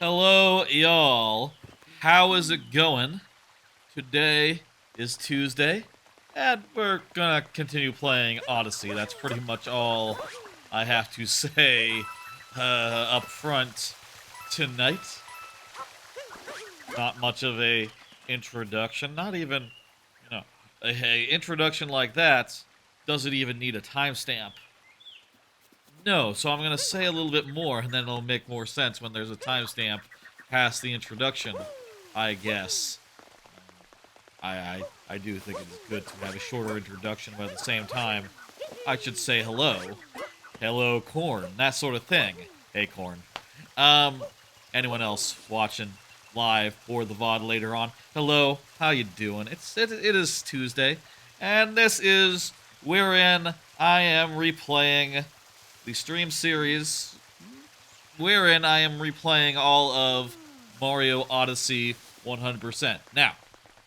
Hello, y'all. How is it going? Today is Tuesday, and we're gonna continue playing Odyssey. That's pretty much all I have to say up front tonight. Not much of a introduction. Not even, a introduction like that doesn't even need a timestamp. No, so I'm gonna say a little bit more, and then it'll make more sense when there's a timestamp past the introduction, I guess. I do think it's good to have a shorter introduction, but at the same time, I should say hello. Hello, Corn. That sort of thing. Hey, Corn. Um, anyone else watching live or the VOD later on? Hello, how you doing? It is Tuesday, and this is wherein I am replaying the stream series wherein I am replaying all of Mario Odyssey 100%. Now,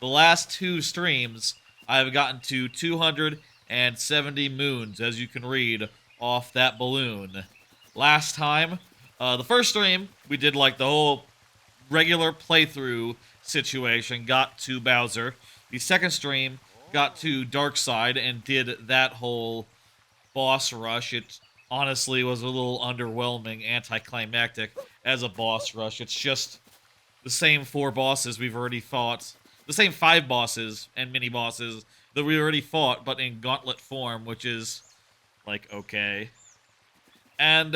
the last two streams, I've gotten to 270 moons, as you can read off that balloon. Last time, the first stream, we did like the whole regular playthrough situation, got to Bowser. The second stream, got to Dark Side and did that whole boss rush. It honestly was a little underwhelming, anticlimactic as a boss rush. It's just the same four bosses we've already fought. The same five bosses and mini-bosses that we already fought, but in gauntlet form, which is, like, okay. And,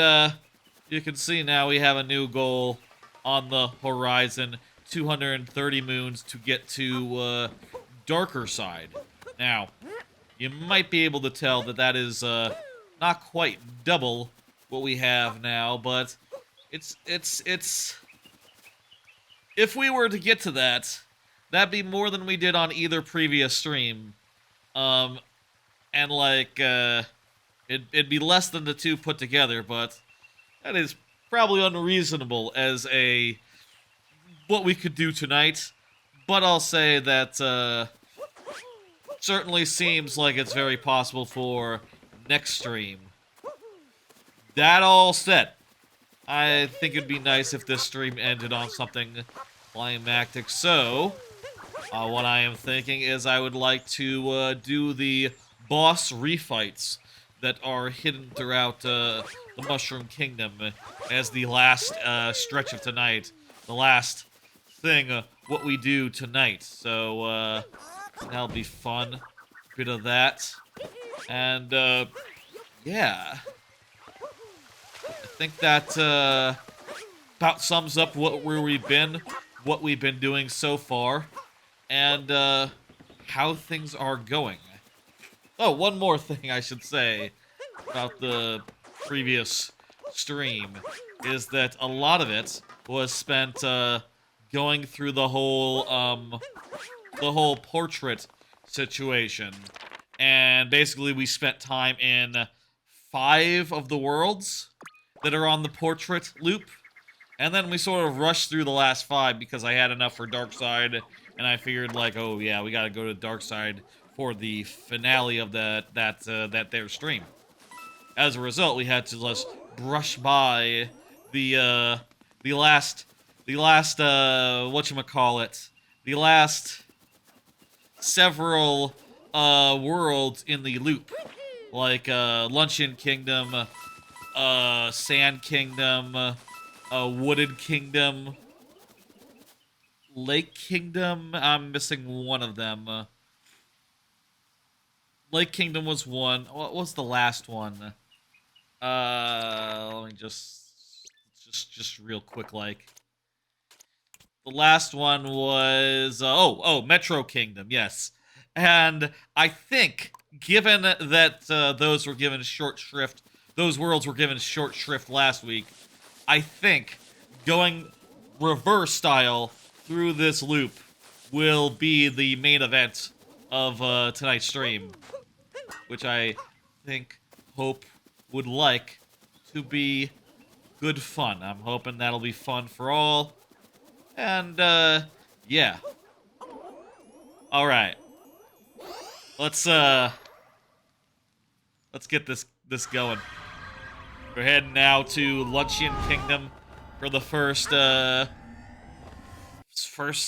you can see now we have a new goal on the horizon. 230 moons to get to, Darker Side. Now, you might be able to tell that that is, not quite double what we have now, but it's if we were to get to that, that'd be more than we did on either previous stream. And like, it'd be less than the two put together, but that is probably unreasonable as what we could do tonight. But I'll say that, certainly seems like it's very possible for next stream. That all said, I think it'd be nice if this stream ended on something climactic. So, what I am thinking is I would like to do the boss refights that are hidden throughout the Mushroom Kingdom as the last stretch of tonight. The last thing, what we do tonight. So, that'll be fun. Bit of that. And, yeah. I think that, about sums up where we've been, what we've been doing so far, and, how things are going. Oh, one more thing I should say about the previous stream is that a lot of it was spent, going through the whole portrait situation. And basically we spent time in 5 of the worlds that are on the portrait loop. And then we sort of rushed through the last 5 because I had enough for Dark Side, and I figured like, oh yeah, we gotta go to Dark Side for the finale of that their stream. As a result, we had to just brush by the last whatchamacallit, the last several worlds in the loop, like Luncheon Kingdom, Sand Kingdom, Wooded Kingdom, Lake Kingdom. I'm missing one of them. Lake Kingdom was one. What was the last one? Let me just real quick, like. The last one was, Metro Kingdom, yes. And I think, given that those were given short shrift, those worlds were given short shrift last week, I think going reverse style through this loop will be the main event of tonight's stream, which I hope would like to be good fun. I'm hoping that'll be fun for all. And, yeah. Alright. Let's get this going. We're heading now to Luncheon Kingdom for the first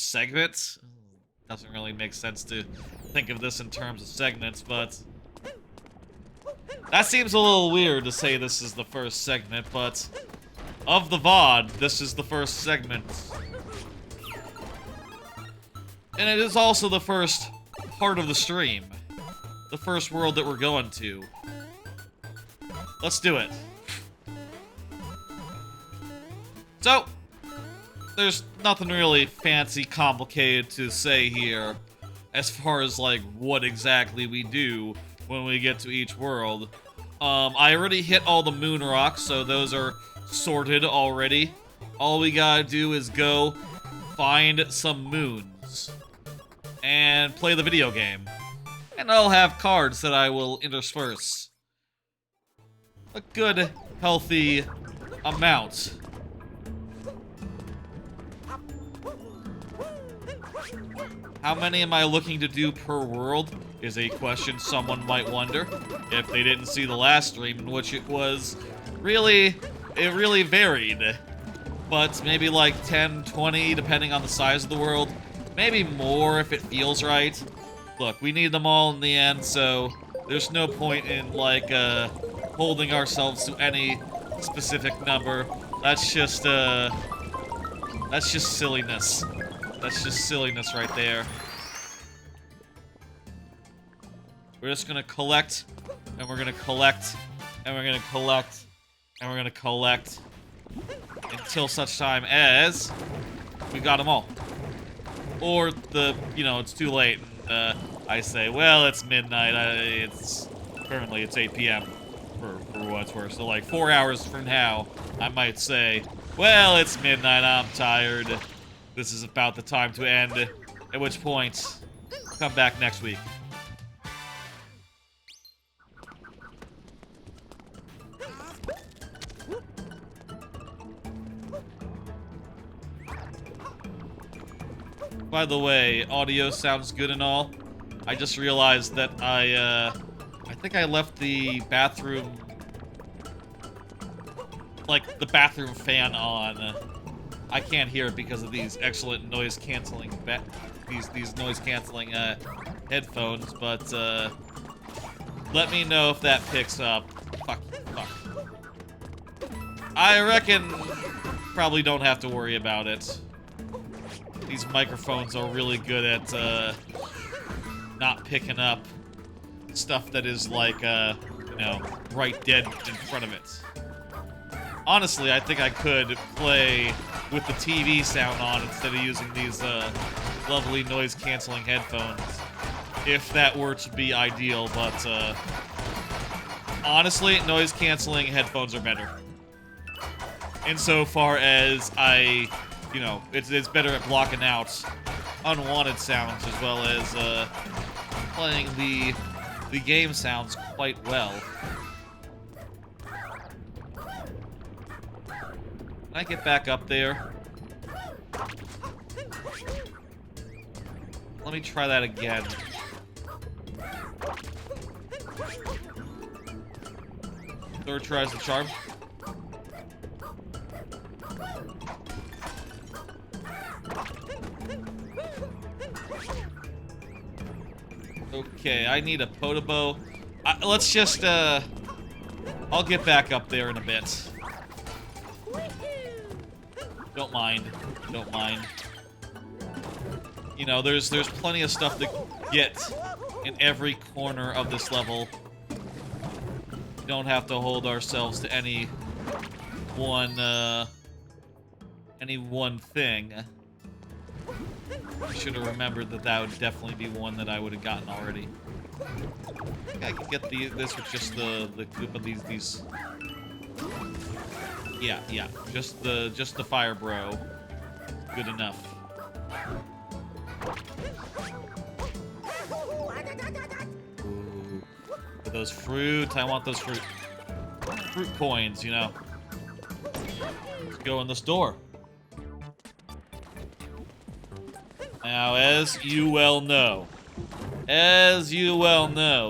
segment. Doesn't really make sense to think of this in terms of segments, but that seems a little weird to say this is the first segment, but of the VOD, this is the first segment. And it is also the first part of the stream. The first world that we're going to. Let's do it. So, there's nothing really fancy, complicated to say here as far as, like, what exactly we do when we get to each world. I already hit all the moon rocks, so those are sorted already. All we gotta do is go find some moons and play the video game. And I'll have cards that I will intersperse. A good, healthy amount. How many am I looking to do per world is a question someone might wonder if they didn't see the last stream, in which it really varied. But maybe like 10, 20, depending on the size of the world. Maybe more if it feels right. Look, we need them all in the end, so there's no point in, like, holding ourselves to any specific number. That's just silliness. That's just silliness right there. We're just gonna collect, and we're gonna collect, and we're gonna collect, and we're gonna collect until such time as we got them all. Or it's too late, and I say, well, it's midnight, it's 8 p.m. for what it's worth. So, like, 4 hours from now, I might say, well, it's midnight, I'm tired. This is about the time to end, at which point, come back next week. By the way, audio sounds good and all. I just realized that I think I left the bathroom, like, the bathroom fan on. I can't hear it because of these excellent noise-canceling these noise-canceling headphones, but let me know if that picks up. Fuck. I reckon probably don't have to worry about it. These microphones are really good at not picking up stuff that is like right dead in front of it. Honestly, I think I could play with the TV sound on instead of using these lovely noise-canceling headphones, if that were to be ideal, but honestly, noise-canceling headphones are better. Insofar as it's better at blocking out unwanted sounds as well as playing the game sounds quite well. Can I get back up there? Let me try that again. Third tries the charm. Okay, I need a Podobo. Let's just, I'll get back up there in a bit. Don't mind. You know, there's plenty of stuff to get in every corner of this level. We don't have to hold ourselves to any one thing. I should have remembered that would definitely be one that I would have gotten already. I think I could get this with just the group of these. Yeah, just the fire bro. Good enough. Ooh. For those fruit, I want those fruit coins, you know. Let's go in the store. Now, as you well know,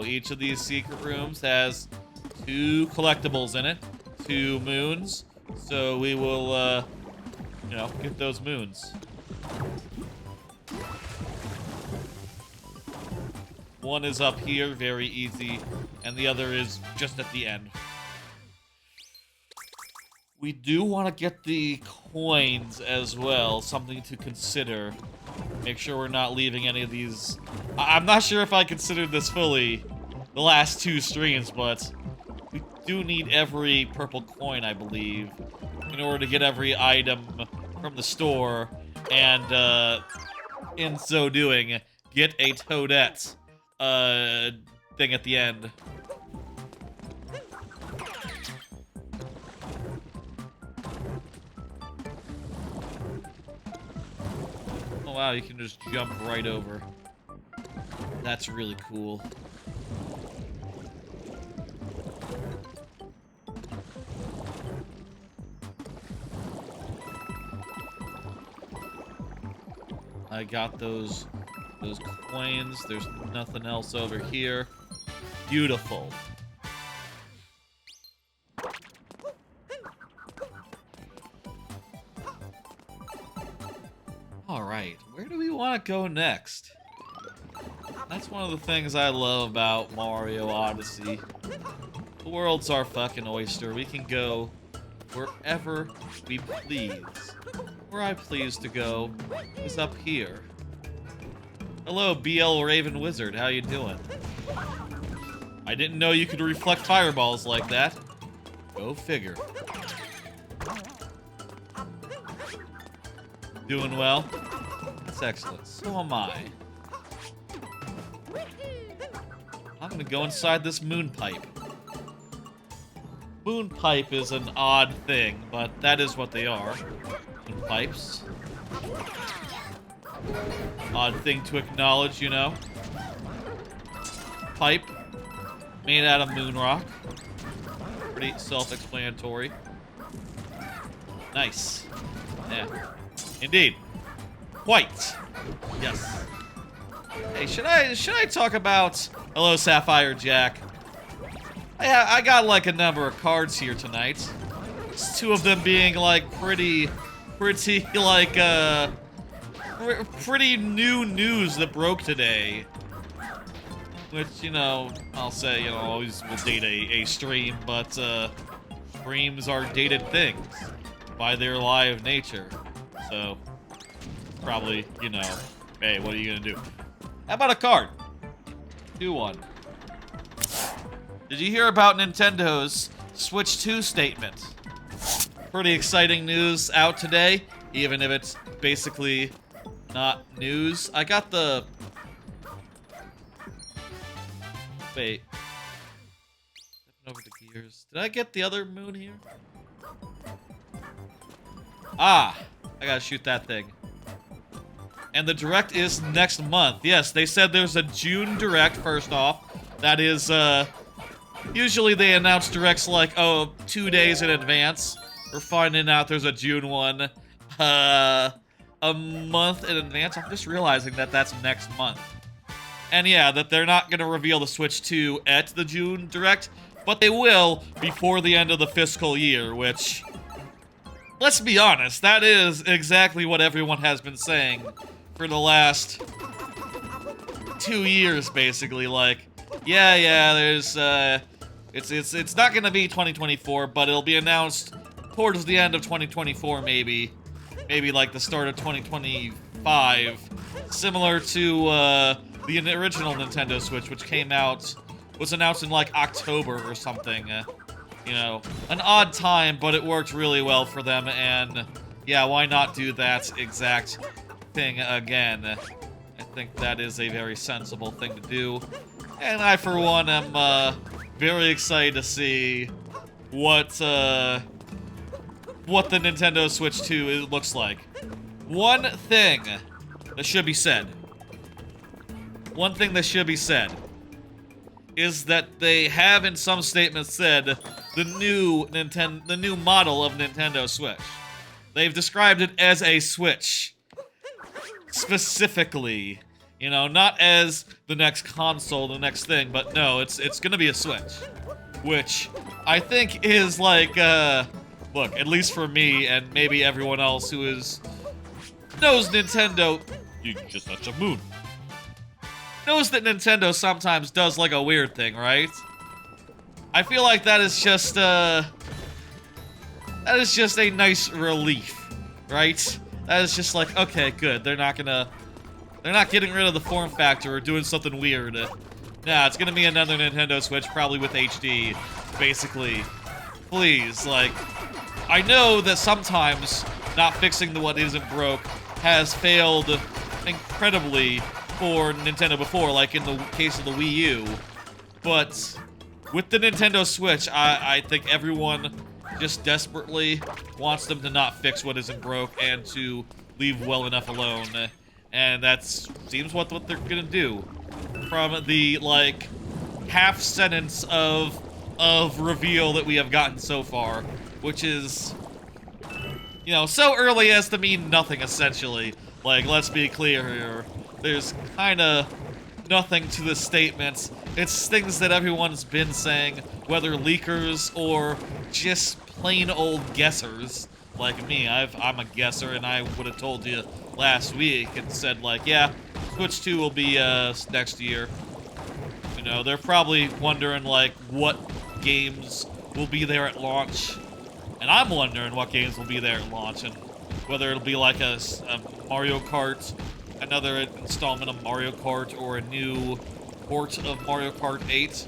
each of these secret rooms has 2 collectibles in it, 2 moons. So we will you know, get those moons. One is up here, very easy, and the other is just at the end. We do want to get the coins as well, something to consider. Make sure we're not leaving any of these... I'm not sure if I considered this fully the last 2 streams, but we do need every purple coin, I believe, in order to get every item from the store, and in so doing, get a Toadette thing at the end. Oh wow, you can just jump right over. That's really cool. I got those coins. There's nothing else over here. Beautiful. Alright, where do we want to go next? That's one of the things I love about Mario Odyssey. The world's our fucking oyster. We can go wherever we please. Where I please to go is up here. Hello, BL Raven Wizard. How you doing? I didn't know you could reflect fireballs like that. Go figure. Doing well? That's excellent. So am I. I'm gonna go inside this moon pipe. Moon pipe is an odd thing, but that is what they are. Moon pipes. Odd thing to acknowledge, you know. Pipe. Made out of moon rock. Pretty self-explanatory. Nice. Yeah. Indeed. Quite. Yes. Hey, should I talk about... Hello, Sapphire Jack. I got like a number of cards here tonight. Just 2 of them being like pretty like pretty new news that broke today. Which, you know, I'll say, you know, always will date a stream, but streams are dated things by their live nature. So, probably, you know, hey, what are you gonna do? How about a card? Do one. Did you hear about Nintendo's Switch 2 statement? Pretty exciting news out today, even if it's basically not news. I got the... Wait. Stepping over the gears. Did I get the other moon here? Ah! I gotta shoot that thing. And the Direct is next month. Yes, they said there's a June Direct, first off. That is, usually they announce Directs like, 2 days in advance. We're finding out there's a June one, a month in advance. I'm just realizing that that's next month. And yeah, that they're not gonna reveal the Switch 2 at the June Direct, but they will before the end of the fiscal year, which... Let's be honest, that is exactly what everyone has been saying for the last 2 years, basically. Like, yeah, there's, it's not gonna be 2024, but it'll be announced towards the end of 2024, maybe. Maybe, like, the start of 2025. Similar to, the original Nintendo Switch, which was announced in, like, October or something. You know, an odd time, but it worked really well for them, and yeah, why not do that exact thing again? I think that is a very sensible thing to do, and I, for one, am very excited to see what the Nintendo Switch 2 looks like. One thing that should be said. One thing that should be said is that they have in some statements said the new model of Nintendo Switch. They've described it as a Switch. Specifically. You know, not as the next console, the next thing, but no, it's gonna be a Switch. Which I think is like look, at least for me and maybe everyone else who knows Nintendo, you can just touch a moon. Knows that Nintendo sometimes does like a weird thing, right? I feel like that is just a nice relief, right? That is just like, okay, good. They're not getting rid of the form factor or doing something weird. Nah, it's gonna be another Nintendo Switch, probably with HD, basically. Please, like, I know that sometimes not fixing the what isn't broke has failed incredibly for Nintendo before, like in the case of the Wii U. But with the Nintendo Switch, I think everyone just desperately wants them to not fix what isn't broke and to leave well enough alone. And that seems what they're gonna do. From the, like, half sentence of reveal that we have gotten so far, which is, you know, so early as to mean nothing, essentially. Like, let's be clear here. There's kinda nothing to the statements. It's things that everyone's been saying, whether leakers or just plain old guessers. Like me, I'm a guesser, and I would have told you last week and said, like, yeah, Switch 2 will be, next year. You know, they're probably wondering, like, what games will be there at launch. And I'm wondering what games will be there at launch, and whether it'll be like a Mario Kart, another installment of Mario Kart, or a new port of Mario Kart 8,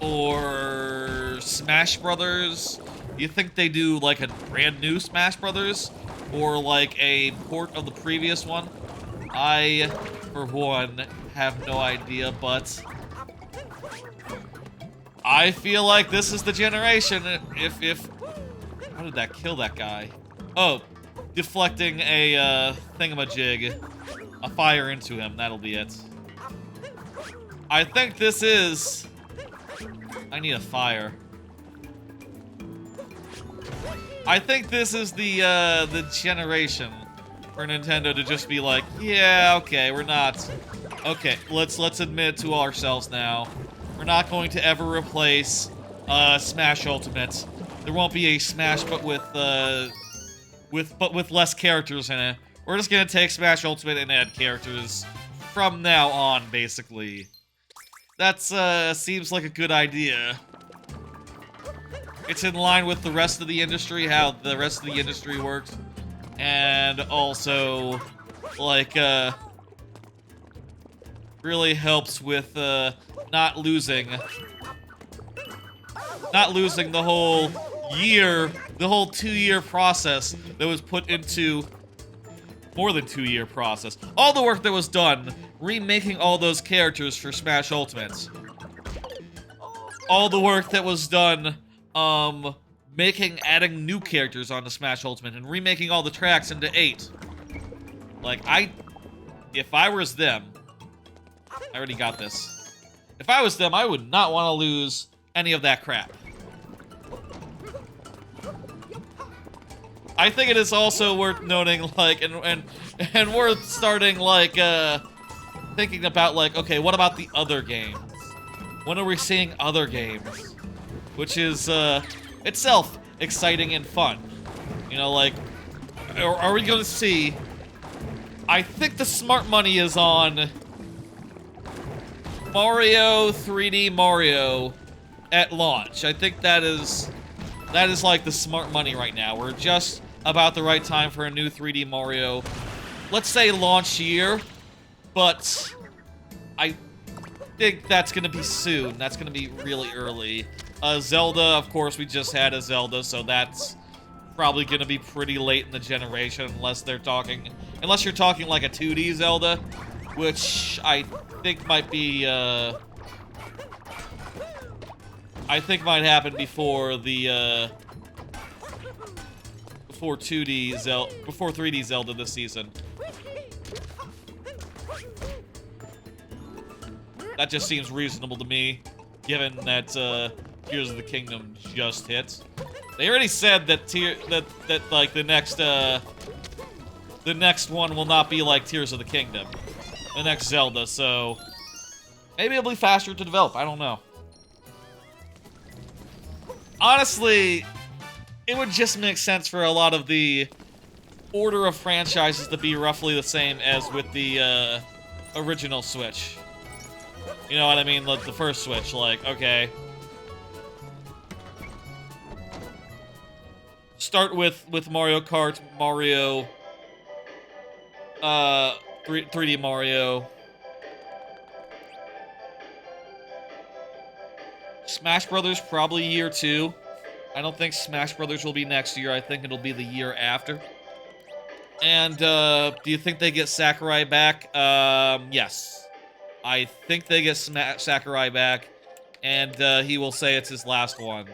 or Smash Brothers. You think they do like a brand new Smash Brothers, or like a port of the previous one? I, for one, have no idea, but I feel like this is the generation. If how did that kill that guy? Oh, deflecting a thingamajig, a fire into him. That'll be it. I think this is. I need a fire. I think this is the generation for Nintendo to just be like, yeah, okay, we're not. Okay, let's admit to ourselves now. We're not going to ever replace Smash Ultimate. There won't be a Smash, but with less characters in it. We're just gonna take Smash Ultimate and add characters from now on, basically. That's seems like a good idea. It's in line with the rest of the industry, how the rest of the industry works, and also, like, really helps with not losing the whole year, the whole 2-year process that was put into more than 2-year process. All the work that was done remaking all those characters for Smash Ultimate. All the work that was done adding new characters onto Smash Ultimate and remaking all the tracks into 8. Like, if I was them, I already got this. If I was them, I would not want to lose any of that crap. I think it is also worth noting, like, and worth starting, like, thinking about, like, okay, what about the other games? When are we seeing other games? Which is, itself exciting and fun. You know, like, are we gonna see... I think the smart money is on Mario 3D Mario at launch. I think that is like the smart money right now. We're just about the right time for a new 3D Mario. Let's say launch year, but I think that's gonna be soon. That's gonna be really early. Zelda, of course, we just had a Zelda, so that's probably gonna be pretty late in the generation, unless you're talking like a 2D Zelda, which I think might be, I think might happen before the, before 3D Zelda this season. That just seems reasonable to me, given that, Tears of the Kingdom just hit. They already said that like the next one will not be like Tears of the Kingdom, the next Zelda. So maybe it'll be faster to develop. I don't know. Honestly, it would just make sense for a lot of the order of franchises to be roughly the same as with the original Switch. You know what I mean? Like the first Switch, like, okay. Start with Mario Kart, Mario, 3D Mario. Smash Brothers, probably year 2. I don't think Smash Brothers will be next year. I think it'll be the year after. And, do you think they get Sakurai back? Yes. I think they get Sakurai back, and, he will say it's his last one.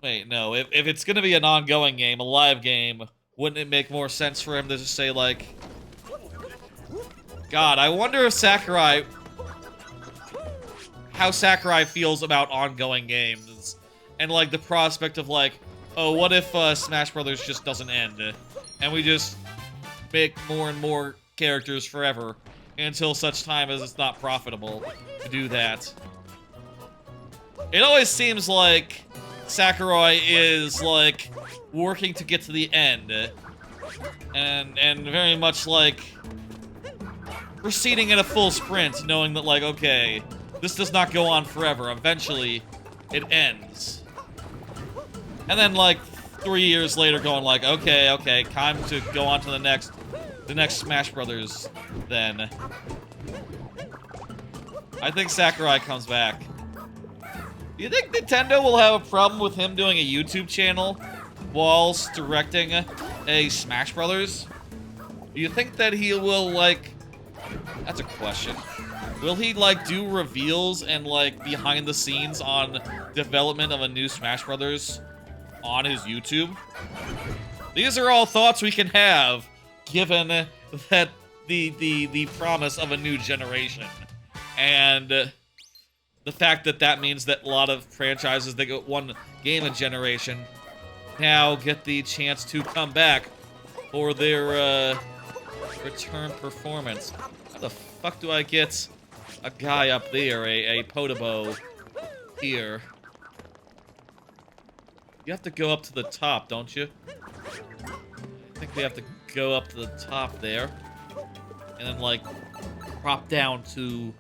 Wait, no. If it's gonna be an ongoing game, a live game, wouldn't it make more sense for him to just say, like... God, I wonder if Sakurai... how Sakurai feels about ongoing games. And, like, the prospect of, like, oh, what if, Smash Brothers just doesn't end? And we just make more and more characters forever until such time as it's not profitable to do that. It always seems like Sakurai is, like, working to get to the end. And very much, like, proceeding at a full sprint, knowing that, like, okay, this does not go on forever. Eventually, it ends. And then, like, 3 years later going like, okay, time to go on to the next Smash Brothers, then. I think Sakurai comes back. Do you think Nintendo will have a problem with him doing a YouTube channel whilst directing a Smash Brothers? Do you think that he will, like... That's a question. Will he, like, do reveals and, like, behind the scenes on development of a new Smash Brothers on his YouTube? These are all thoughts we can have, given that the promise of a new generation. And the fact that that means that a lot of franchises that get one game a generation now get the chance to come back for their return performance. How the fuck do I get a guy up there, a Podobo here? You have to go up to the top, don't you? I think we have to go up to the top there. And then, like, drop down to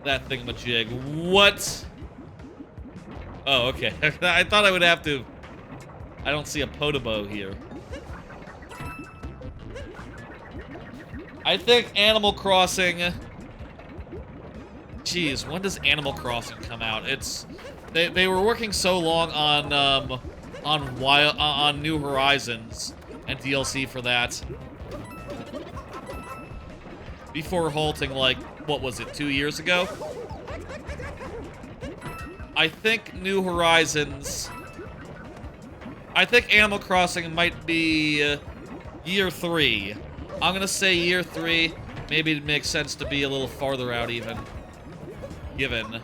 that thingamajig. What? Oh, okay. I thought I would have to... I don't see a Podobo here. I think Animal Crossing... Jeez, when does Animal Crossing come out? It's... They were working so long on New Horizons and DLC for that. Before halting, like, what was it, 2 years ago? I think New Horizons... I think Animal Crossing might be year 3. I'm gonna say year 3. Maybe it makes sense to be a little farther out even. Given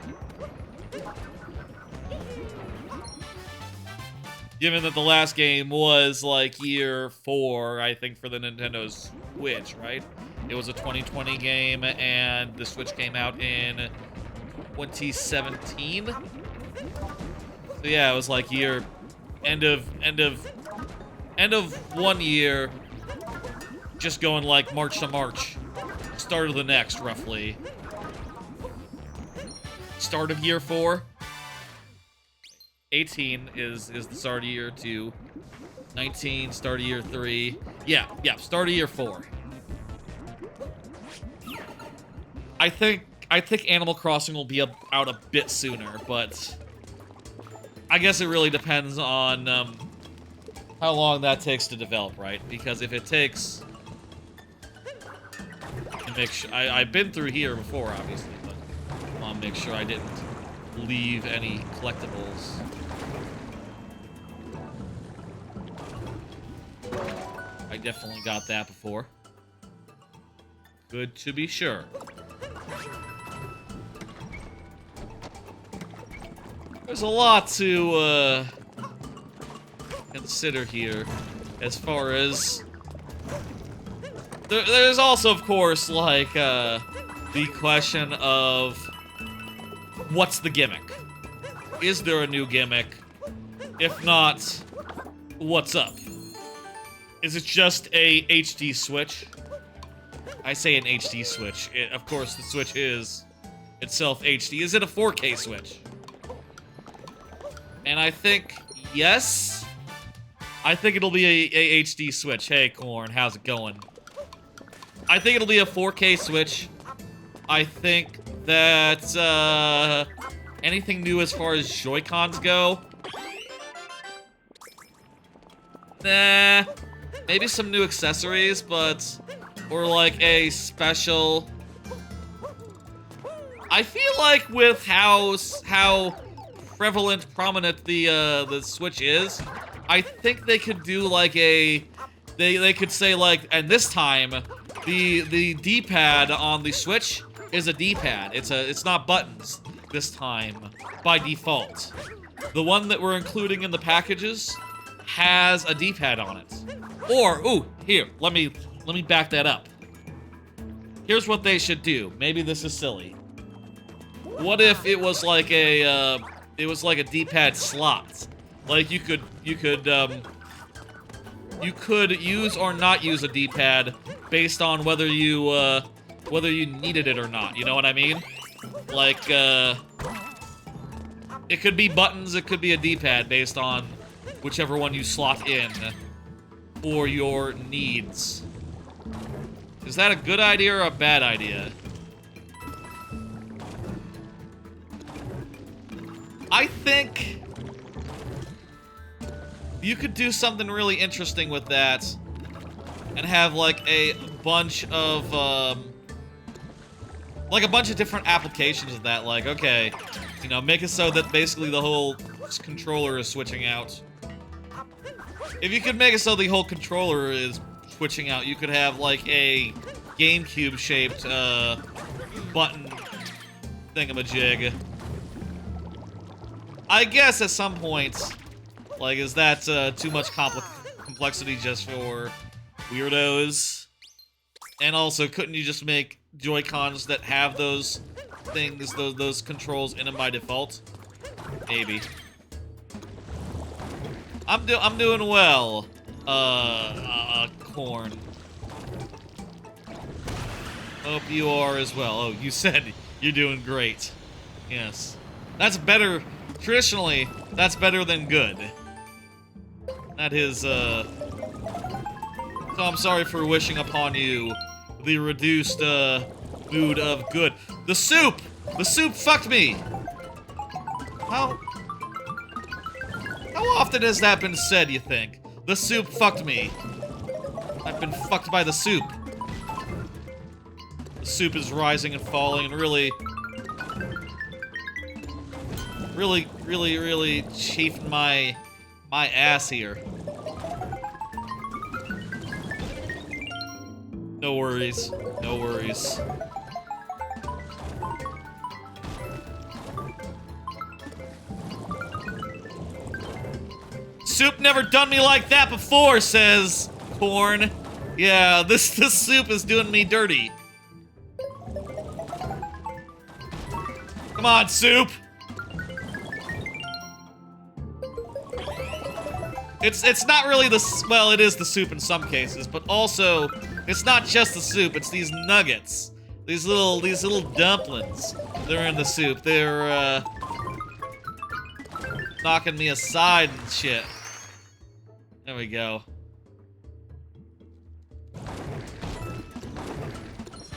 that the last game was, like, year 4, I think, for the Nintendo Switch, right? It was a 2020 game, and the Switch came out in 2017. So yeah, it was like end of 1 year, just going like March to March, start of the next, roughly. Start of year 4. 18 is the start of year 2. 19, start of year 3. Yeah, start of year 4. I think Animal Crossing will be out a bit sooner, but I guess it really depends on how long that takes to develop, right? Because if it takes... I've been through here before, obviously, but I want to make sure I didn't leave any collectibles. I definitely got that before. Good to be sure. There's a lot to consider here as far as... There's also, of course, like, the question of what's the gimmick? Is there a new gimmick? If not, what's up? Is it just a HD Switch? I say an HD Switch. Of course, the Switch is itself HD. Is it a 4K Switch? And I think, yes. I think it'll be a HD Switch. Hey, Corn, how's it going? I think it'll be a 4K Switch. I think that, anything new as far as Joy-Cons go? Nah. Maybe some new accessories, but... Or like a special... I feel like with how prevalent, prominent the Switch is, I think they could do like a... They could say like, and this time, the D-pad on the Switch is a D-pad. It's not buttons this time, by default. The one that we're including in the packages has a D-pad on it. Or, ooh, here, let me back that up. Here's what they should do. Maybe this is silly. What if it was like a D-pad slot? Like you could use or not use a D-pad based on whether you needed it or not. You know what I mean? Like it could be buttons, it could be a D-pad based on whichever one you slot in for your needs. Is that a good idea or a bad idea? I think you could do something really interesting with that and have like a bunch of different applications of that. Like, okay, you know, make it so that basically the whole controller is switching out. If you could make it so the whole controller is switching out, you could have like a GameCube-shaped button thingamajig. I guess at some point, like, is that too much complexity just for weirdos? And also, couldn't you just make Joy-Cons that have those things, those controls in them by default? Maybe. I'm doing well, Corn. Hope you are as well. Oh, you said you're doing great. Yes. That's better. Traditionally, that's better than good. That is, So I'm sorry for wishing upon you the reduced, mood of good. The soup! The soup fucked me! How often has that been said, you think? The soup fucked me. I've been fucked by the soup. The soup is rising and falling and really chafing my ass here. No worries. No worries. Soup never done me like that before, says Corn. Yeah, this soup is doing me dirty. Come on, soup. It's not really well, it is the soup in some cases, but also it's not just the soup, it's these nuggets. These little dumplings. They're in the soup. They're knocking me aside and shit. There we go.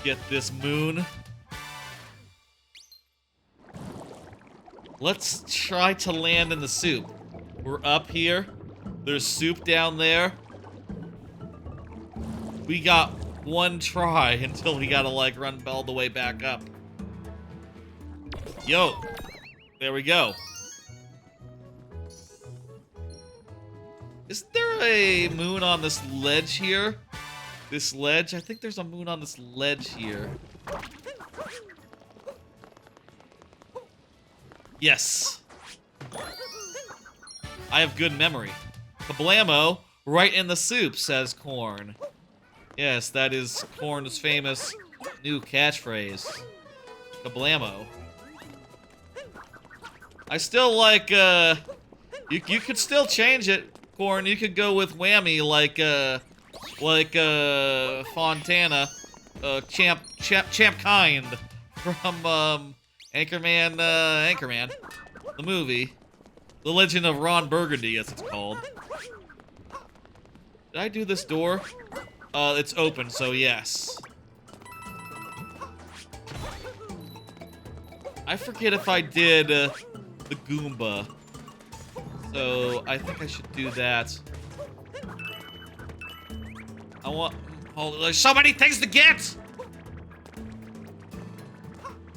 Get this moon. Let's try to land in the soup. We're up here. There's soup down there. We got one try until we gotta, like, run all the way back up. Yo. There we go. Is there a moon on this ledge here? This ledge? I think there's a moon on this ledge here. Yes. I have good memory. Kablamo, right in the soup, says Corn. Yes, that is Corn's famous new catchphrase. Kablamo. I still like, you could still change it, Corn. You could go with Whammy, like Fontana, Champ Kind from, Anchorman, the movie. The Legend of Ron Burgundy, as it's called. Did I do this door? It's open, so yes. I forget if I did the Goomba. So I think I should do that. I want... Oh, there's so many things to get!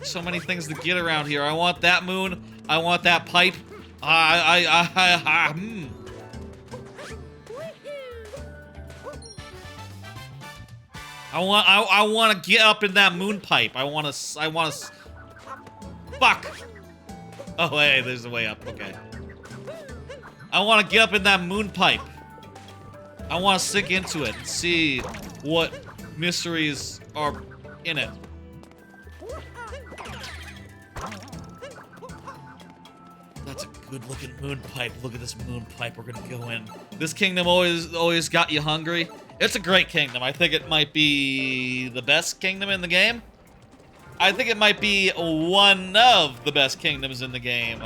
So many things to get around here. I want that moon. I want that pipe. I want to get up in that moon pipe. I want to. Fuck. Oh, hey, there's a way up. Okay. I want to get up in that moon pipe. I want to sink into it and see what mysteries are in it. That's a good-looking moon pipe. Look at this moon pipe we're gonna go in. This kingdom always got you hungry. It's a great kingdom. I think it might be the best kingdom in the game. I think it might be one of the best kingdoms in the game.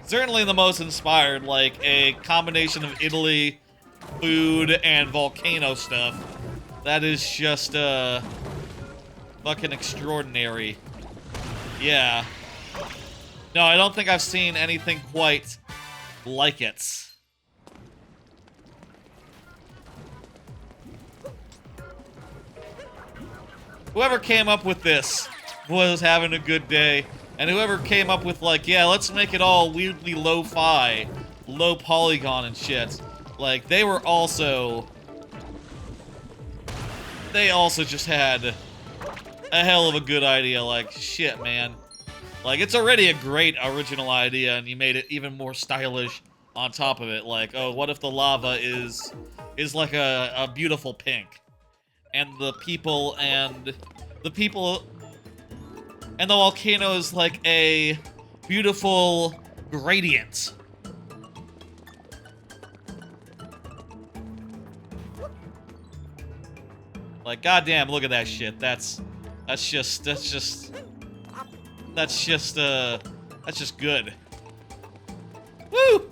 Certainly the most inspired, like a combination of Italy, food, and volcano stuff. That is just, fucking extraordinary. Yeah. No, I don't think I've seen anything quite like it. Whoever came up with this was having a good day. And whoever came up with, like, yeah, let's make it all weirdly lo-fi, low polygon and shit. Like, they also just had a hell of a good idea. Like, shit, man. Like, it's already a great original idea, and you made it even more stylish on top of it. Like, oh, what if the lava is like a beautiful pink? And the people and the volcano is like a beautiful gradient. Like, goddamn, look at that shit. That's just good. Woo!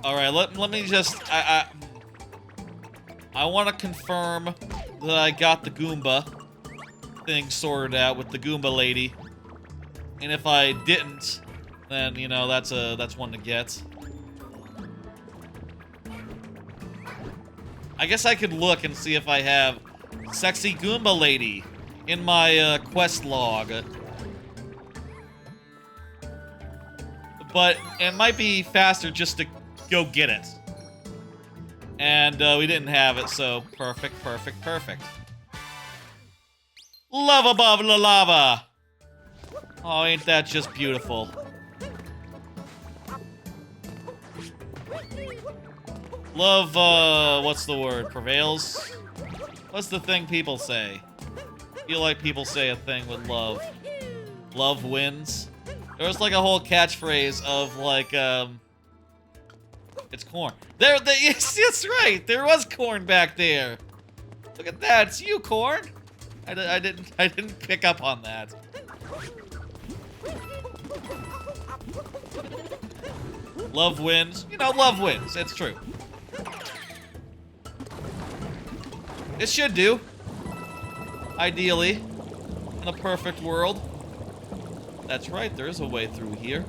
Alright, let me just... I want to confirm that I got the Goomba thing sorted out with the Goomba lady. And if I didn't, then, you know, that's one to get. I guess I could look and see if I have Sexy Goomba Lady in my quest log. But it might be faster just to go get it. And we didn't have it, so perfect. Love above the lava! Oh, ain't that just beautiful. Love, what's the word? Prevails? What's the thing people say? I feel like people say a thing with love. Love wins? There was like a whole catchphrase of like, it's corn. Yes, that's right! There was corn back there! Look at that, it's you, corn! I didn't pick up on that. Love wins. You know, love wins. It's true. It should do. Ideally. In a perfect world. That's right, there is a way through here.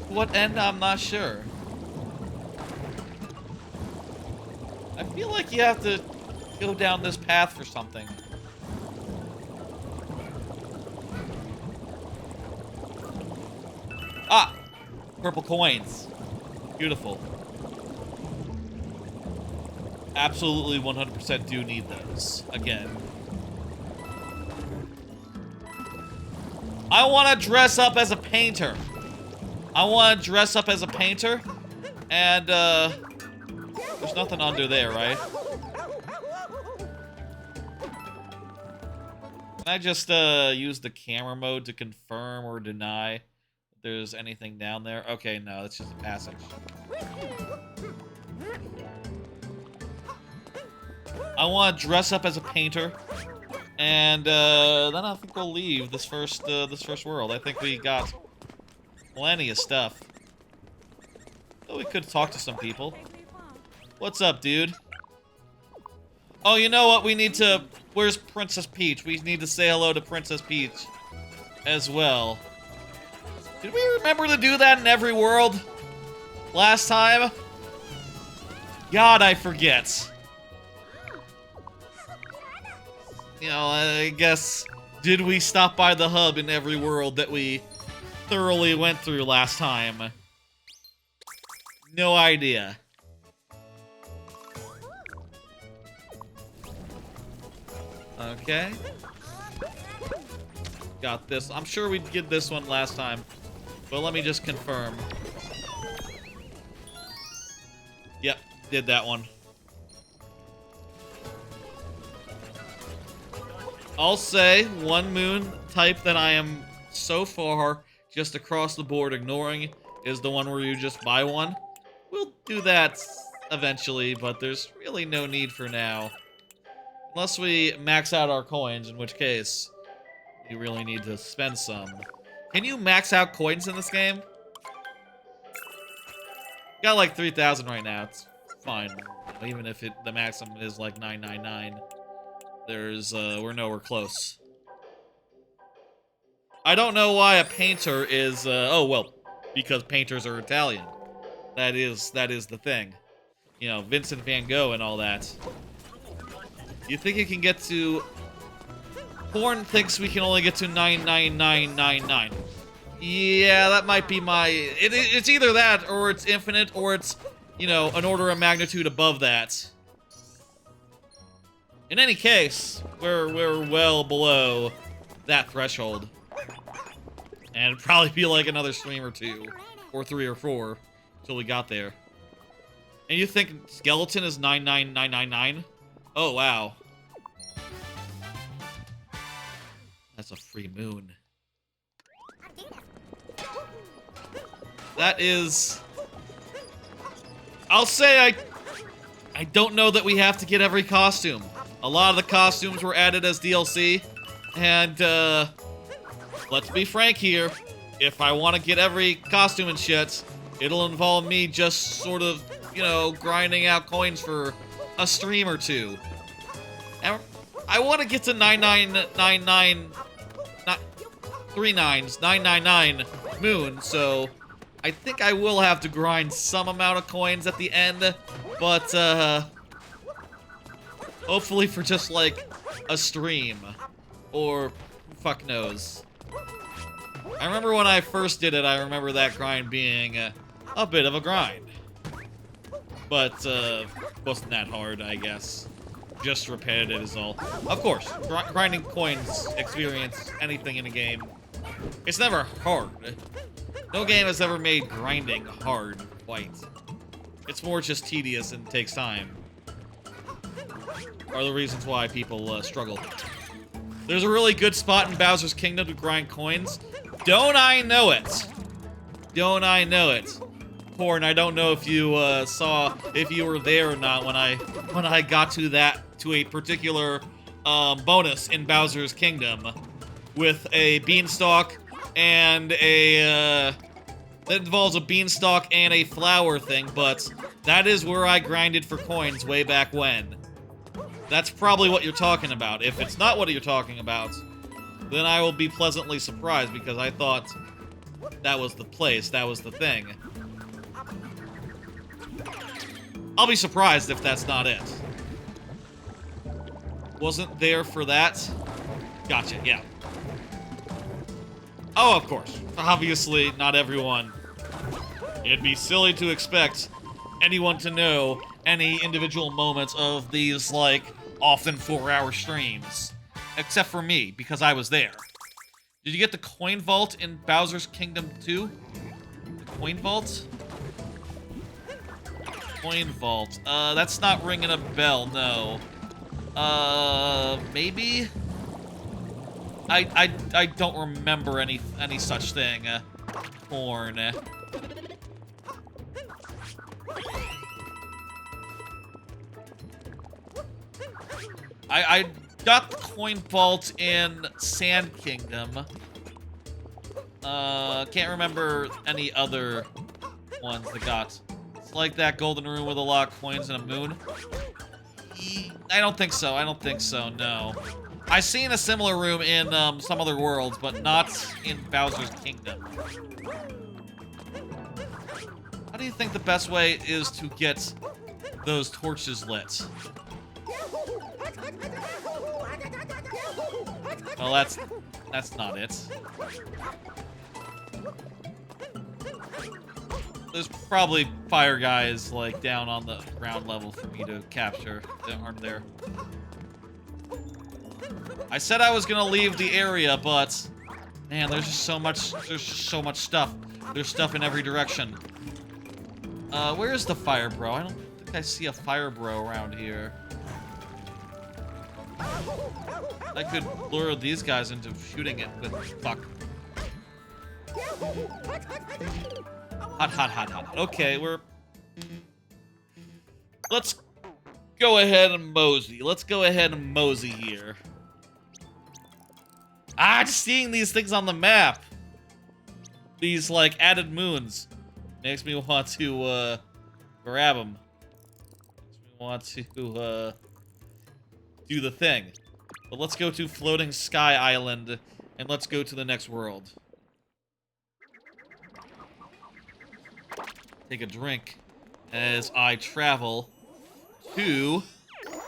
What end, I'm not sure. I feel like you have to go down this path for something. Ah! Purple coins. Beautiful. Absolutely 100% do need those. Again. I want to dress up as a painter. And, there's nothing under there, right? Can I just use the camera mode to confirm or deny if there's anything down there? Okay, no, that's just a passage. I want to dress up as a painter, and then I think we'll leave this first world. I think we got plenty of stuff. Oh, we could talk to some people. What's up, dude? Oh, you know what? We need to... Where's Princess Peach? We need to say hello to Princess Peach as well. Did we remember to do that in every world last time? God, I forget. You know, I guess... Did we stop by the hub in every world that we thoroughly went through last time? No idea. Okay. Got this. I'm sure we did this one last time, but let me just confirm. Yep, did that one. I'll say one moon type that I am so far just across the board ignoring is the one where you just buy one. We'll do that eventually, but there's really no need for now. Unless we max out our coins, in which case we really need to spend some. Can you max out coins in this game? Got like 3,000 right now. It's fine. Even if the maximum is like 999. We're nowhere close. I don't know why a painter is, oh, well, because painters are Italian. That is the thing. You know, Vincent van Gogh and all that. You think it can get to... Porn thinks we can only get to 99999. Yeah, that might be my... It's either that, or it's infinite, or it's, you know, an order of magnitude above that. In any case, we're well below that threshold. And it'd probably be like another stream or two, or 3 or 4, until we got there. And you think skeleton is 99999? Oh, wow. That's a free moon. That is... I'll say I don't know that we have to get every costume. A lot of the costumes were added as DLC. And, let's be frank here. If I want to get every costume and shit, it'll involve me just sort of, you know, grinding out coins for a stream or two. And I want to get to 9999, not 999 moon, so I think I will have to grind some amount of coins at the end, but hopefully for just like a stream, or fuck knows. I remember when I first did it, I remember that grind being a bit of a grind. But, wasn't that hard, I guess. Just repetitive is all. Of course, grinding coins, experience, anything in a game. It's never hard. No game has ever made grinding hard, quite. It's more just tedious and takes time. Are the reasons why people struggle. There's a really good spot in Bowser's Kingdom to grind coins. Don't I know it? Don't I know it? Porn, I don't know if you saw, if you were there or not when I got to a particular bonus in Bowser's Kingdom with a beanstalk and a that involves a beanstalk and a flower thing, but that is where I grinded for coins way back when. That's probably what you're talking about. If it's not what you're talking about, then I will be pleasantly surprised because I thought that was the place, that was the thing. I'll be surprised if that's not it. Wasn't there for that? Gotcha, yeah. Oh, of course. Obviously, not everyone. It'd be silly to expect anyone to know any individual moments of these, like, often 4-hour streams. Except for me, because I was there. Did you get the coin vault in Bowser's Kingdom 2? The coin vault? Coin vault. That's not ringing a bell, no. Maybe? I don't remember any such thing. Corn. I got the coin vault in Sand Kingdom. Can't remember any other ones that got. It's like that golden room with a lot of coins and a moon. I don't think so. I don't think so, no. I've seen a similar room in some other worlds, but not in Bowser's Kingdom. How do you think the best way is to get those torches lit? Well, that's not it. There's probably fire guys, like, down on the ground level for me to capture that aren't there. I said I was gonna leave the area, but man, there's just so much stuff. There's stuff in every direction. Where is the fire bro? I don't think I see a fire bro around here. I could lure these guys into shooting it with fuck. Hot. Okay, let's go ahead and mosey. Let's go ahead and mosey here. Just seeing these things on the map. These, like, added moons. Makes me want to, grab them. Makes me want to, do the thing. But let's go to Floating Sky Island, and let's go to the next world. Take a drink as I travel to the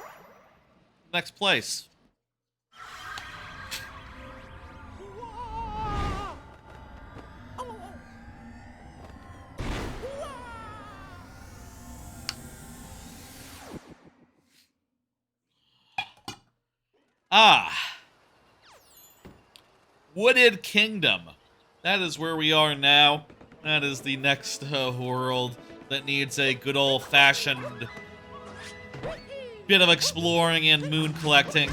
next place. Wooded Kingdom. That is where we are now. That is the next world that needs a good old-fashioned bit of exploring and moon collecting.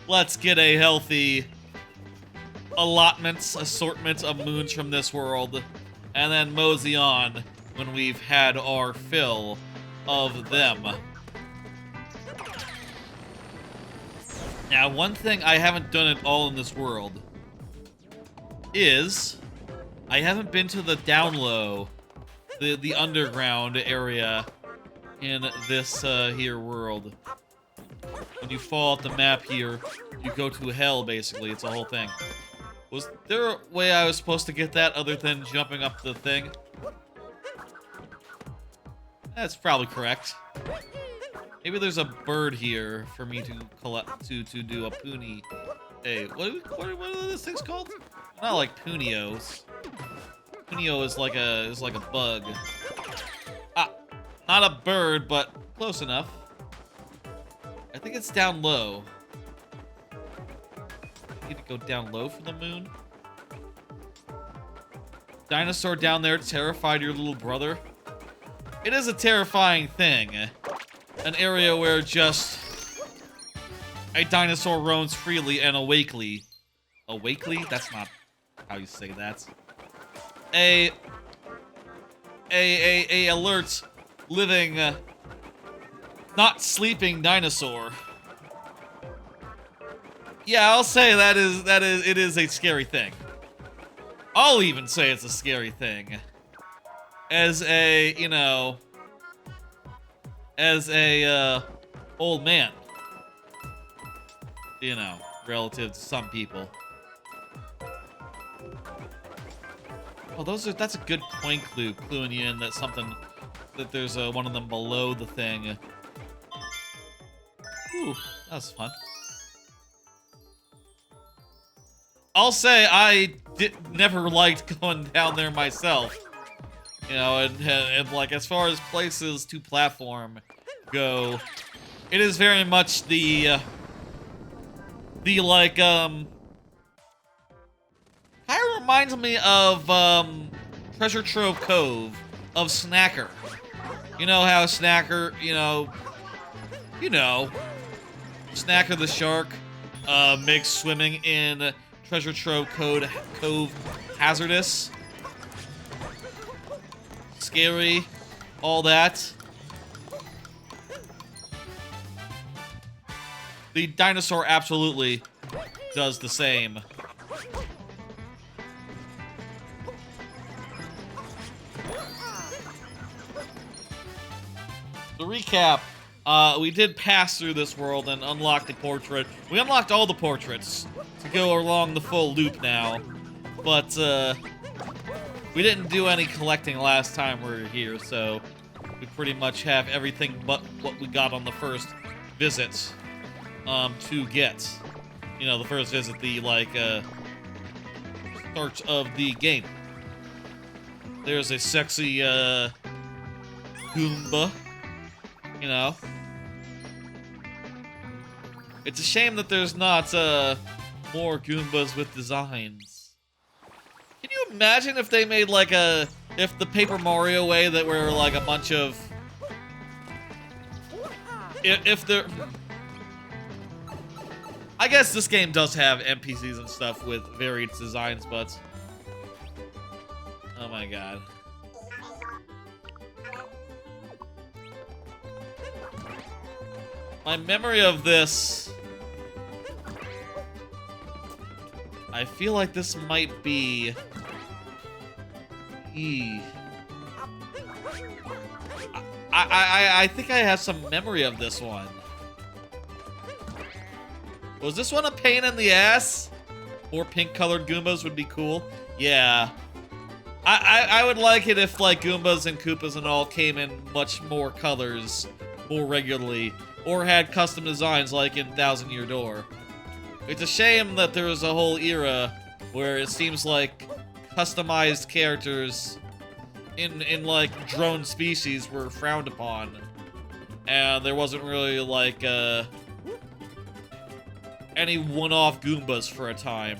Let's get a healthy assortment of moons from this world, and then mosey on when we've had our fill of them. Now, one thing I haven't done at all in this world is I haven't been to the down low, the underground area in this here world. When you fall off the map here, you go to hell, basically. It's a whole thing. Was there a way I was supposed to get that other than jumping up the thing? That's probably correct. Maybe there's a bird here for me to collect to do a puni. Hey, what are those things called? Not like punios. Punio is like a bug. Not a bird, but close enough. I think it's down low. Need to go down low for the moon. Dinosaur down there terrified your little brother. It is a terrifying thing. An area where just a dinosaur roams freely and awakely. Awakely? That's not how you say that. A alert, living, not sleeping dinosaur. Yeah, I'll say it is a scary thing. I'll even say it's a scary thing. As a, you know, as a, old man. You know, relative to some people. Oh, that's a good point cluing you in that that there's one of them below the thing. Ooh, that was fun. I'll say I never liked going down there myself. You know, and like, as far as places to platform go, it is very much the like, kind of reminds me of, Treasure Trove Cove of Snacker. You know how Snacker, you know, Snacker the shark Makes swimming in Treasure Trove Cove hazardous. Scary. All that. The dinosaur absolutely does the same. To recap, we did pass through this world and unlock the portrait. We unlocked all the portraits to go along the full loop now, but we didn't do any collecting last time we were here, so we pretty much have everything but what we got on the first visit to get. You know, the first visit, the, like, start of the game. There's a sexy, Goomba. You know, it's a shame that there's not more Goombas with designs. Can you imagine if they made like if the Paper Mario way that were like a bunch of, if there, I guess this game does have NPCs and stuff with varied designs, but oh my god. My memory of this, I feel like this might be I think I have some memory of this one. Was this one a pain in the ass? More pink-colored Goombas would be cool. Yeah. I would like it if, like, Goombas and Koopas and all came in much more colors more regularly, or had custom designs like in Thousand Year Door. It's a shame that there was a whole era where it seems like customized characters in like drone species were frowned upon, and there wasn't really like any one-off Goombas for a time.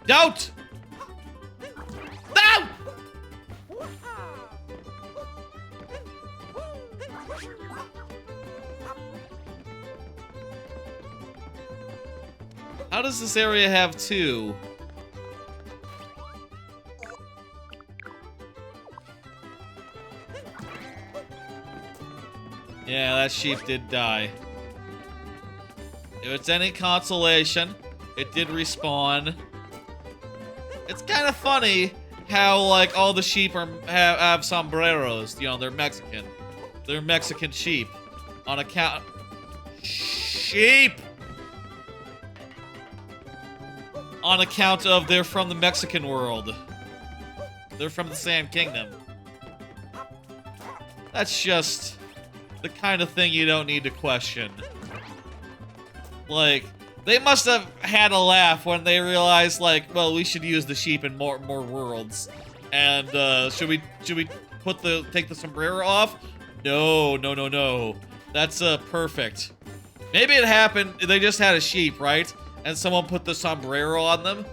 Don't! No! How does this area have two? Yeah, that sheep did die. If it's any consolation, it did respawn. It's kind of funny how, like, all the sheep have sombreros. You know, they're Mexican. They're Mexican sheep. On account... Sheep! On account of they're from the Mexican world. They're from the Sand Kingdom. That's just the kind of thing you don't need to question. Like, they must have had a laugh when they realized, like, well, we should use the sheep in more worlds. And should we take the sombrero off? No. That's perfect. Maybe it happened. They just had a sheep, right? And someone put the sombrero on them,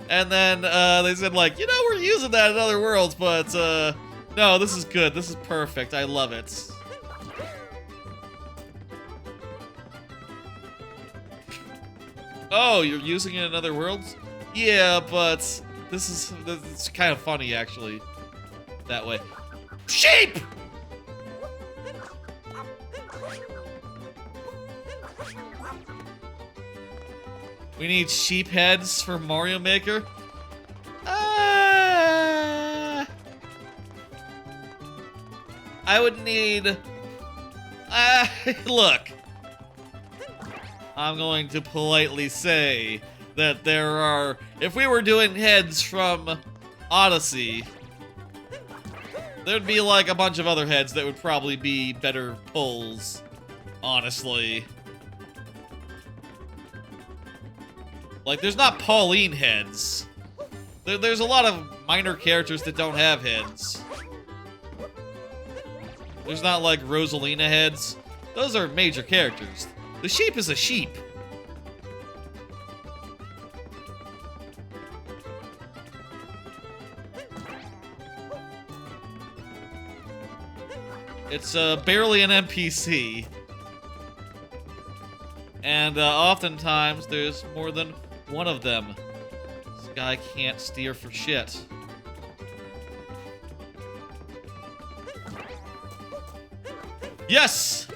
and then they said, like, you know, we're using that in other worlds, but no, this is good. This is perfect. I love it. Oh, you're using it in other worlds? Yeah, but it's kind of funny, actually, that way. Sheep! We need sheep heads for Mario Maker. I would need... look. I'm going to politely say that there are... If we were doing heads from Odyssey, there'd be like a bunch of other heads that would probably be better pulls, honestly. Like, there's not Pauline heads. There's a lot of minor characters that don't have heads. There's not, like, Rosalina heads. Those are major characters. The sheep is a sheep. It's barely an NPC. And oftentimes there's more than one of them. This guy can't steer for shit. Yes!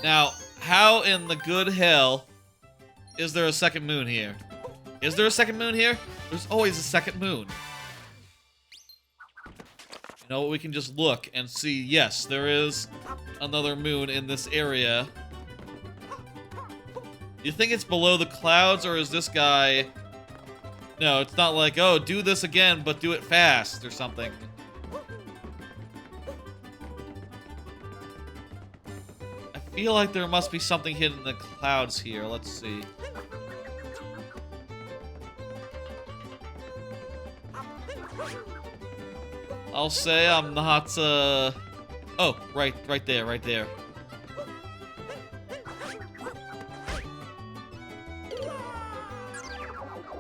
Now, how in the good hell is there a second moon here? Is there a second moon here? There's always a second moon. You know, we can just look and see, yes, there is another moon in this area. You think it's below the clouds, or is this guy... No, it's not like, oh, do this again, but do it fast, or something. I feel like there must be something hidden in the clouds here. Let's see. I'll say I'm not, oh, right there, right there.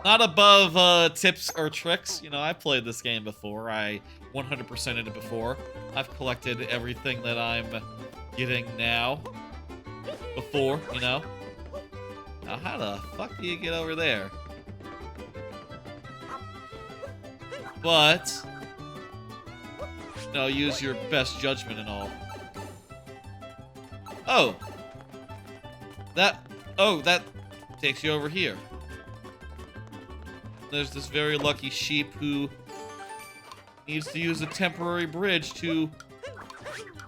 Not above, tips or tricks. You know, I played this game before. I 100%ed it before. I've collected everything that I'm getting now. Before, you know. Now, how the fuck do you get over there? But... no, use your best judgment and all. Oh! That takes you over here. There's this very lucky sheep who needs to use a temporary bridge to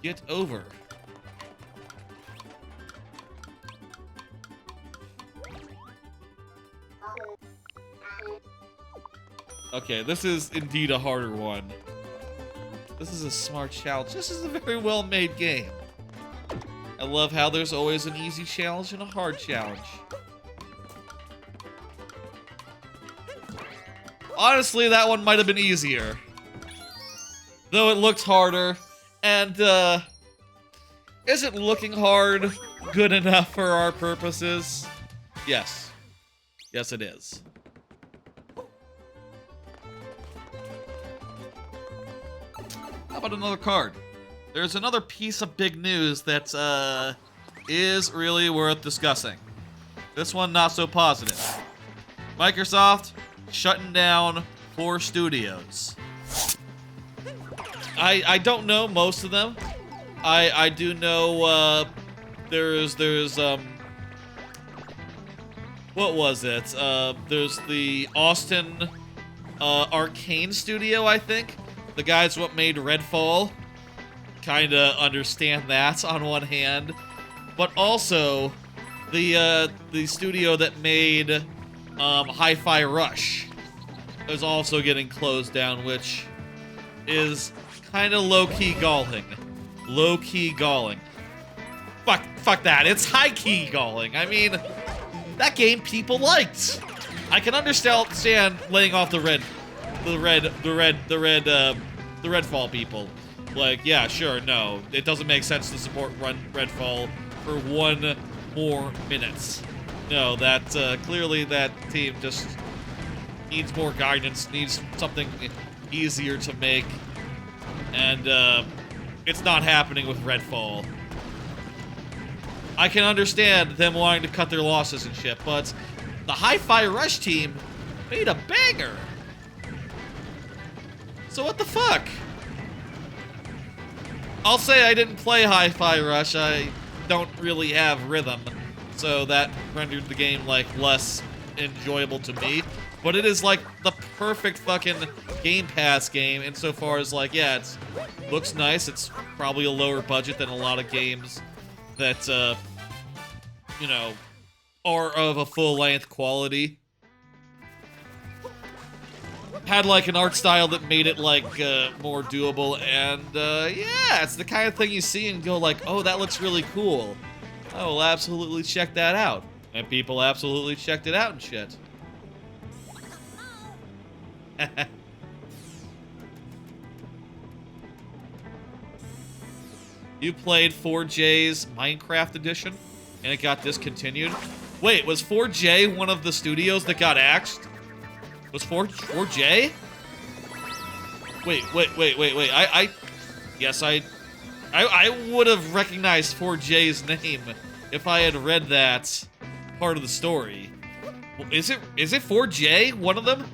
get over. Okay, this is indeed a harder one. This is a smart challenge. This is a very well-made game. I love how there's always an easy challenge and a hard challenge. Honestly, that one might have been easier. Though it looked harder. And, isn't looking hard good enough for our purposes? Yes. Yes, it is. How about another card? There's another piece of big news that, is really worth discussing. This one, not so positive. Microsoft shutting down 4 studios. I don't know most of them. I do know, there's, what was it? There's the Austin, Arcane studio, I think. The guys what made Redfall. Kinda understand that on one hand. But also, the studio that made, Hi-Fi Rush is also getting closed down, which is kinda low-key galling. Low-key galling. Fuck that. It's high-key galling. I mean, that game people liked. I can understand laying off the Redfall people. Like, yeah, sure, no. It doesn't make sense to support Redfall for 1 more minute. No, that, clearly that team just needs more guidance, needs something easier to make. And, it's not happening with Redfall. I can understand them wanting to cut their losses and shit, but the Hi-Fi Rush team made a banger! So what the fuck? I'll say I didn't play Hi-Fi Rush. I don't really have rhythm, so that rendered the game, like, less enjoyable to me. But it is, like, the perfect fucking Game Pass game insofar as, like, yeah, it looks nice. It's probably a lower budget than a lot of games that, you know, are of a full-length quality. Had, like, an art style that made it, like, more doable, and, yeah, it's the kind of thing you see and go, like, oh, that looks really cool. I will absolutely check that out. And people absolutely checked it out and shit. You played 4J's Minecraft edition, and it got discontinued? Wait, was 4J one of the studios that got axed? Was 4J? Wait. Yes, I I would have recognized 4J's name if I had read that part of the story. Is it 4J, one of them?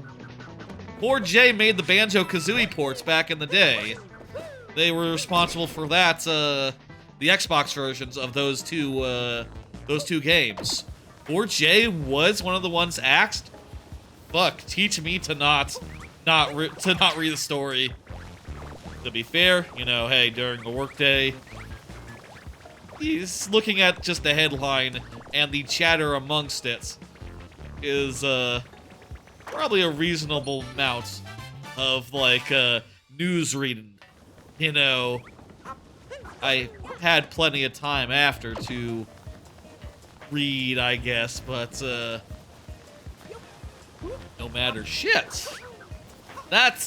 4J made the Banjo-Kazooie ports back in the day. They were responsible for that, the Xbox versions of those two games. 4J was one of the ones axed? Fuck, teach me to not read the story. To be fair, you know, hey, during the workday, he's looking at just the headline and the chatter amongst it is probably a reasonable amount of like news reading. You know, I had plenty of time after to read, I guess, but no matter. Shit. That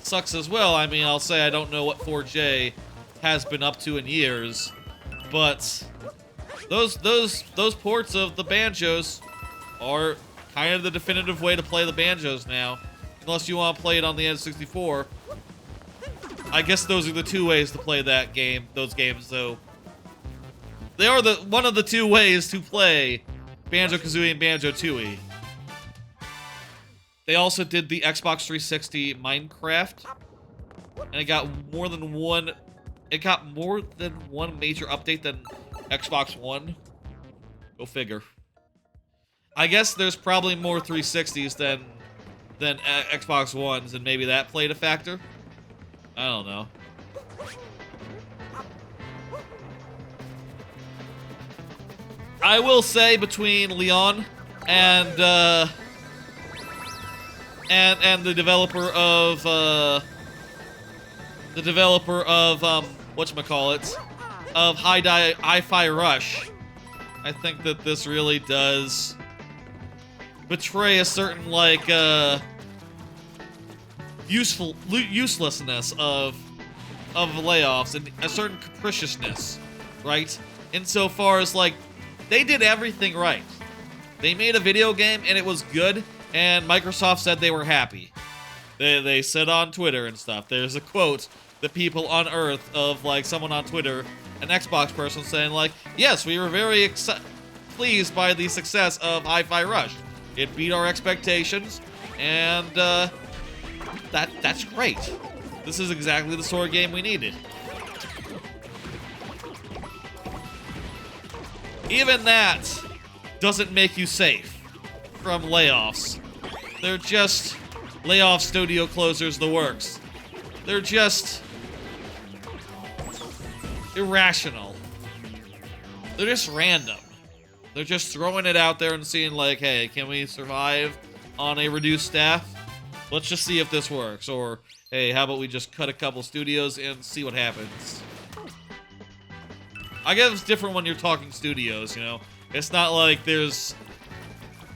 sucks as well. I mean, I'll say I don't know what 4J has been up to in years, but those ports of the Banjos are kind of the definitive way to play the Banjos now. Unless you want to play it on the N64. I guess those are the two ways to play that game, those games, though. They are one of the two ways to play Banjo-Kazooie and Banjo-Tooie. They also did the Xbox 360 Minecraft, and it got more than one major update than Xbox One. Go figure. I guess there's probably more 360s than Xbox Ones, and maybe that played a factor. I don't know. I will say between Leon and the developer of whatchamacallit, of Hi-Fi Rush, I think that this really does betray a certain like uselessness of layoffs and a certain capriciousness, right? Insofar as like they did everything right. They made a video game and it was good, and Microsoft said they were happy. They said on Twitter and stuff. There's a quote that people unearthed of like someone on Twitter, an Xbox person, saying like, "Yes, we were very pleased by the success of Hi-Fi Rush. It beat our expectations, and that's great. This is exactly the sort of game we needed." Even that doesn't make you safe from layoffs. They're just layoff studio closers, the works. They're just irrational. They're just random. They're just throwing it out there and seeing like, hey, can we survive on a reduced staff? Let's just see if this works. Or, hey, how about we just cut a couple studios and see what happens? I guess it's different when you're talking studios, you know? It's not like there's,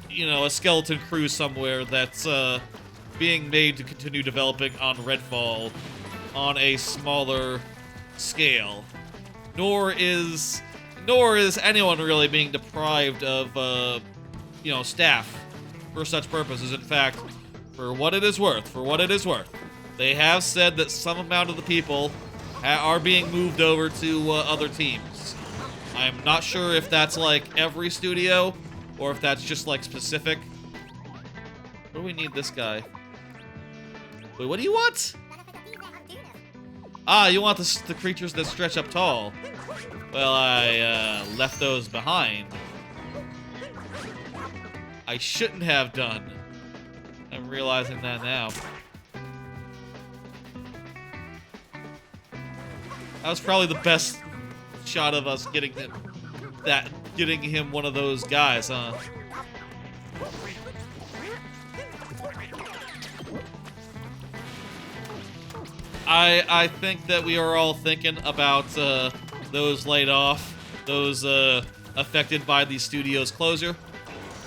you know, a skeleton crew somewhere that's being made to continue developing on Redfall on a smaller scale. Nor is anyone really being deprived of, you know, staff for such purposes. In fact, for what it is worth, they have said that some amount of the people are being moved over to other teams. I'm not sure if that's like every studio or if that's just like specific. Where do we need this guy? Wait, what do you want? Ah, you want the creatures that stretch up tall. Well, I left those behind. I shouldn't have done. I'm realizing that now. That was probably the best shot of us getting him one of those guys, huh? I think that we are all thinking about those laid off, those affected by the studio's closure,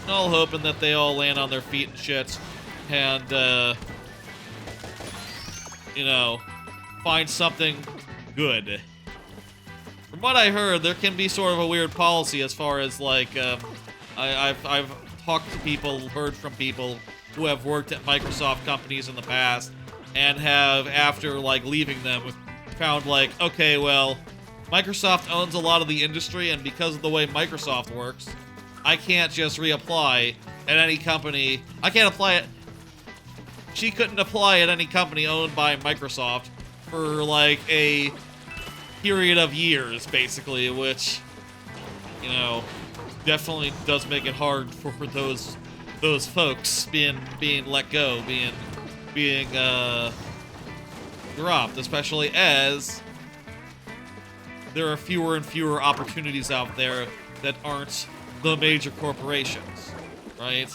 and all hoping that they all land on their feet and shit, and you know, find something good. From what I heard, there can be sort of a weird policy as far as like I've talked to people, heard from people who have worked at Microsoft companies in the past, and have, after like leaving them, found like, okay, well, Microsoft owns a lot of the industry, and because of the way Microsoft works, I can't just reapply at any company. I can't apply it. She couldn't apply at any company owned by Microsoft for like a period of years, basically, which, you know, definitely does make it hard for those folks being let go, being dropped, especially as there are fewer and fewer opportunities out there that aren't the major corporations, right?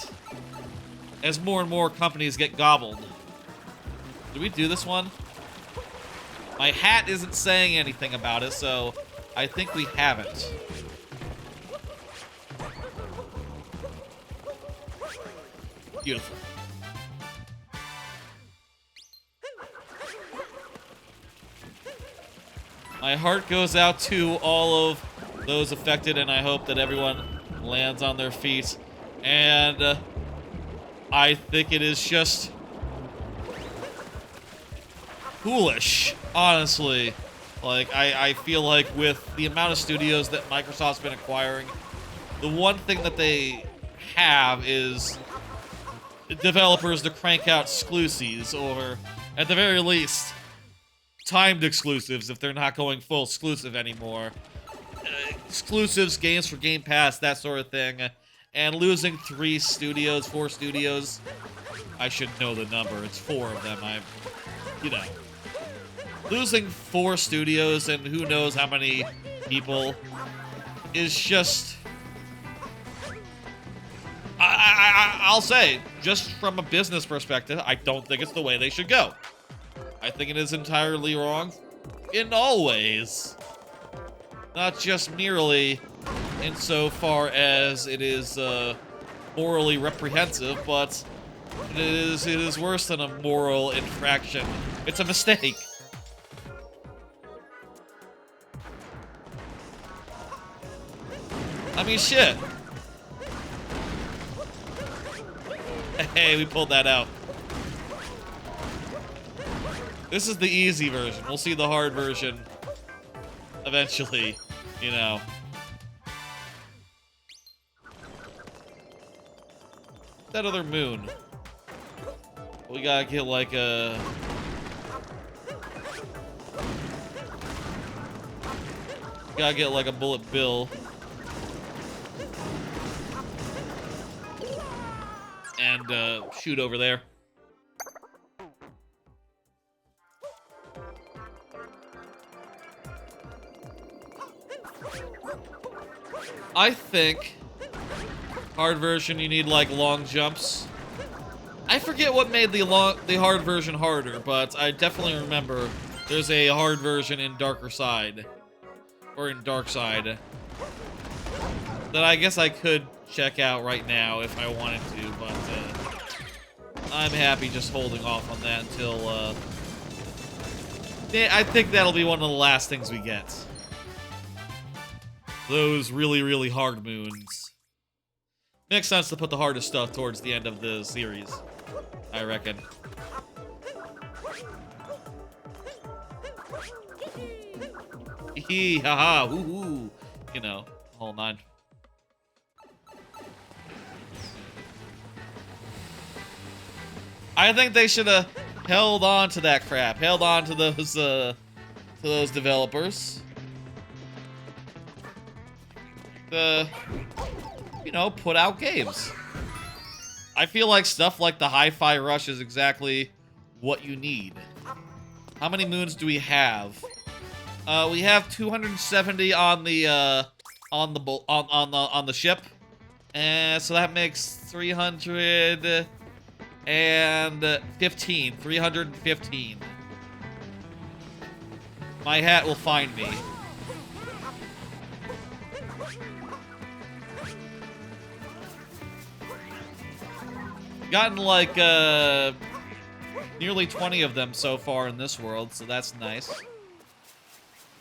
As more and more companies get gobbled. Did we do this one? My hat isn't saying anything about it, so I think we haven't. Beautiful. My heart goes out to all of those affected, and I hope that everyone lands on their feet. And I think it is just foolish, honestly. Like, I feel like with the amount of studios that Microsoft's been acquiring, the one thing that they have is developers to crank out exclusives, or at the very least, timed exclusives if they're not going full exclusive anymore. Exclusives, games for Game Pass, that sort of thing. And losing 4 studios, I should know the number, it's 4 of them, you know. Losing 4 studios and who knows how many people is just... I'll say, just from a business perspective, I don't think it's the way they should go. I think it is entirely wrong in all ways. Not just merely insofar as it is morally reprehensible, but it is worse than a moral infraction. It's a mistake. I mean, shit. Hey, we pulled that out. This is the easy version. We'll see the hard version eventually, you know. That other moon. We gotta get like a... Gotta get like a bullet bill. And shoot over there. I think hard version you need like long jumps. I forget what made the hard version harder, but I definitely remember there's a hard version in Darker Side, or in Dark Side, that I guess I could check out right now if I wanted to, but I'm happy just holding off on that until I think that'll be one of the last things we get. Those really, really hard moons. Makes sense to put the hardest stuff towards the end of the series, I reckon. Hee haha, woohoo. You know, whole 9. I think they should have held on to that crap, held on to those developers. You know, put out games. I feel like stuff like the Hi-Fi Rush is exactly what you need. How many moons do we have? We have 270 on the ship, and so that makes 315. 315. My hat will find me. Gotten like nearly 20 of them so far in this world, so that's nice.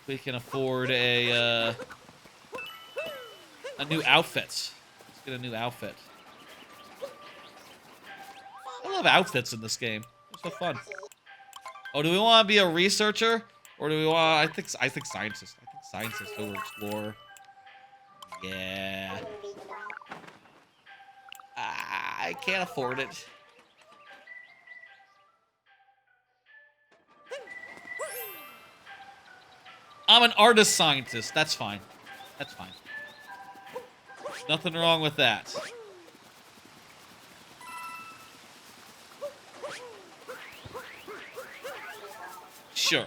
We can afford a new outfit. Let's get a new outfit. I love outfits in this game. They're so fun. Oh, do we want to be a researcher? Or do we want? I think scientist. I think scientist over explorer. Yeah. I can't afford it. I'm an artist scientist. That's fine. That's fine. Nothing wrong with that. Sure.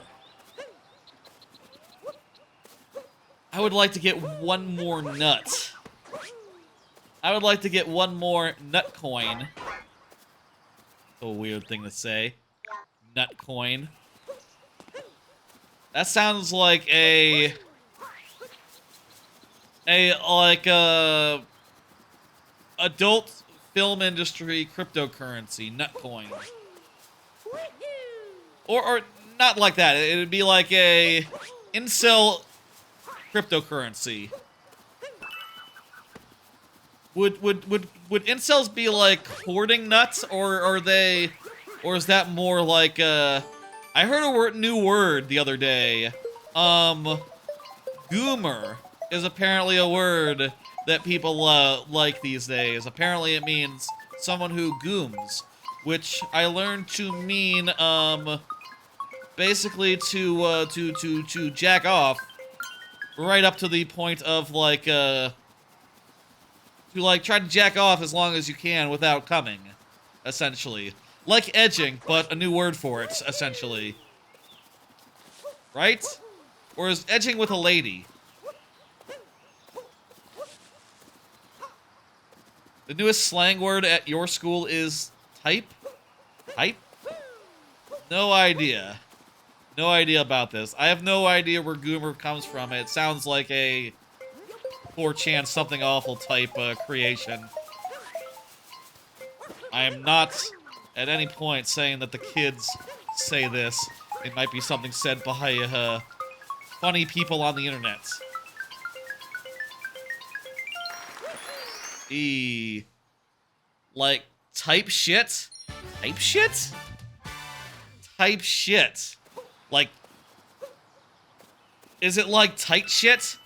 I would like to get one more nut. I would like to get one more nut coin. A weird thing to say. Nut coin. That sounds like a adult film industry cryptocurrency, nutcoin. Or not like that. It would be like a incel cryptocurrency. Would incels be like hoarding nuts, or are they, or is that more like I heard a new word the other day. Goomer is apparently a word that people like these days. Apparently it means someone who gooms, which I learned to mean basically to jack off right up to the point of like to like try to jack off as long as you can without coming, essentially. Like edging, but a new word for it, essentially. Right? Or is edging with a lady? The newest slang word at your school is type? Type? No idea. No idea about this. I have no idea where Goomer comes from. It sounds like a 4chan something awful type creation. I am not at any point saying that the kids say this. It might be something said by funny people on the internet. Like, type shit? Type shit? Type shit. Like, is it like tight shit?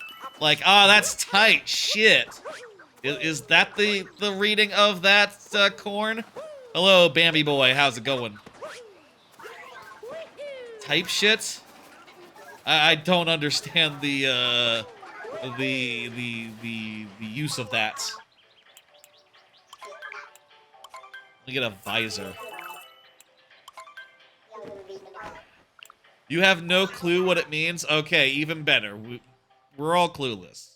Like, ah, that's tight shit. Is that the reading of that, Corn? Hello, Bambi boy, how's it going? Type shit? I don't understand the use of that. Let me get a visor. You have no clue what it means? Okay, even better. We're all clueless.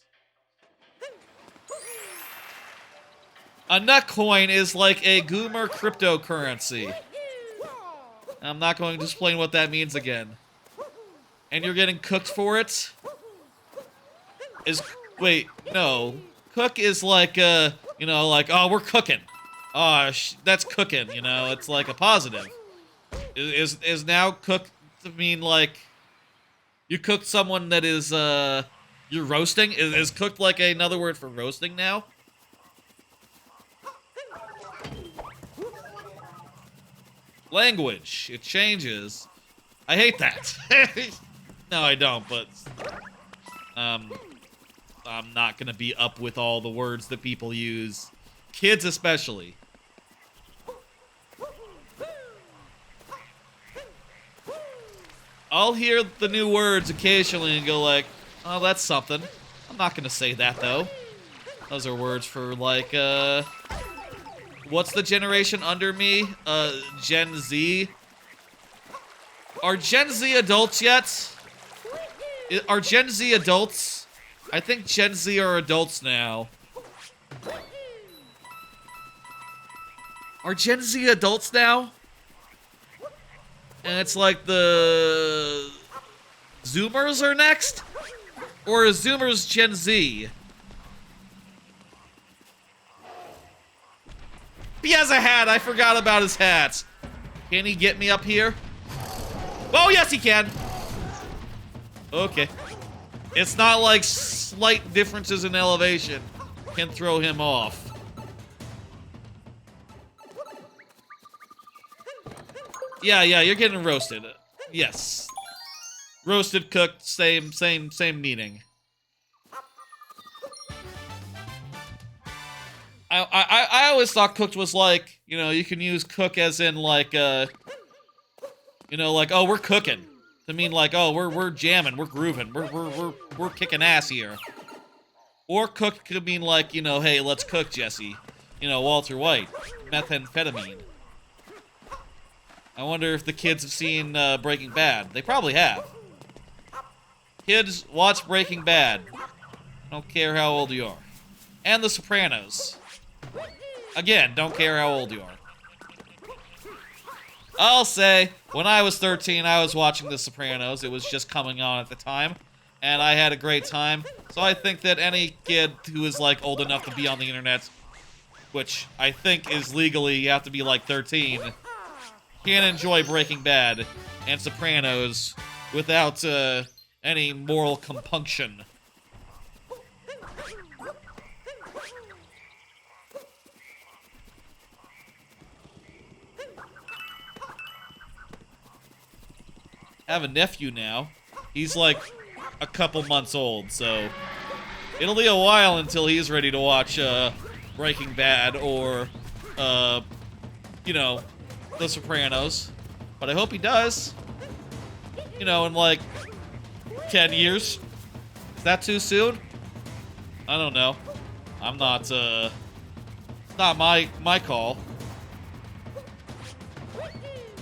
A nut coin is like a Goomer cryptocurrency. I'm not going to explain what that means again. And you're getting cooked for it? Wait, no. Cook is like, you know, like, oh, we're cooking. Oh, that's cooking, you know, it's like a positive. Is now cook to mean like, you cooked someone that is, you're roasting? Is cooked like another word for roasting now? Language. It changes. I hate that. No, I don't, but I'm not gonna be up with all the words that people use. Kids especially. I'll hear the new words occasionally and go like, oh, that's something. I'm not gonna say that, though. Those are words for, like, what's the generation under me? Gen Z? Are Gen Z adults yet? Are Gen Z adults? I think Gen Z are adults now. Are Gen Z adults now? And it's like the Zoomers are next? Or is Zoomers Gen Z? He has a hat. I forgot about his hat. Can he get me up here? Oh, yes, he can. Okay. It's not like slight differences in elevation can throw him off. Yeah, you're getting roasted. Yes. Roasted, cooked, same meaning. I always thought cooked was like, you know, you can use cook as in like, you know, like, oh, we're cooking. To mean like, oh, we're jamming, we're grooving, we're kicking ass here. Or cook could mean like, you know, hey, let's cook, Jesse. You know, Walter White, methamphetamine. I wonder if the kids have seen Breaking Bad. They probably have. Kids, watch Breaking Bad. I don't care how old you are. And The Sopranos. Again, don't care how old you are. I'll say, when I was 13, I was watching The Sopranos. It was just coming on at the time. And I had a great time. So I think that any kid who is, like, old enough to be on the internet, which I think is legally, you have to be, like, 13, can enjoy Breaking Bad and Sopranos without, any moral compunction. I have a nephew now. He's like a couple months old, so it'll be a while until he's ready to watch Breaking Bad or you know, The Sopranos. But I hope he does. You know, in like 10 years. Is that too soon? I don't know. I'm not it's not my call.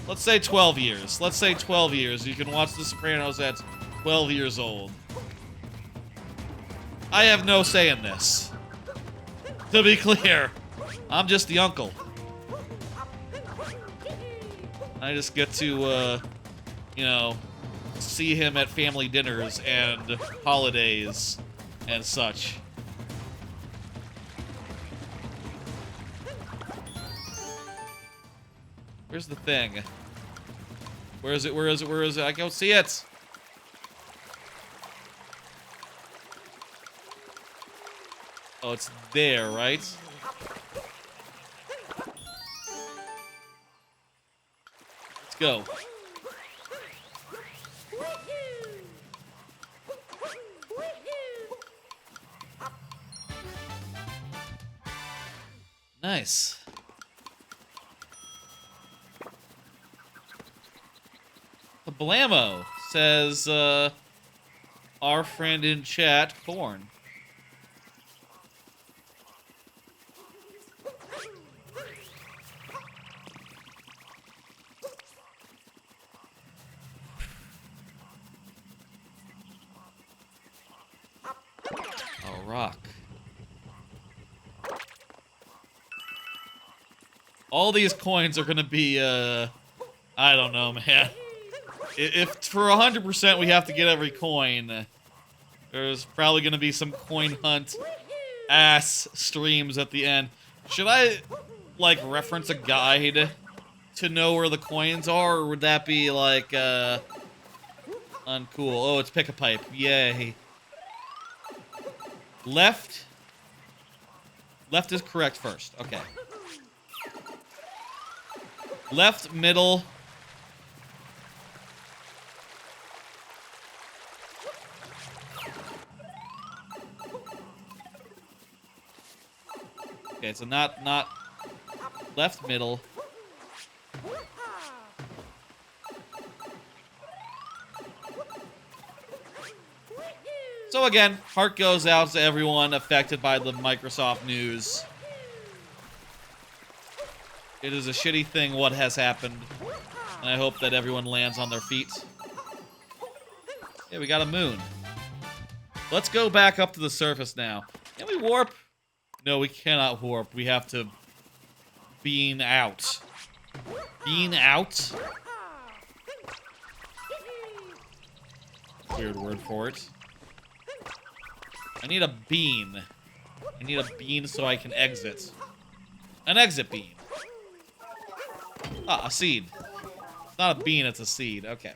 Let's say 12 years. Let's say 12 years. You can watch The Sopranos at 12 years old. I have no say in this. To be clear, I'm just the uncle. I just get to, you know, see him at family dinners and holidays and such. Where's the thing? Where is it? Where is it? Where is it? I don't see it. Oh, it's there, right? Let's go. Nice. The Blammo says, our friend in chat, Thorn. Oh, rock. All these coins are gonna be, I don't know, man. If for 100% we have to get every coin, there's probably gonna be some coin hunt ass streams at the end. Should I, like, reference a guide to know where the coins are, or would that be, like, uncool? Oh, it's pick a pipe. Yay. Left? Left is correct first. Okay. Left, middle. Okay, so not left, middle. So again, heart goes out to everyone affected by the Microsoft news. It is a shitty thing what has happened, and I hope that everyone lands on their feet. Yeah, we got a moon. Let's go back up to the surface now. Can we warp? No, we cannot warp. We have to bean out. Bean out? Weird word for it. I need a bean. I need a bean so I can exit. An exit bean. Ah, a seed. It's not a bean, it's a seed. Okay.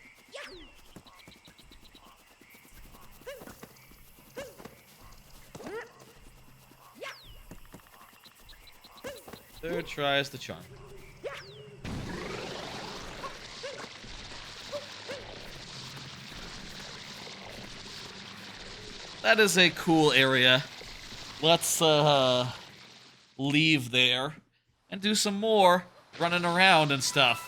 Third tries the charm. That is a cool area. Let's, leave there and do some more running around and stuff.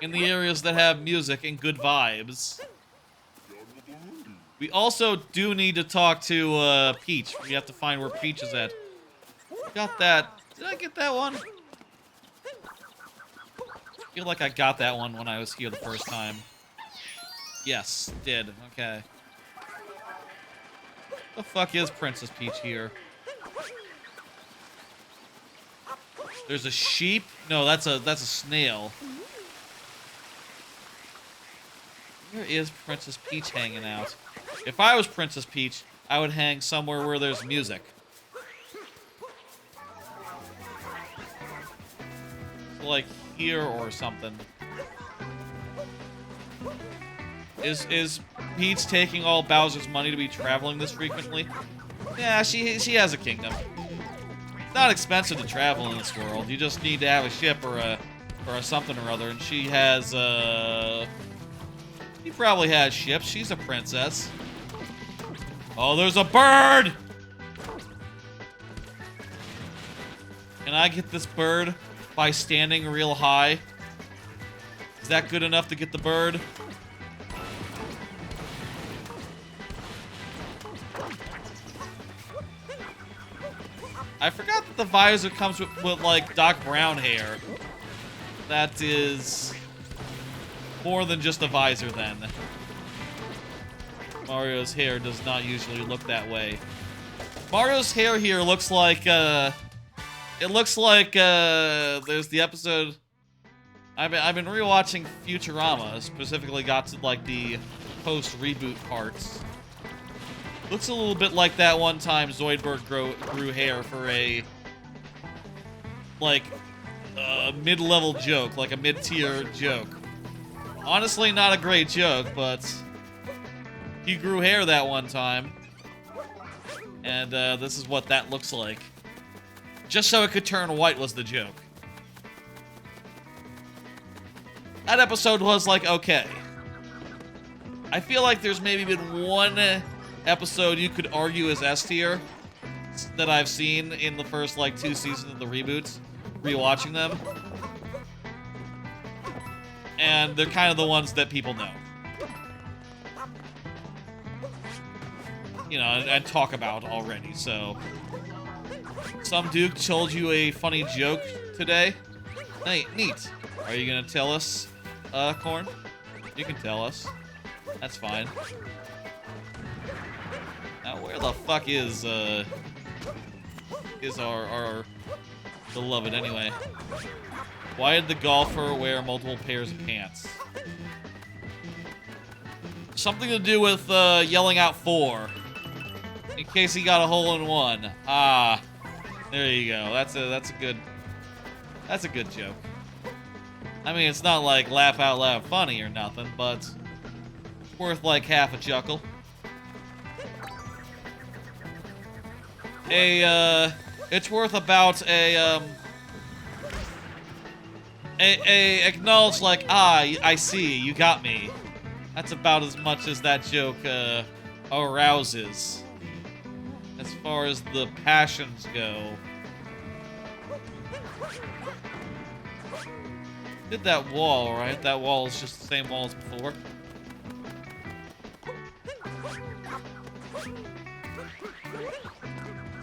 In the areas that have music and good vibes. We also do need to talk to, Peach. We have to find where Peach is at. Got that. Did I get that one? I feel like I got that one when I was here the first time. Yes, did. Okay. The fuck is Princess Peach here? There's a sheep? No, that's a snail. Where is Princess Peach hanging out? If I was Princess Peach, I would hang somewhere where there's music. So, like here or something. Is Peach taking all Bowser's money to be traveling this frequently? Yeah, she has a kingdom. It's not expensive to travel in this world. You just need to have a ship or a something or other, and she has she probably has ships. She's a princess. Oh, there's a bird! Can I get this bird by standing real high? Is that good enough to get the bird? I forgot that the visor comes with like, Doc Brown hair. That is more than just a visor, then. Mario's hair does not usually look that way. Mario's hair here looks like, it looks like, there's the episode... I've been rewatching Futurama, specifically got to, like, the post-reboot parts. Looks a little bit like that one time Zoidberg grew hair for a, like, mid-level joke, like a mid-tier joke. Honestly, not a great joke, but he grew hair that one time. And this is what that looks like. Just so it could turn white was the joke. That episode was, like, okay. I feel like there's maybe been one episode you could argue is S tier that I've seen in the first, like, 2 seasons of the reboots, rewatching them. And they're kind of the ones that people know. You know, and talk about already, so... Some dude told you a funny joke today? Neat. Are you gonna tell us, Corn? You can tell us. That's fine. Now, where the fuck is our beloved anyway? Why did the golfer wear multiple pairs of pants? Something to do with yelling out 4. In case he got a hole-in-one. Ah, there you go. That's a good joke. I mean, it's not like laugh out loud funny or nothing, but it's worth like half a chuckle. It's worth about a acknowledge like, I see, you got me. That's about as much as that joke, arouses. As far as the passions go. Did that wall, right? That wall is just the same wall as before.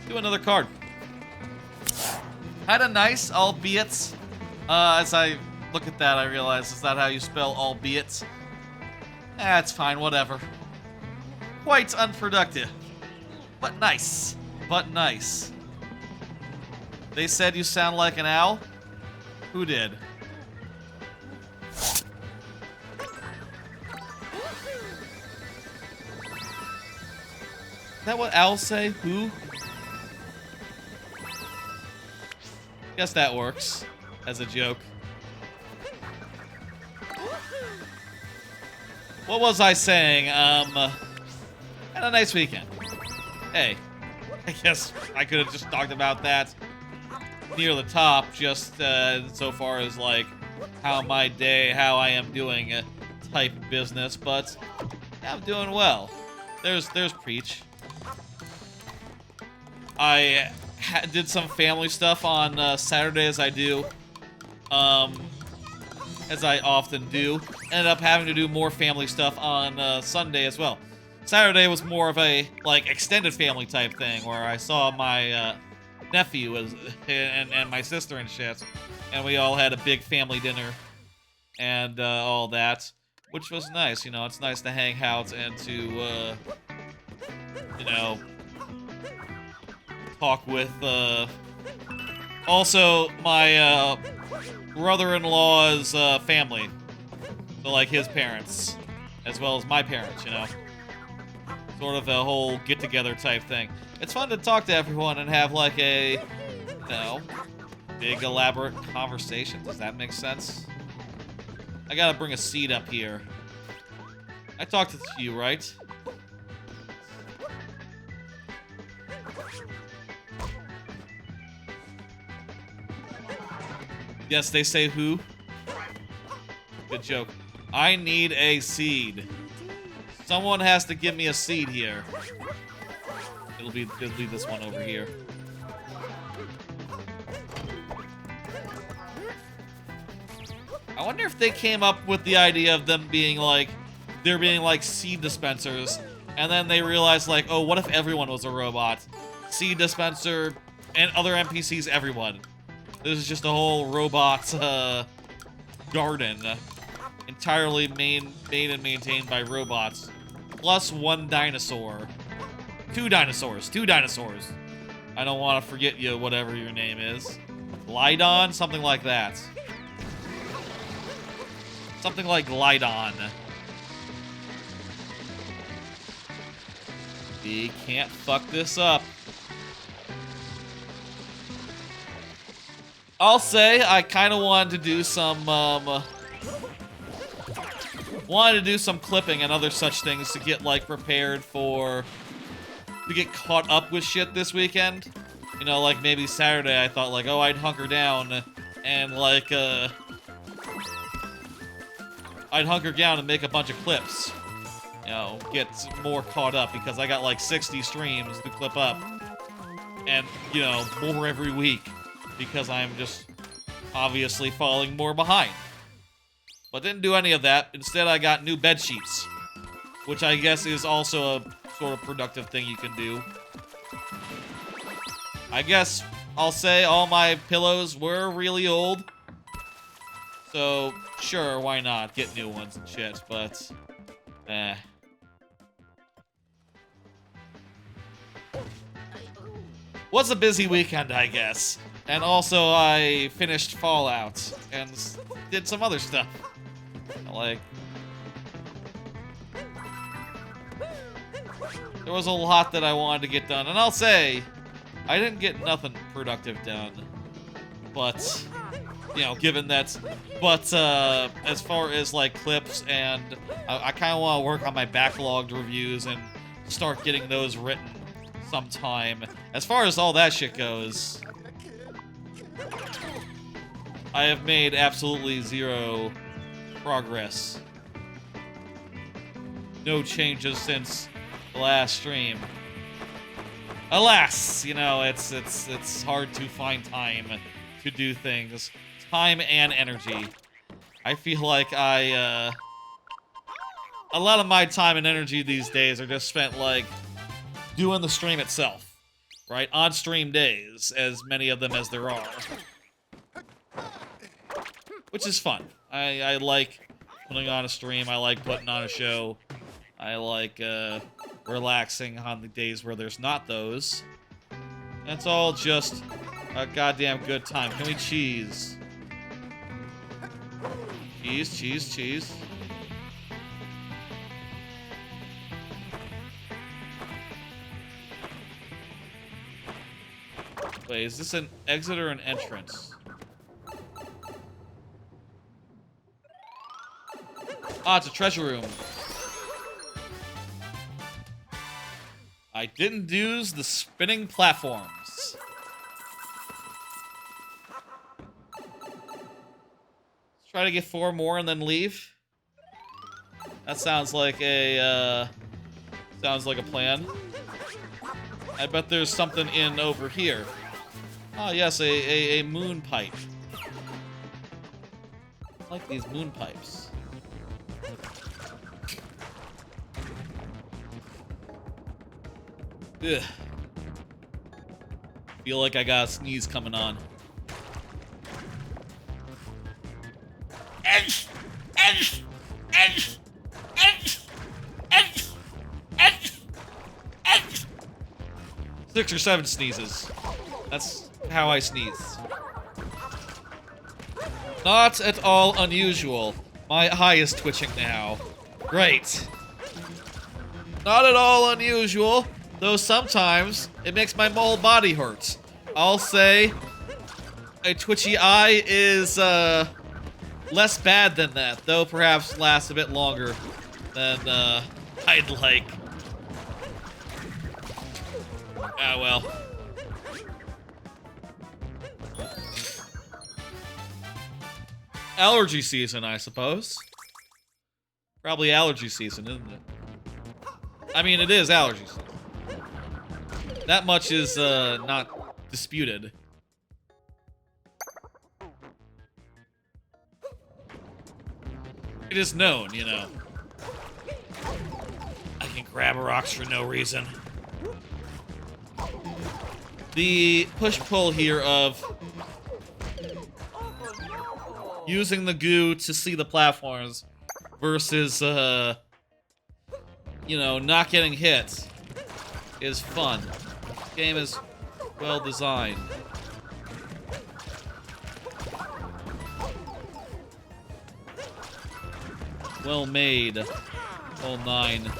Do another card. Had a nice, albeit, as I look at that, I realize, is that how you spell albeit? It's fine, whatever. Quite unproductive. But nice. But nice. They said you sound like an owl? Who did? Is that what owls say? Who? Guess that works as a joke. What was I saying? Had a nice weekend. Hey, I guess I could have just talked about that near the top, just so far as like how my day, how I am doing type business, but Yeah, I'm doing well. There's Preach. I did some family stuff on Saturday, as I do. As I often do. Ended up having to do more family stuff on Sunday as well. Saturday was more of a, like, extended family type thing, where I saw my nephew and my sister and shit, and we all had a big family dinner and all that, which was nice. You know, it's nice to hang out and to, you know, talk with, also my brother-in-law's family, so like his parents, as well as my parents, you know. Sort of a whole get-together type thing. It's fun to talk to everyone and have like a, you know, big elaborate conversation. Does that make sense? I gotta bring a seat up here. I talked to you, right? Yes, they say who? Good joke. I need a seed. Someone has to give me a seed here. It'll be this one over here. I wonder if they came up with the idea of them being like, there being like seed dispensers, and then they realized like, oh, what if everyone was a robot? Seed dispenser and other NPCs, everyone. This is just a whole robot garden, entirely made and maintained by robots, plus one dinosaur. Two dinosaurs. I don't want to forget you, whatever your name is. Lydon? Something like that. Something like Lydon. We can't fuck this up. I'll say I kind of wanted to do some, clipping and other such things to get, like, prepared for, to get caught up with shit this weekend. You know, like, maybe Saturday I thought, like, oh, I'd hunker down and, like, I'd hunker down and make a bunch of clips. You know, get more caught up, because I got, like, 60 streams to clip up. And, you know, more every week. Because I'm just obviously falling more behind. But didn't do any of that. Instead, I got new bed sheets, which I guess is also a sort of productive thing you can do. I guess I'll say all my pillows were really old. So, sure, why not get new ones and shit, but was a busy weekend, I guess. And also, I finished Fallout and did some other stuff. Like, there was a lot that I wanted to get done. And I'll say, I didn't get nothing productive done. But, you know, given that... But, as far as, like, clips and... I kind of want to work on my backlogged reviews and start getting those written sometime. As far as all that shit goes... I have made absolutely zero progress. No changes since the last stream. Alas, you know, it's hard to find time to do things. Time and energy. I feel like a lot of my time and energy these days are just spent, like, doing the stream itself. Right? On stream days, as many of them as there are. Which is fun. I like putting on a stream. I like putting on a show. I like relaxing on the days where there's not those. It's all just a goddamn good time. Can we cheese? Cheese. Wait, is this an exit or an entrance? Ah, it's a treasure room. I didn't use the spinning platforms. Let's try to get 4 more and then leave. That sounds like a plan. I bet there's something in over here. Oh yes, a moon pipe. I like these moon pipes. Ugh. Feel like I got a sneeze coming on. 6 or 7 sneezes. That's how I sneeze. Not at all unusual. My eye is twitching now. Great. Not at all unusual, though sometimes it makes my whole body hurt. I'll say a twitchy eye is less bad than that, though perhaps lasts a bit longer than I'd like. Ah, well. Allergy season, I suppose. Probably allergy season, isn't it? I mean, it is allergy season. That much is not disputed. It is known, you know. I can grab rocks for no reason. The push-pull here of using the goo to see the platforms versus, you know, not getting hit is fun. This game is well designed. Well made. All 9.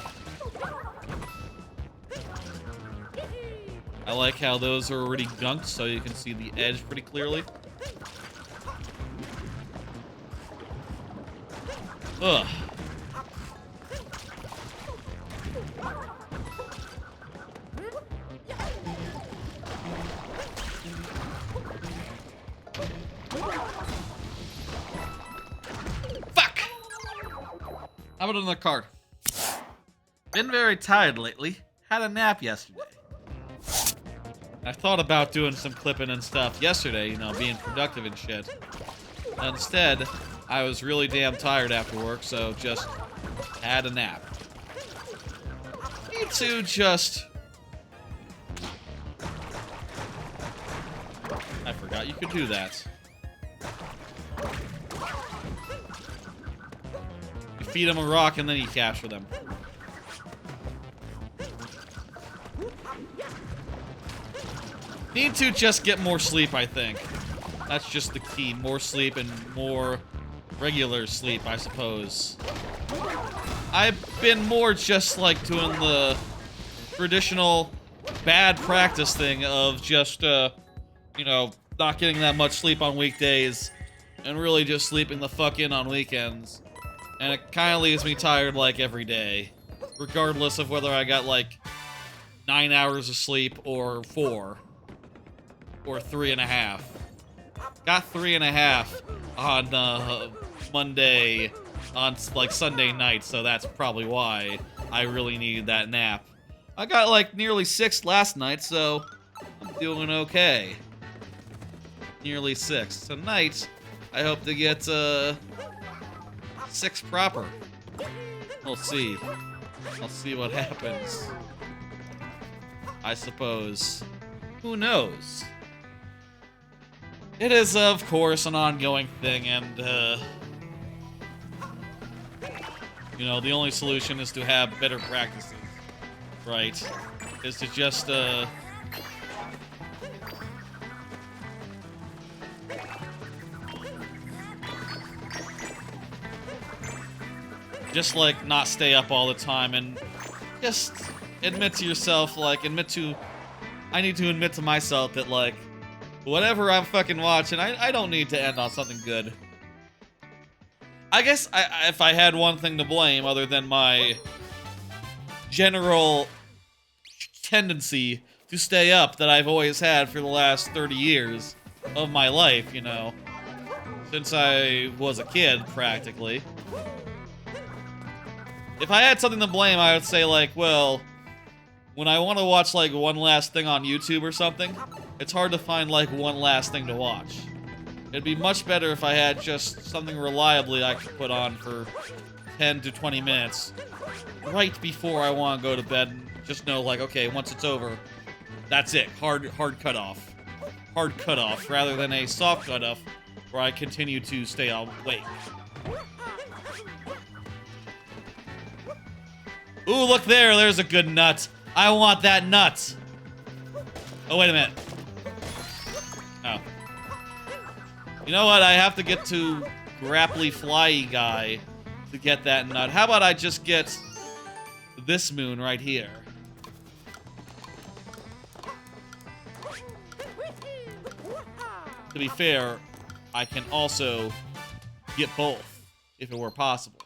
I like how those are already gunked so you can see the edge pretty clearly. Ugh. Fuck! How about another card? Been very tired lately. Had a nap yesterday. I thought about doing some clipping and stuff yesterday, you know, being productive and shit. Instead, I was really damn tired after work, so just had a nap. Need to just... I forgot you could do that. You feed them a rock and then you capture them. Need to just get more sleep, I think. That's just the key. More sleep and more regular sleep, I suppose. I've been more just like doing the traditional bad practice thing of just, you know, not getting that much sleep on weekdays and really just sleeping the fuck in on weekends. And it kind of leaves me tired like every day, regardless of whether I got like 9 hours of sleep or 4. Or 3.5. Got 3.5 on Monday, on like Sunday night, so that's probably why I really needed that nap. I got like nearly 6 last night, so I'm doing okay. Nearly 6. Tonight, I hope to get 6 proper. We'll see. I'll see what happens. I suppose. Who knows? It is, of course, an ongoing thing, and, you know, the only solution is to have better practices, right? Is to just, just, like, not stay up all the time, and just admit to yourself, like, I need to admit to myself that, like, whatever I'm fucking watching, I don't need to end on something good. I guess if I had one thing to blame other than my general tendency to stay up that I've always had for the last 30 years of my life, you know, since I was a kid, practically. If I had something to blame, I would say, like, well, when I want to watch, like, one last thing on YouTube or something, it's hard to find, like, one last thing to watch. It'd be much better if I had just something reliably I could put on for 10 to 20 minutes right before I want to go to bed and just know, like, okay, once it's over, that's it. Hard cutoff. Hard cutoff, rather than a soft cutoff where I continue to stay awake. Ooh, look there. There's a good nut. I want that nut. Oh, wait a minute. Oh. You know what? I have to get to Grapply Flyy guy to get that nut. How about I just get this moon right here? To be fair, I can also get both, if it were possible.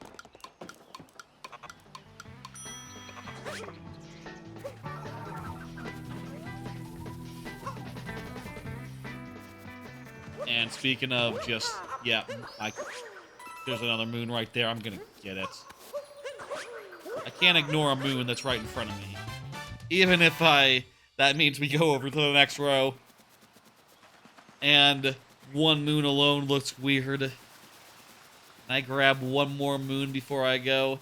And speaking of just, yeah, there's another moon right there. I'm gonna get it. I can't ignore a moon that's right in front of me. Even if that means we go over to the next row. And one moon alone looks weird. I grab one more moon before I go.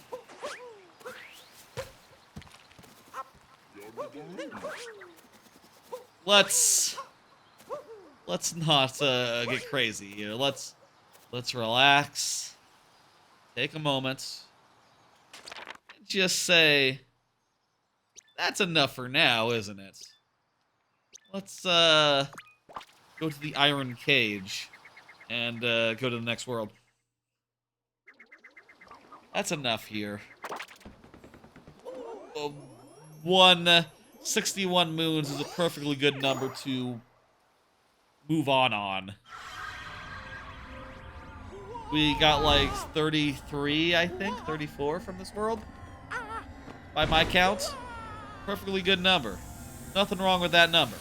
Let's not get crazy here. Let's relax. Take a moment. Just say that's enough for now, isn't it? Let's go to the Iron Cage and go to the next world. That's enough here. 61 moons is a perfectly good number to move on. We got like 33, I think, 34 from this world. By my count. Perfectly good number. Nothing wrong with that number.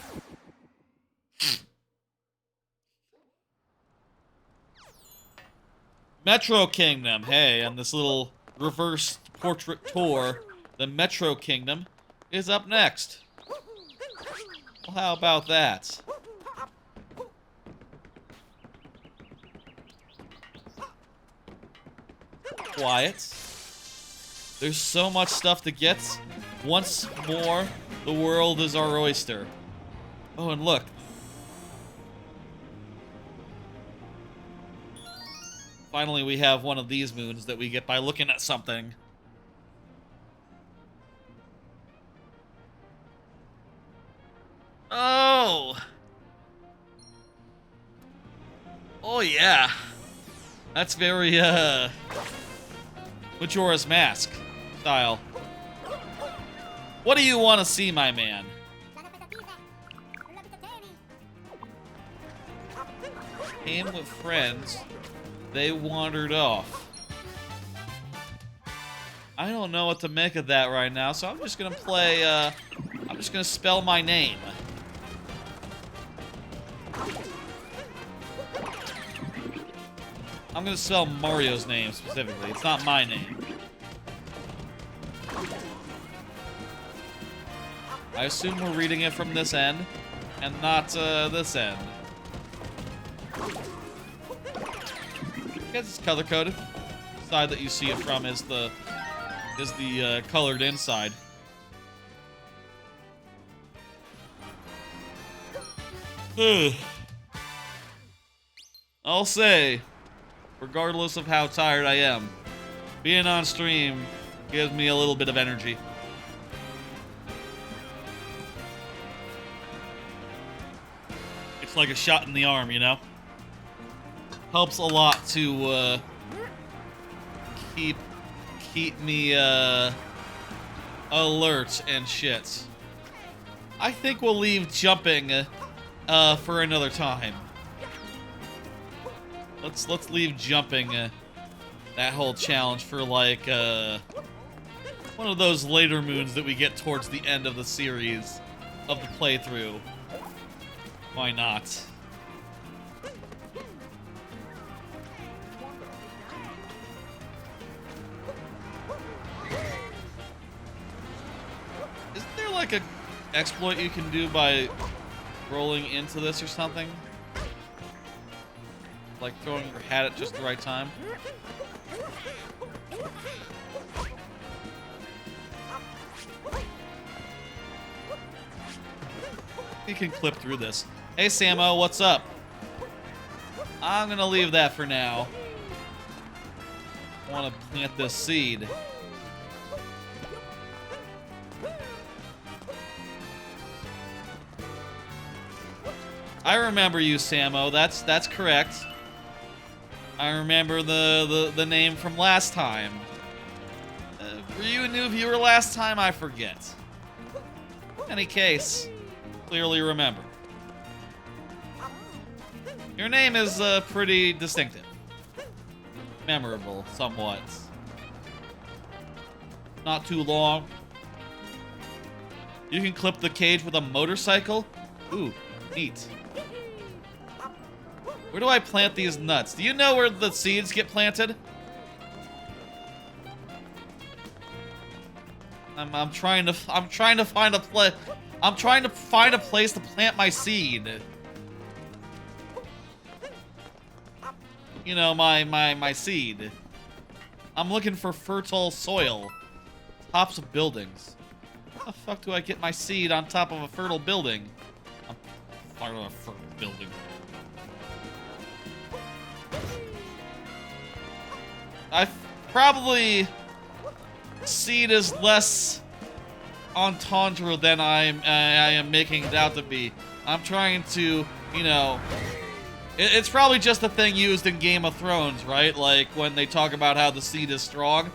Metro Kingdom. Hey, on this little reverse portrait tour, the Metro Kingdom is up next. Well, how about that? Quiet. There's so much stuff to get. Once more, the world is our oyster. Oh, and look. Finally, we have one of these moons that we get by looking at something. Oh! Oh, yeah. That's very, Majora's Mask style. What do you want to see, my man? Came with friends. They wandered off. I don't know what to make of that right now, so I'm just gonna play, I'm just gonna spell my name. I'm gonna spell Mario's name specifically. It's not my name. I assume we're reading it from this end, and not, this end. I guess it's color-coded. The side that you see it from is the colored inside. I'll say, regardless of how tired I am, being on stream gives me a little bit of energy. It's like a shot in the arm, you know? Helps a lot to keep me alert and shit. I think we'll leave jumping for another time. Let's leave jumping that whole challenge for like one of those later moons that we get towards the end of the series of the playthrough. Why not? exploit you can do by rolling into this or something? Like throwing your hat at just the right time? You can clip through this. Hey, Samo, what's up? I'm gonna leave that for now. I want to plant this seed. I remember you, Samo. That's correct. I remember the name from last time. Were you a new viewer last time? I forget. In any case, clearly remember. Your name is pretty distinctive. Memorable, somewhat. Not too long. You can clip the cage with a motorcycle? Ooh, neat. Where do I plant these nuts? Do you know where the seeds get planted? I'm trying to find a place to plant my seed. You know, my seed. I'm looking for fertile soil. Tops of buildings. How the fuck do I get my seed on top of a fertile building? I'm part of a fertile building. I probably seed is less entendre than I am making it out to be. I'm trying to, you know, it's probably just a thing used in Game of Thrones, right? Like when they talk about how the seed is strong.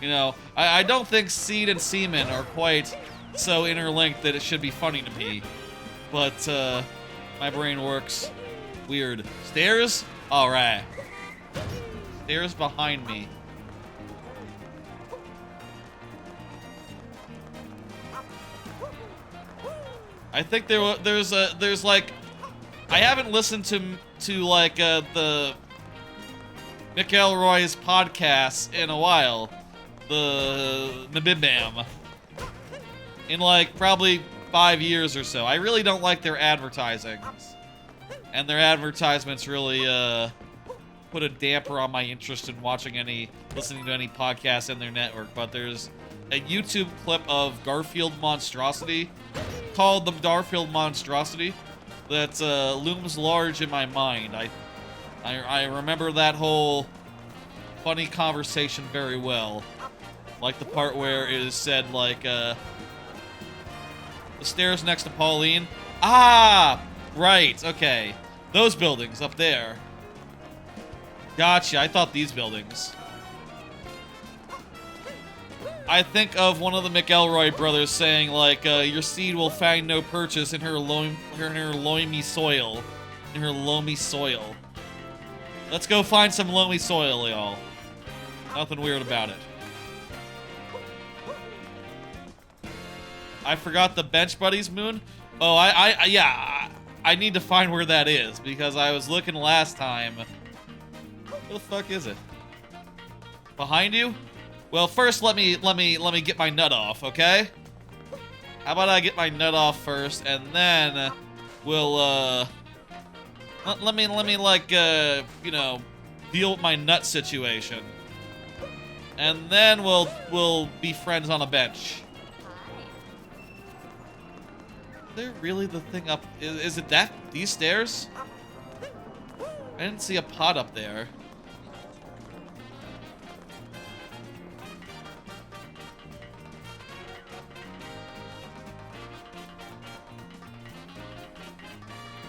You know, I don't think seed and semen are quite so interlinked that it should be funny to me. But my brain works weird. Stairs? All right. Stairs behind me. I think there's like, I haven't listened to like the Mick Elroy's podcast in a while, the Nabibam, in like probably 5 years or so. I really don't like their advertising, and their advertisements really put a damper on my interest in listening to any podcast in their network. But there's a YouTube clip of Garfield Monstrosity called the Garfield Monstrosity that looms large in my mind. I remember that whole funny conversation very well. Like the part where it is said, like, the stairs next to Pauline. Ah! Right, okay. Those buildings up there. Gotcha, I thought these buildings. I think of one of the McElroy brothers saying, like, your seed will find no purchase in her loamy soil. In her loamy soil. Let's go find some loamy soil, y'all. Nothing weird about it. I forgot the Bench Buddies moon. Oh, yeah. I need to find where that is, because I was looking last time. Where the fuck is it? Behind you? Well, first let me get my nut off, okay? How about I get my nut off first, and then we'll let me like you know, deal with my nut situation, and then we'll be friends on a bench. Is there really the thing up? Is it these stairs? I didn't see a pot up there.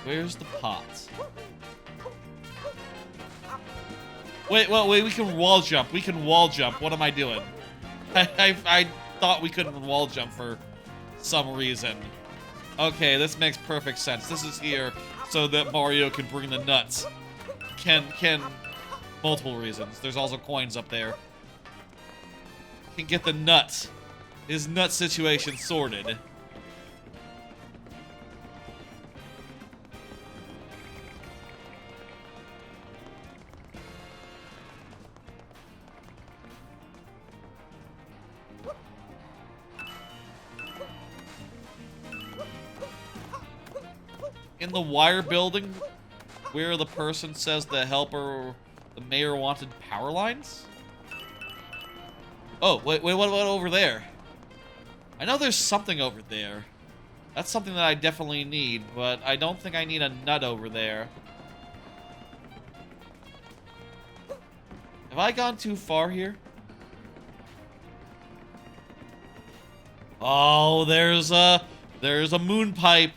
Where's the pot? Wait, we can wall jump. We can wall jump. What am I doing? I thought we couldn't wall jump for some reason. Okay, this makes perfect sense. This is here so that Mario can bring the nuts. Can multiple reasons. There's also coins up there. Can get the nuts. His nut situation sorted. in the wire building where the person says the mayor wanted power lines? Oh, wait, what about over there? I know there's something over there. That's something that I definitely need, but I don't think I need a nut over there. Have I gone too far here? Oh, there's a moon pipe.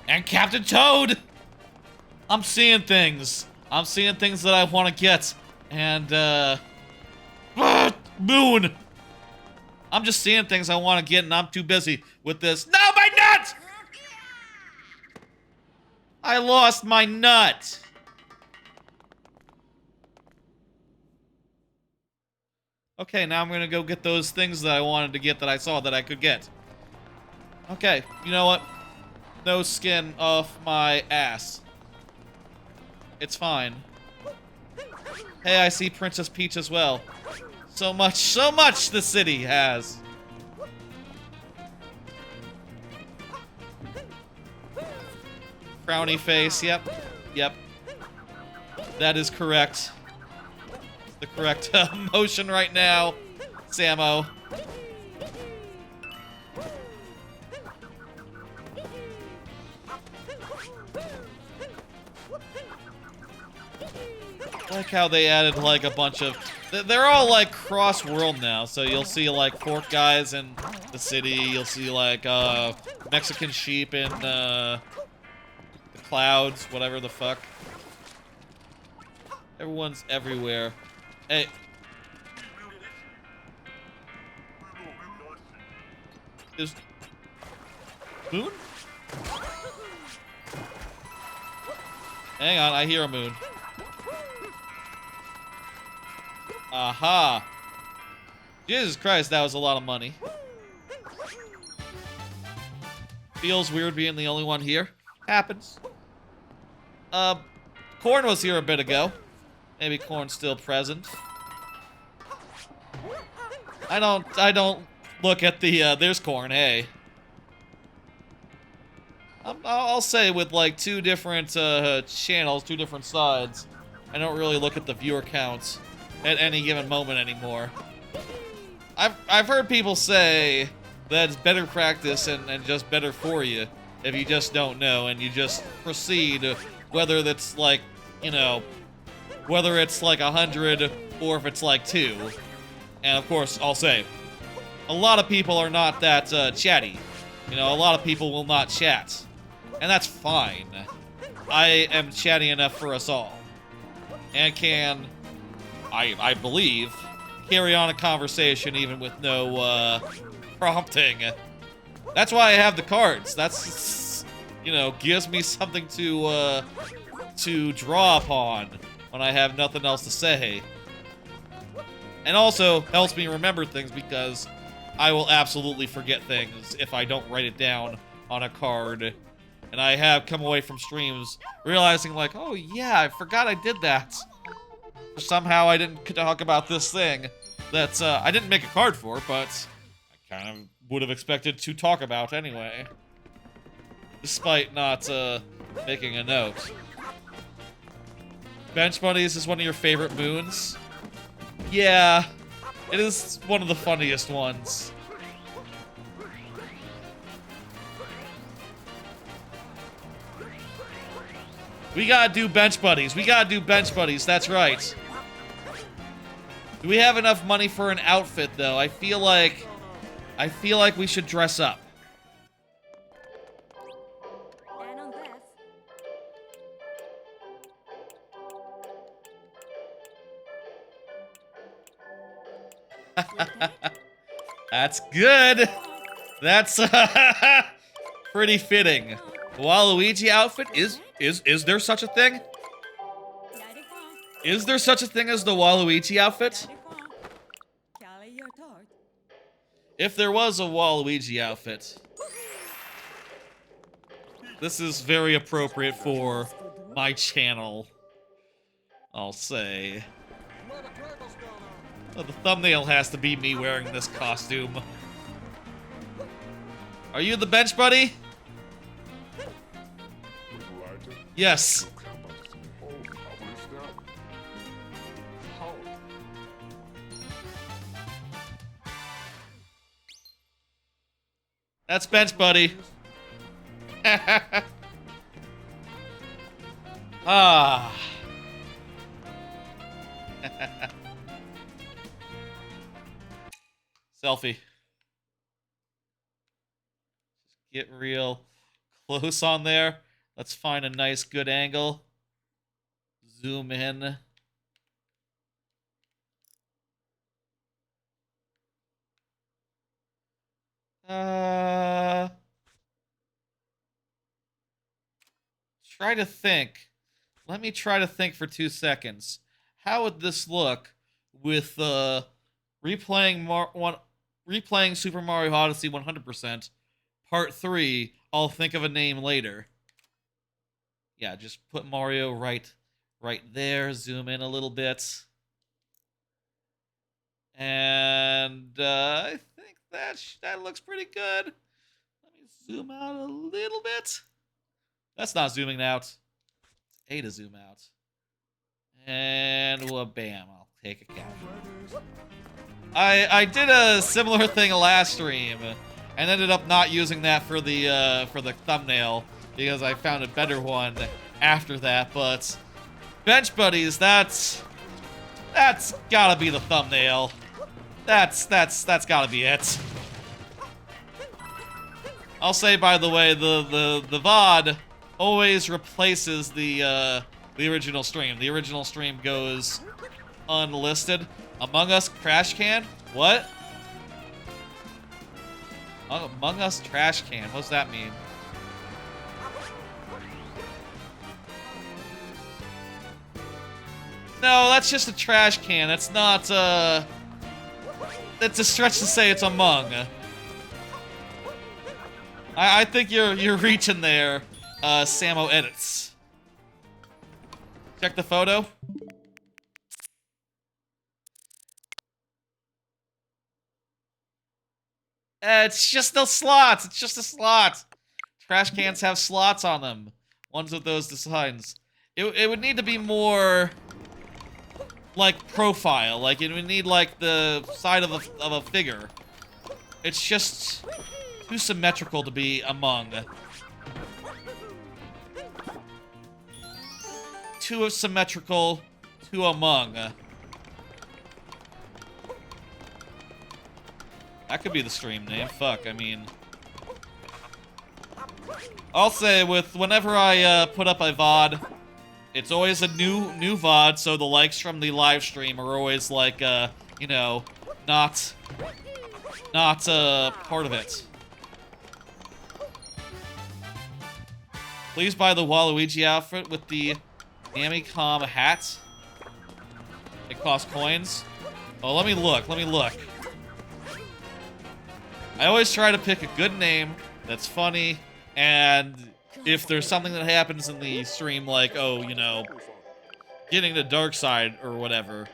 And Captain Toad! I'm seeing things. I'm seeing things that I want to get. And, moon! I'm just seeing things I want to get, and I'm too busy with this. No, my nut! I lost my nut! Okay, now I'm gonna go get those things that I wanted to get that I saw that I could get. Okay, you know what? No skin off my ass. It's fine. Hey, I see Princess Peach as well. So much the city has. Frowny face, yep. That is correct. The correct motion right now, Samo. I like how they added like a bunch of... They're all like cross-world now, so you'll see like fork guys in the city, you'll see like Mexican sheep in the clouds, whatever the fuck. Everyone's everywhere. Hey. Is... Moon? Hang on, I hear a moon. Aha! Jesus Christ, that was a lot of money. Feels weird being the only one here. Happens. Corn was here a bit ago. Maybe Corn's still present. I don't look at the, there's Corn, hey. I'll say with like two different, channels, two different sides, I don't really look at the viewer counts at any given moment anymore. I've heard people say that it's better practice and just better for you if you just don't know and you just proceed, whether that's like, you know, whether it's like 100 or if it's like 2. And of course, I'll say, a lot of people are not that chatty. You know, a lot of people will not chat. And that's fine. I am chatty enough for us all. And can... I believe, carry on a conversation even with no, prompting. That's why I have the cards. That's, you know, gives me something to draw upon when I have nothing else to say. And also helps me remember things because I will absolutely forget things if I don't write it down on a card. And I have come away from streams realizing like, oh yeah, I forgot I did that. Somehow I didn't talk about this thing that I didn't make a card for, but I kind of would have expected to talk about anyway. Despite not making a note. Bench Buddies is one of your favorite moons? Yeah, it is one of the funniest ones. We gotta do Bench Buddies. We gotta do Bench Buddies, that's right. Do we have enough money for an outfit, though? I feel like we should dress up. That's good. That's pretty fitting. Waluigi outfit is there such a thing? Is there such a thing as the Waluigi outfit? If there was a Waluigi outfit, this is very appropriate for my channel, I'll say. Oh, the thumbnail has to be me wearing this costume. Are you the bench buddy? Yes. That's bench buddy. Ah. Selfie. Get real close on there. Let's find a nice good angle. Zoom in. Try to think. Let me try to think for 2 seconds. How would this look with replaying Super Mario Odyssey 100%, Part 3? I'll think of a name later. Yeah, just put Mario right there. Zoom in a little bit, and I think that looks pretty good. Let me zoom out a little bit. That's not zooming out. It's A to zoom out. And well, bam, I'll take a count. I did a similar thing last stream and ended up not using that for the thumbnail because I found a better one after that, but Bench Buddies, that's gotta be the thumbnail. That's gotta be it. I'll say, by the way, the VOD always replaces the original stream. The original stream goes unlisted. Among Us Trash Can? What? Among Us Trash Can. What's that mean? No, that's just a trash can. That's not, that's a stretch to say it's Among. I think you're reaching there, Samo Edits. Check the photo. It's just the slots. It's just a slot. Trash cans have slots on them. Ones with those designs. It would need to be more like profile. Like it would need like the side of a figure. It's just too symmetrical to be Among. Too symmetrical to Among. That could be the stream name. Fuck, I mean... I'll say, whenever I put up a VOD, it's always a new VOD, so the likes from the live stream are always like, you know, not part of it. Please buy the Waluigi outfit with the Namicom hat. It costs coins. Oh, let me look. I always try to pick a good name that's funny, and if there's something that happens in the stream, like, oh, you know, getting the dark side or whatever,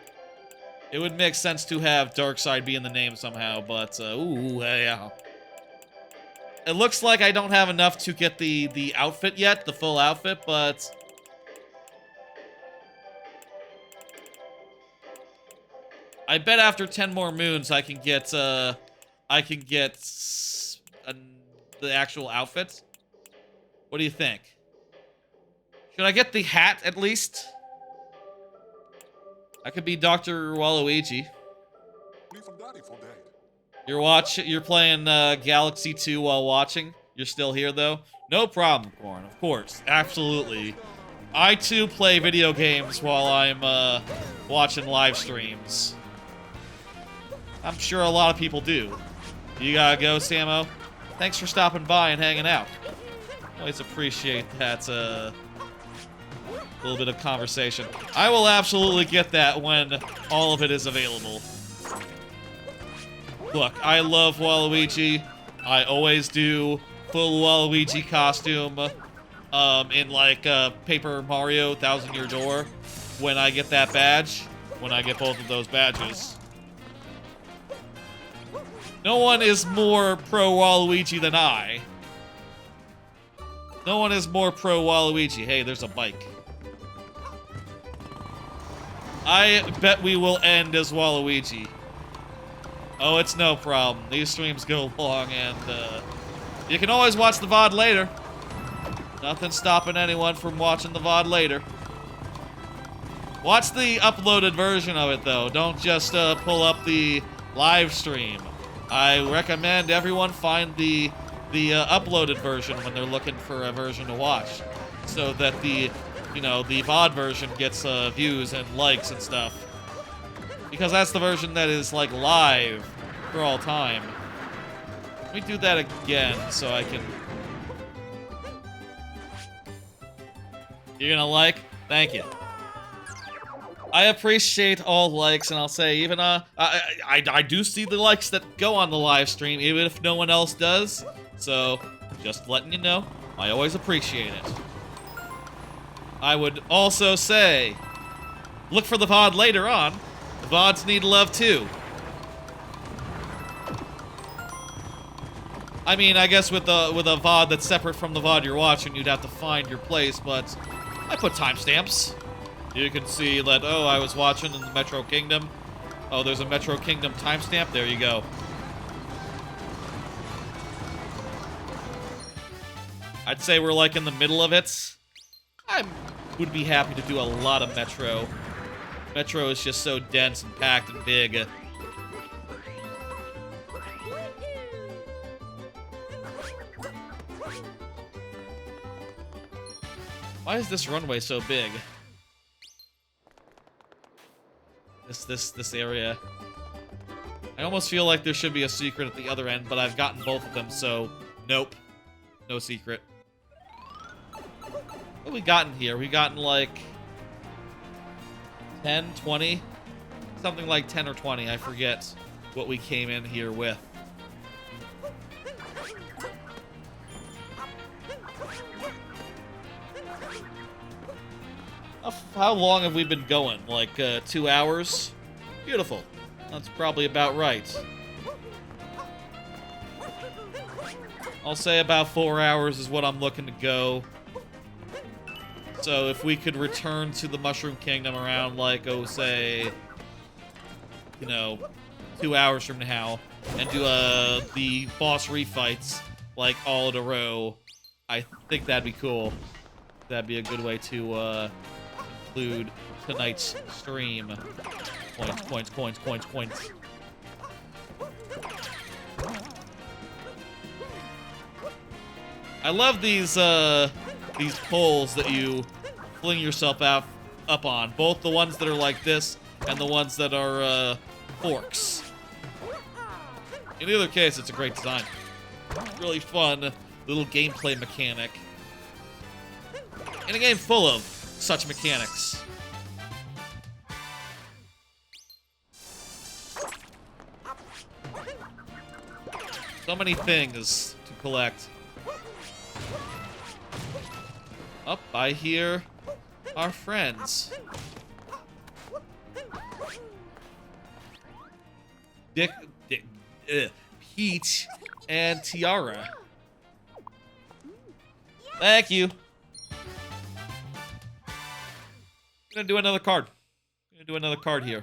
it would make sense to have dark side be in the name somehow, but, ooh, yeah. It looks like I don't have enough to get the outfit yet, the full outfit, but... I bet after 10 more moons I can get, the actual outfit. What do you think? Should I get the hat, at least? I could be Dr. Waluigi. You're playing Galaxy 2 while watching? You're still here, though? No problem, Corn. Of course. Absolutely. I, too, play video games while I'm, watching live streams. I'm sure a lot of people do. You gotta go, Samo? Thanks for stopping by and hanging out. Always appreciate that, little bit of conversation. I will absolutely get that when all of it is available. Look, I love Waluigi. I always do. Full Waluigi costume. In, like, Paper Mario 1000 Year Door. When I get that badge. when I get both of those badges. No one is more pro Waluigi than I. No one is more pro Waluigi. Hey, there's a bike. I bet we will end as Waluigi. Oh, it's no problem. These streams go long, and you can always watch the VOD later. Nothing stopping anyone from watching the VOD later. Watch the uploaded version of it, though. Don't just pull up the live stream. I recommend everyone find the uploaded version when they're looking for a version to watch, so that the VOD version gets views and likes and stuff. Because that's the version that is, like, live for all time. Let me do that again so I can... You're gonna like? Thank you. I appreciate all likes, and I'll say even, I do see the likes that go on the live stream, even if no one else does. So, just letting you know, I always appreciate it. I would also say, look for the VOD later on. The VODs need love too. I mean, I guess with a VOD that's separate from the VOD you're watching, you'd have to find your place, but I put timestamps. You can see that, oh, I was watching in the Metro Kingdom. Oh, there's a Metro Kingdom timestamp. There you go. I'd say we're like in the middle of it. I would be happy to do a lot of Metro. Metro is just so dense and packed and big. Why is this runway so big? This area. I almost feel like there should be a secret at the other end, but I've gotten both of them, so nope. No secret. What have we gotten here? We gotten like 10, 20? Something like 10 or 20, I forget what we came in here with. How long have we been going? Like 2 hours? Beautiful. That's probably about right. I'll say about 4 hours is what I'm looking to go. So if we could return to the Mushroom Kingdom around, like, oh, say, 2 hours from now, and do the boss refights, like, all in a row, I think that'd be cool. That'd be a good way to conclude tonight's stream. Points, points, points, points, points. I love these poles that you fling yourself up on. Both the ones that are like this and the ones that are forks. In either case, it's a great design. Really fun little gameplay mechanic. In a game full of such mechanics. So many things to collect. Up, I hear our friends. Peach and Tiara. Thank you. Gonna do another card. Here.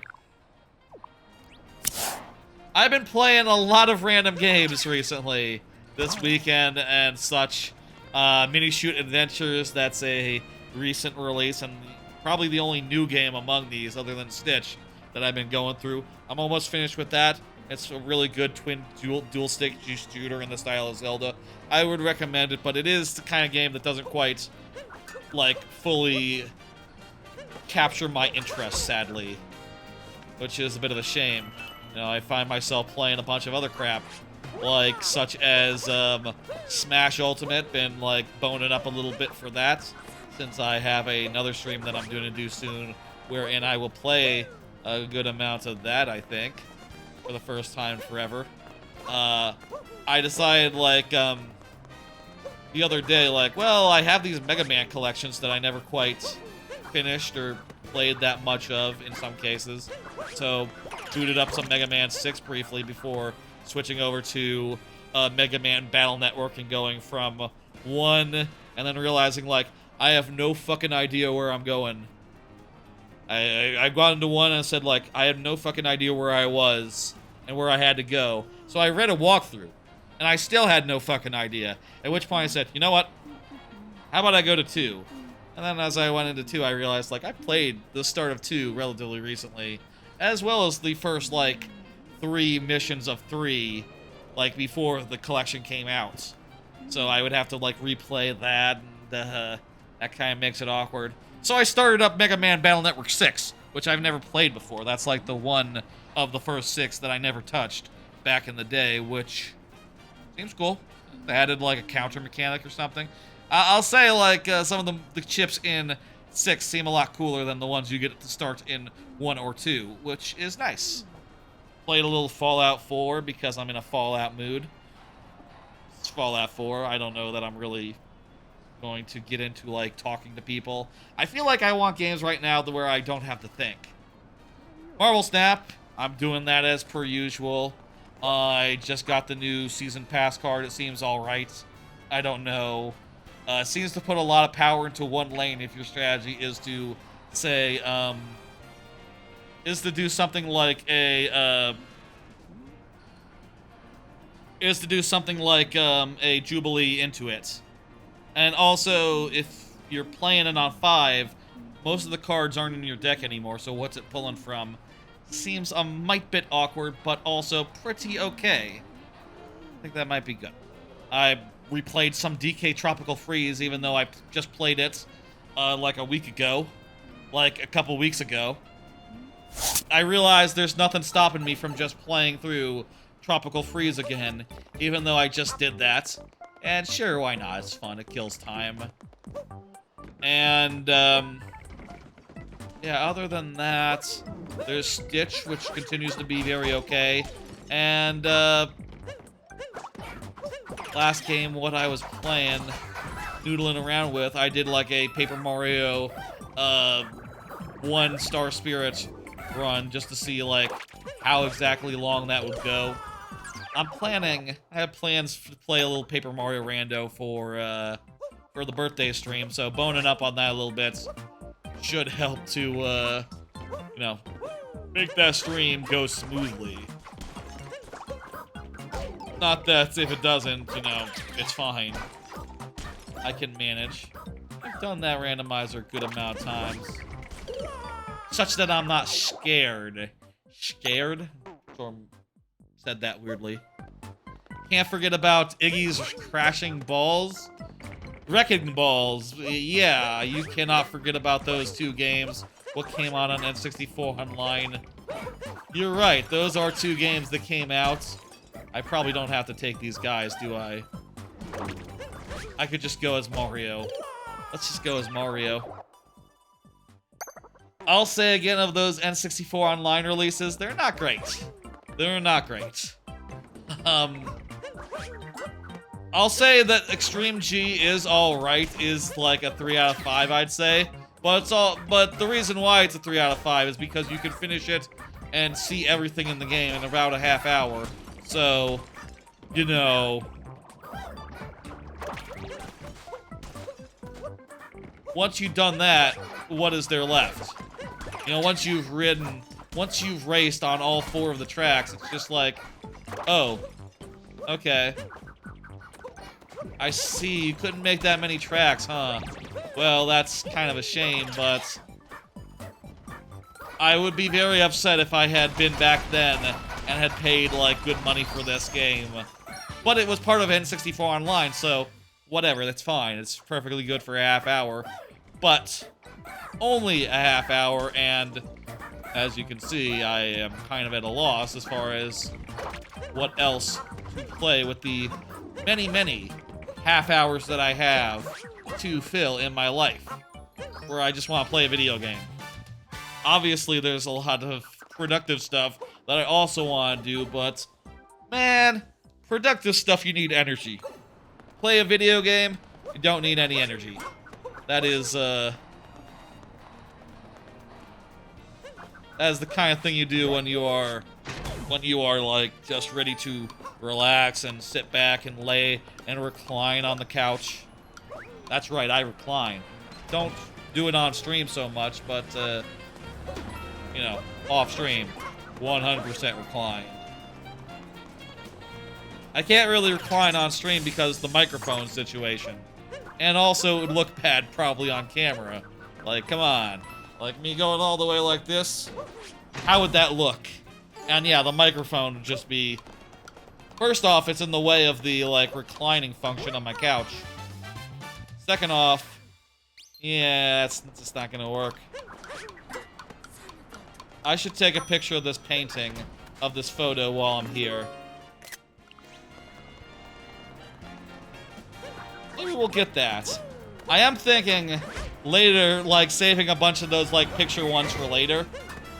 I've been playing a lot of random games recently, this weekend and such. Mini Shoot Adventures, that's a recent release, and probably the only new game among these, other than Stitch, that I've been going through. I'm almost finished with that. It's a really good twin dual-stick shooter in the style of Zelda. I would recommend it, but it is the kind of game that doesn't quite, like, fully capture my interest, sadly. Which is a bit of a shame. I find myself playing a bunch of other crap. Like, such as, Smash Ultimate. Been, like, boning up a little bit for that. Since I have another stream that I'm going to do soon, wherein I will play a good amount of that, I think. For the first time forever. I decided, like, the other day, like, well, I have these Mega Man collections that I never quite finished or played that much of in some cases. So, booted up some Mega Man 6 briefly before switching over to Mega Man Battle Network and going from 1 and then realizing, like, I have no fucking idea where I'm going. I got into 1 and said, like, I had no fucking idea where I was and where I had to go. So I read a walkthrough, and I still had no fucking idea. At which point I said, you know what? How about I go to 2? And then as I went into 2, I realized, like, I played the start of 2 relatively recently, as well as the first, like, 3 missions of 3, like, before the collection came out. So I would have to, like, replay that, and that kind of makes it awkward. So I started up Mega Man Battle Network 6, which I've never played before. That's, like, the one of the first 6 that I never touched back in the day, which seems cool. They added, like, a counter mechanic or something. I'll say, like, some of the chips in 6 seem a lot cooler than the ones you get to start in 1 or 2, which is nice. Played a little Fallout 4 because I'm in a Fallout mood. It's Fallout 4. I don't know that I'm really going to get into, like, talking to people. I feel like I want games right now where I don't have to think. Marvel Snap, I'm doing that as per usual. I just got the new Season Pass card. It seems alright. I don't know. Seems to put a lot of power into one lane if your strategy is to, say, is to do something like a Jubilee into it. And also, if you're playing it on 5, most of the cards aren't in your deck anymore, so what's it pulling from? Seems a mite bit awkward, but also pretty okay. I think that might be good. I replayed some DK Tropical Freeze, even though I just played it, like a week ago. Like, a couple weeks ago. I realized there's nothing stopping me from just playing through Tropical Freeze again, even though I just did that. And sure, why not? It's fun. It kills time. And, yeah, other than that, there's Stitch, which continues to be very okay. And, last game, what I was playing, noodling around with, I did like a Paper Mario, 1 Star Spirit run just to see, like, how exactly long that would go. I have plans to play a little Paper Mario Rando for the birthday stream, so boning up on that a little bit should help to, you know, make that stream go smoothly. Not that if it doesn't, you know, it's fine. I can manage. I've done that randomizer a good amount of times. Such that I'm not scared. Scared? Storm said that weirdly. Can't forget about Iggy's crashing balls. Wrecking Balls. Yeah, you cannot forget about those 2 games. What came out on N64 Online. You're right, those are 2 games that came out. I probably don't have to take these guys, do I? I could just go as Mario. Let's just go as Mario. I'll say again, of those N64 Online releases, they're not great. They're not great. I'll say that Extreme G is alright, is like a 3 out of 5, I'd say. But the reason why it's a 3 out of 5 is because you can finish it and see everything in the game in about a half hour. So, you know, once you've done that, what is there left? You know, once you've raced on all 4 of the tracks, it's just like, oh, okay. I see, you couldn't make that many tracks, huh? Well, that's kind of a shame, but I would be very upset if I had been back then and had paid, like, good money for this game. But it was part of N64 Online, so whatever, that's fine. It's perfectly good for a half hour. But only a half hour, and as you can see, I am kind of at a loss as far as what else to play with the many, many half hours that I have to fill in my life, where I just want to play a video game. Obviously, there's a lot of productive stuff that I also want to do, but man, productive stuff, you need energy. Play a video game, you don't need any energy. That is, That is the kind of thing you do when you are like just ready to relax and sit back and lay and recline on the couch. That's right, I recline. Don't do it on stream so much, but you know, off stream, 100% recline. I can't really recline on stream because the microphone situation. And also, it would look bad probably on camera. Like, come on. Like, me going all the way like this? How would that look? And yeah, the microphone would just be... First off, it's in the way of the, like, reclining function on my couch. Second off, yeah, it's just not gonna work. I should take a picture of this painting, of this photo while I'm here. Maybe we'll get that. I am thinking later, like, saving a bunch of those, like, picture ones for later.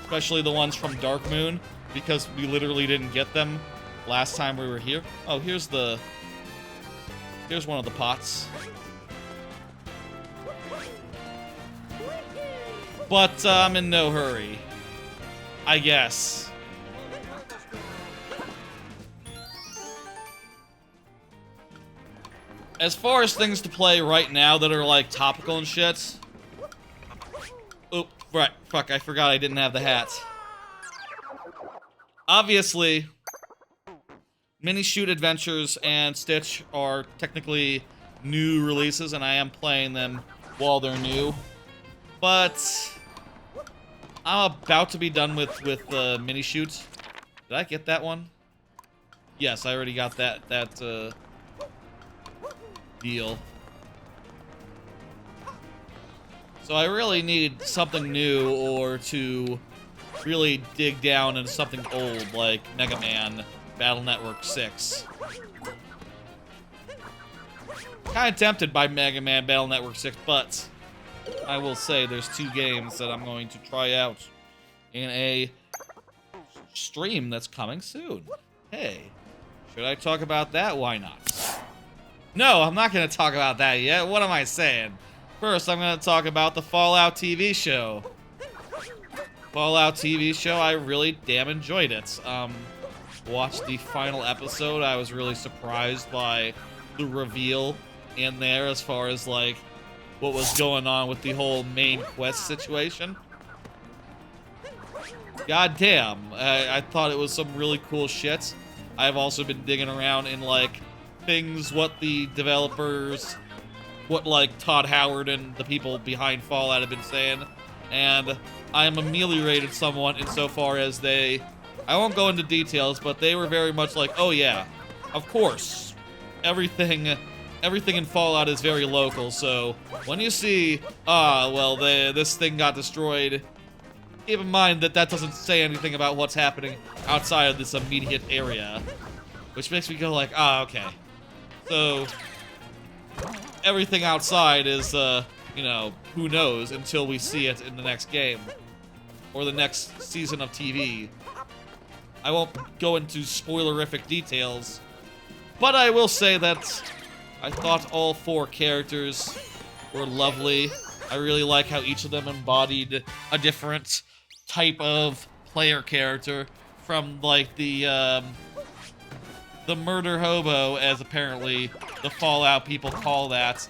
Especially the ones from Dark Moon, because we literally didn't get them last time we were here. Oh, here's one of the pots. But I'm in no hurry, I guess. As far as things to play right now that are, like, topical and shit... Oh, right, fuck, I forgot I didn't have the hat. Obviously, Mini-Shoot Adventures and Stitch are technically new releases, and I am playing them while they're new. But... I'm about to be done with Mini-Shoot. Did I get that one? Yes, I already got that deal. So I really need something new or to really dig down into something old like Mega Man Battle Network 6. Kinda tempted by Mega Man Battle Network 6, but I will say there's 2 games that I'm going to try out in a stream that's coming soon. Hey, should I talk about that? Why not? No, I'm not going to talk about that yet. What am I saying? First, I'm going to talk about the Fallout TV show. Fallout TV show, I really damn enjoyed it. Watched the final episode. I was really surprised by the reveal in there as far as, like, what was going on with the whole main quest situation. God damn, I thought it was some really cool shit. I've also been digging around in, like, things what the developers, what, like, Todd Howard and the people behind Fallout have been saying, and I am ameliorated somewhat insofar as I won't go into details, but they were very much like, oh yeah, of course, everything in Fallout is very local, so when you see, well, this thing got destroyed, keep in mind that doesn't say anything about what's happening outside of this immediate area, which makes me go like, okay. So, everything outside is, you know, who knows until we see it in the next game. Or the next season of TV. I won't go into spoilerific details, but I will say that I thought all 4 characters were lovely. I really like how each of them embodied a different type of player character from, like, the murder hobo, as apparently the Fallout people call that.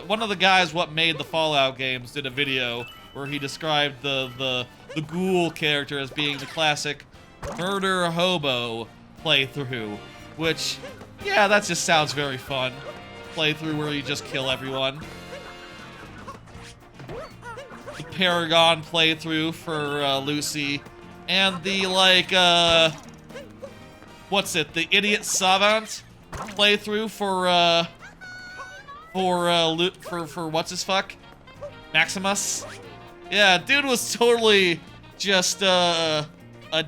One of the guys what made the Fallout games did a video where he described the ghoul character as being the classic murder hobo playthrough, which, yeah, that just sounds very fun. Playthrough where you just kill everyone. The Paragon playthrough for Lucy, and the, like, what's it? The Idiot Savant playthrough for what's his fuck? Maximus? Yeah, dude was totally just a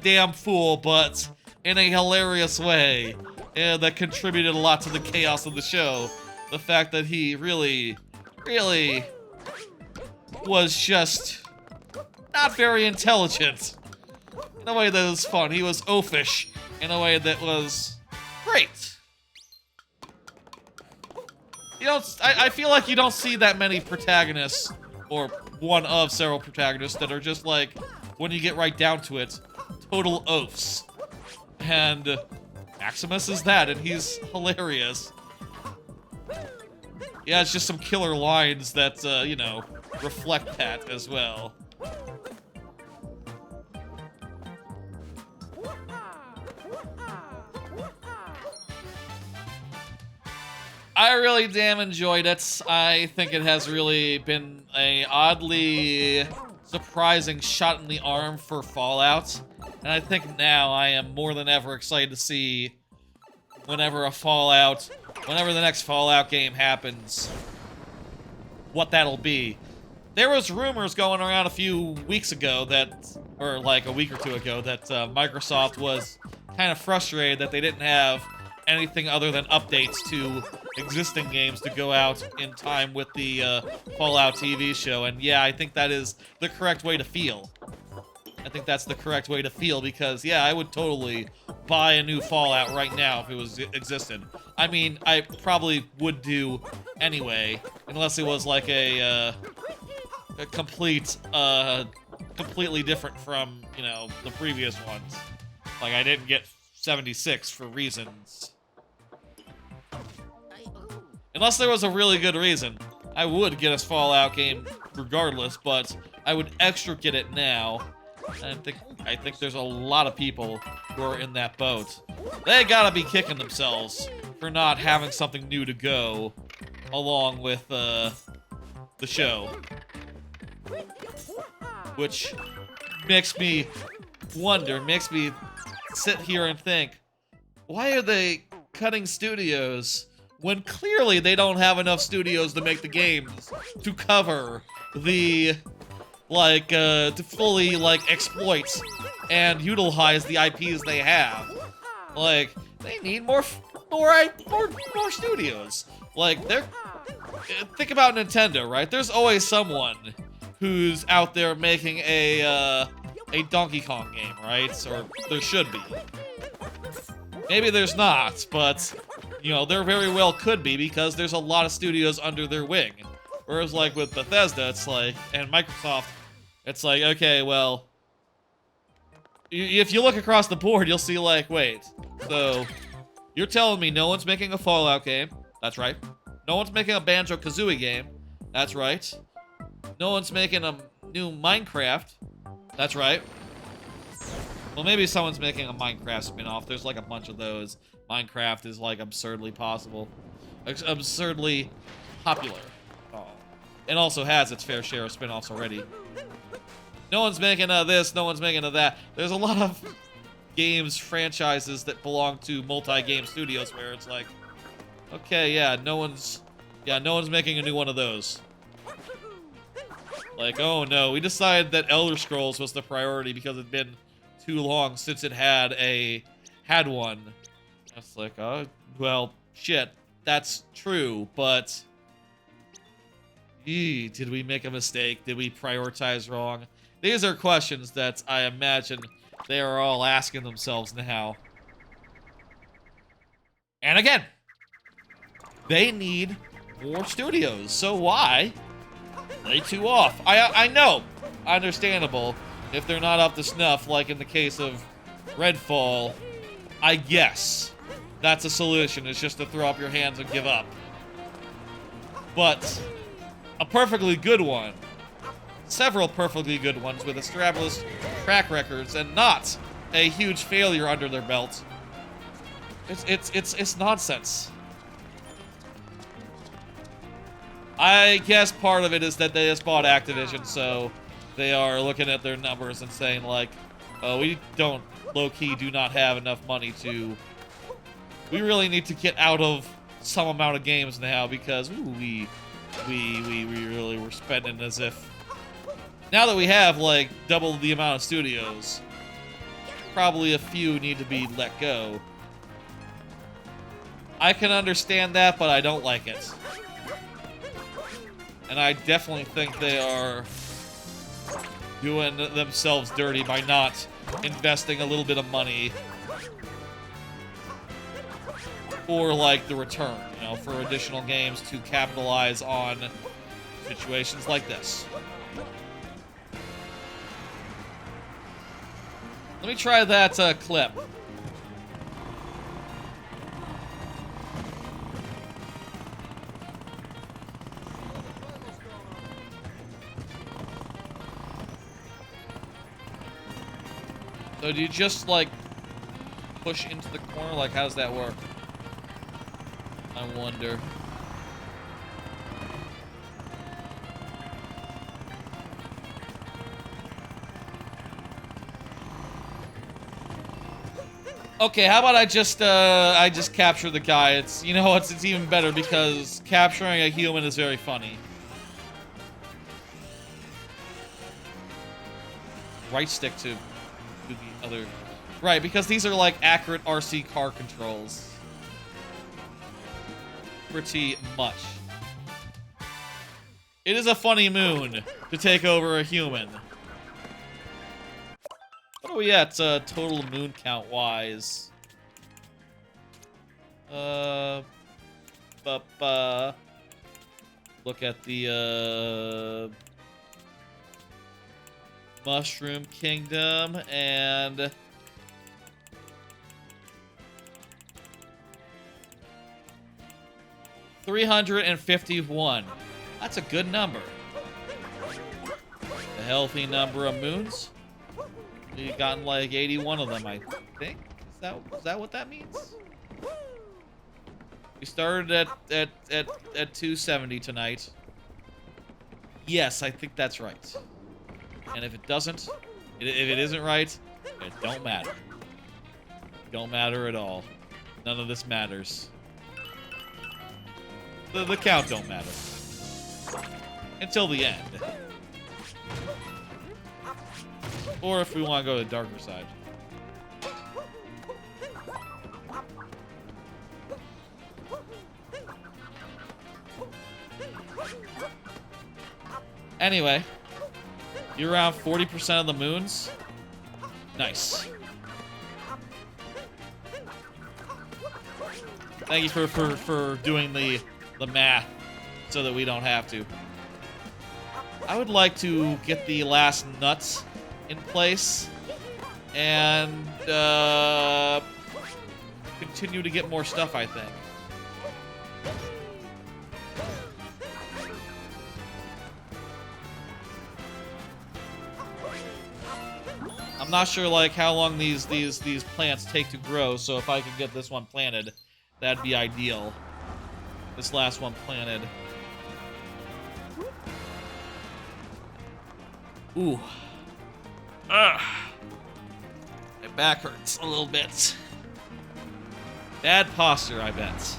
damn fool, but in a hilarious way. And that contributed a lot to the chaos of the show. The fact that he really was just not very intelligent. In a way that was fun. He was oafish in a way that was great. I feel like you don't see that many protagonists, or one of several protagonists, that are just, like, when you get right down to it, total oafs. And Maximus is that, and he's hilarious. Yeah, it's just some killer lines that, you know, reflect that as well. I really damn enjoyed it. I think it has really been a oddly surprising shot in the arm for Fallout. And I think now I am more than ever excited to see whenever the next Fallout game happens, what that'll be. There was rumors going around a few weeks ago that, or like a week or two ago, that Microsoft was kind of frustrated that they didn't have anything other than updates to existing games to go out in time with the Fallout TV show. And yeah, I think that is the correct way to feel. I think that's the correct way to feel because, yeah, I would totally buy a new Fallout right now if it existed. I mean, I probably would do anyway, unless it was like a completely different from, you know, the previous ones. Like, I didn't get 76 for reasons. Unless there was a really good reason. I would get a Fallout game regardless, but I would extra get it now. And I think there's a lot of people who are in that boat. They gotta be kicking themselves for not having something new to go along with the show. Which makes me wonder, makes me sit here and think, why are they cutting studios when clearly they don't have enough studios to make the games to cover the, like, to fully, like, exploit and utilize the IPs they have. Like, they need more studios. Like, think about Nintendo, right? There's always someone who's out there making a Donkey Kong game, right? Or there should be. Maybe there's not, but, you know, there very well could be because there's a lot of studios under their wing. Whereas, like, with Bethesda, it's like, and Microsoft, it's like, okay, well, if you look across the board, you'll see, like, wait, so, you're telling me no one's making a Fallout game? That's right. No one's making a Banjo-Kazooie game? That's right. No one's making a new Minecraft? That's right. Well, maybe someone's making a Minecraft spin-off. There's, like, a bunch of those. Minecraft is, like, absurdly possible. Absurdly popular. Oh. It also has its fair share of spin-offs already. No one's making this, no one's making that. There's a lot of games, franchises that belong to multi-game studios where it's like, okay, yeah, no one's making a new one of those. Like, oh no, we decided that Elder Scrolls was the priority because it'd been too long since it had one. It's like, oh, well, shit, that's true, but did we make a mistake? Did we prioritize wrong? These are questions that I imagine they are all asking themselves now. And again, they need more studios, so why lay two off? I know, understandable, if they're not up to snuff, like in the case of Redfall, I guess that's a solution, it's just to throw up your hands and give up. But a perfectly good one, several perfectly good ones with established track records and not a huge failure under their belt. It's nonsense. I guess part of it is that they just bought Activision, so they are looking at their numbers and saying like, oh, we don't, low-key do not have enough money to, we really need to get out of some amount of games now because ooh, we really were spending as if, now that we have like double the amount of studios, probably a few need to be let go. I can understand that, but I don't like it. And I definitely think they are doing themselves dirty by not investing a little bit of money for, like, the return, you know, for additional games to capitalize on situations like this. Let me try that clip. So do you just, like, push into the corner? Like, how does that work? I wonder. Okay, how about I just capture the guy? It's, you know what, it's even better because capturing a human is very funny. Right stick to the other... Right, because these are like accurate RC car controls. Pretty much. It is a funny moon to take over a human. What are we at, total moon count wise? Look at the, Mushroom Kingdom, and... $351. That's a good number. A healthy number of moons. We've gotten like 81 of them, I think. Is that what that means? We started at 270 tonight. Yes, I think that's right. And if it doesn't, if it isn't right, it don't matter. Don't matter at all. None of this matters. The count don't matter. Until the end. Or if we want to go to the darker side. Anyway, you're around 40% of the moons. Nice. Thank you for doing the math so that we don't have to. I would like to get the last nuts in place and continue to get more stuff, I think. I'm not sure like how long these plants take to grow, so if I could get this one planted, that'd be ideal. This last one planted. Ooh. Ugh. My back hurts a little bit. Bad posture, I bet.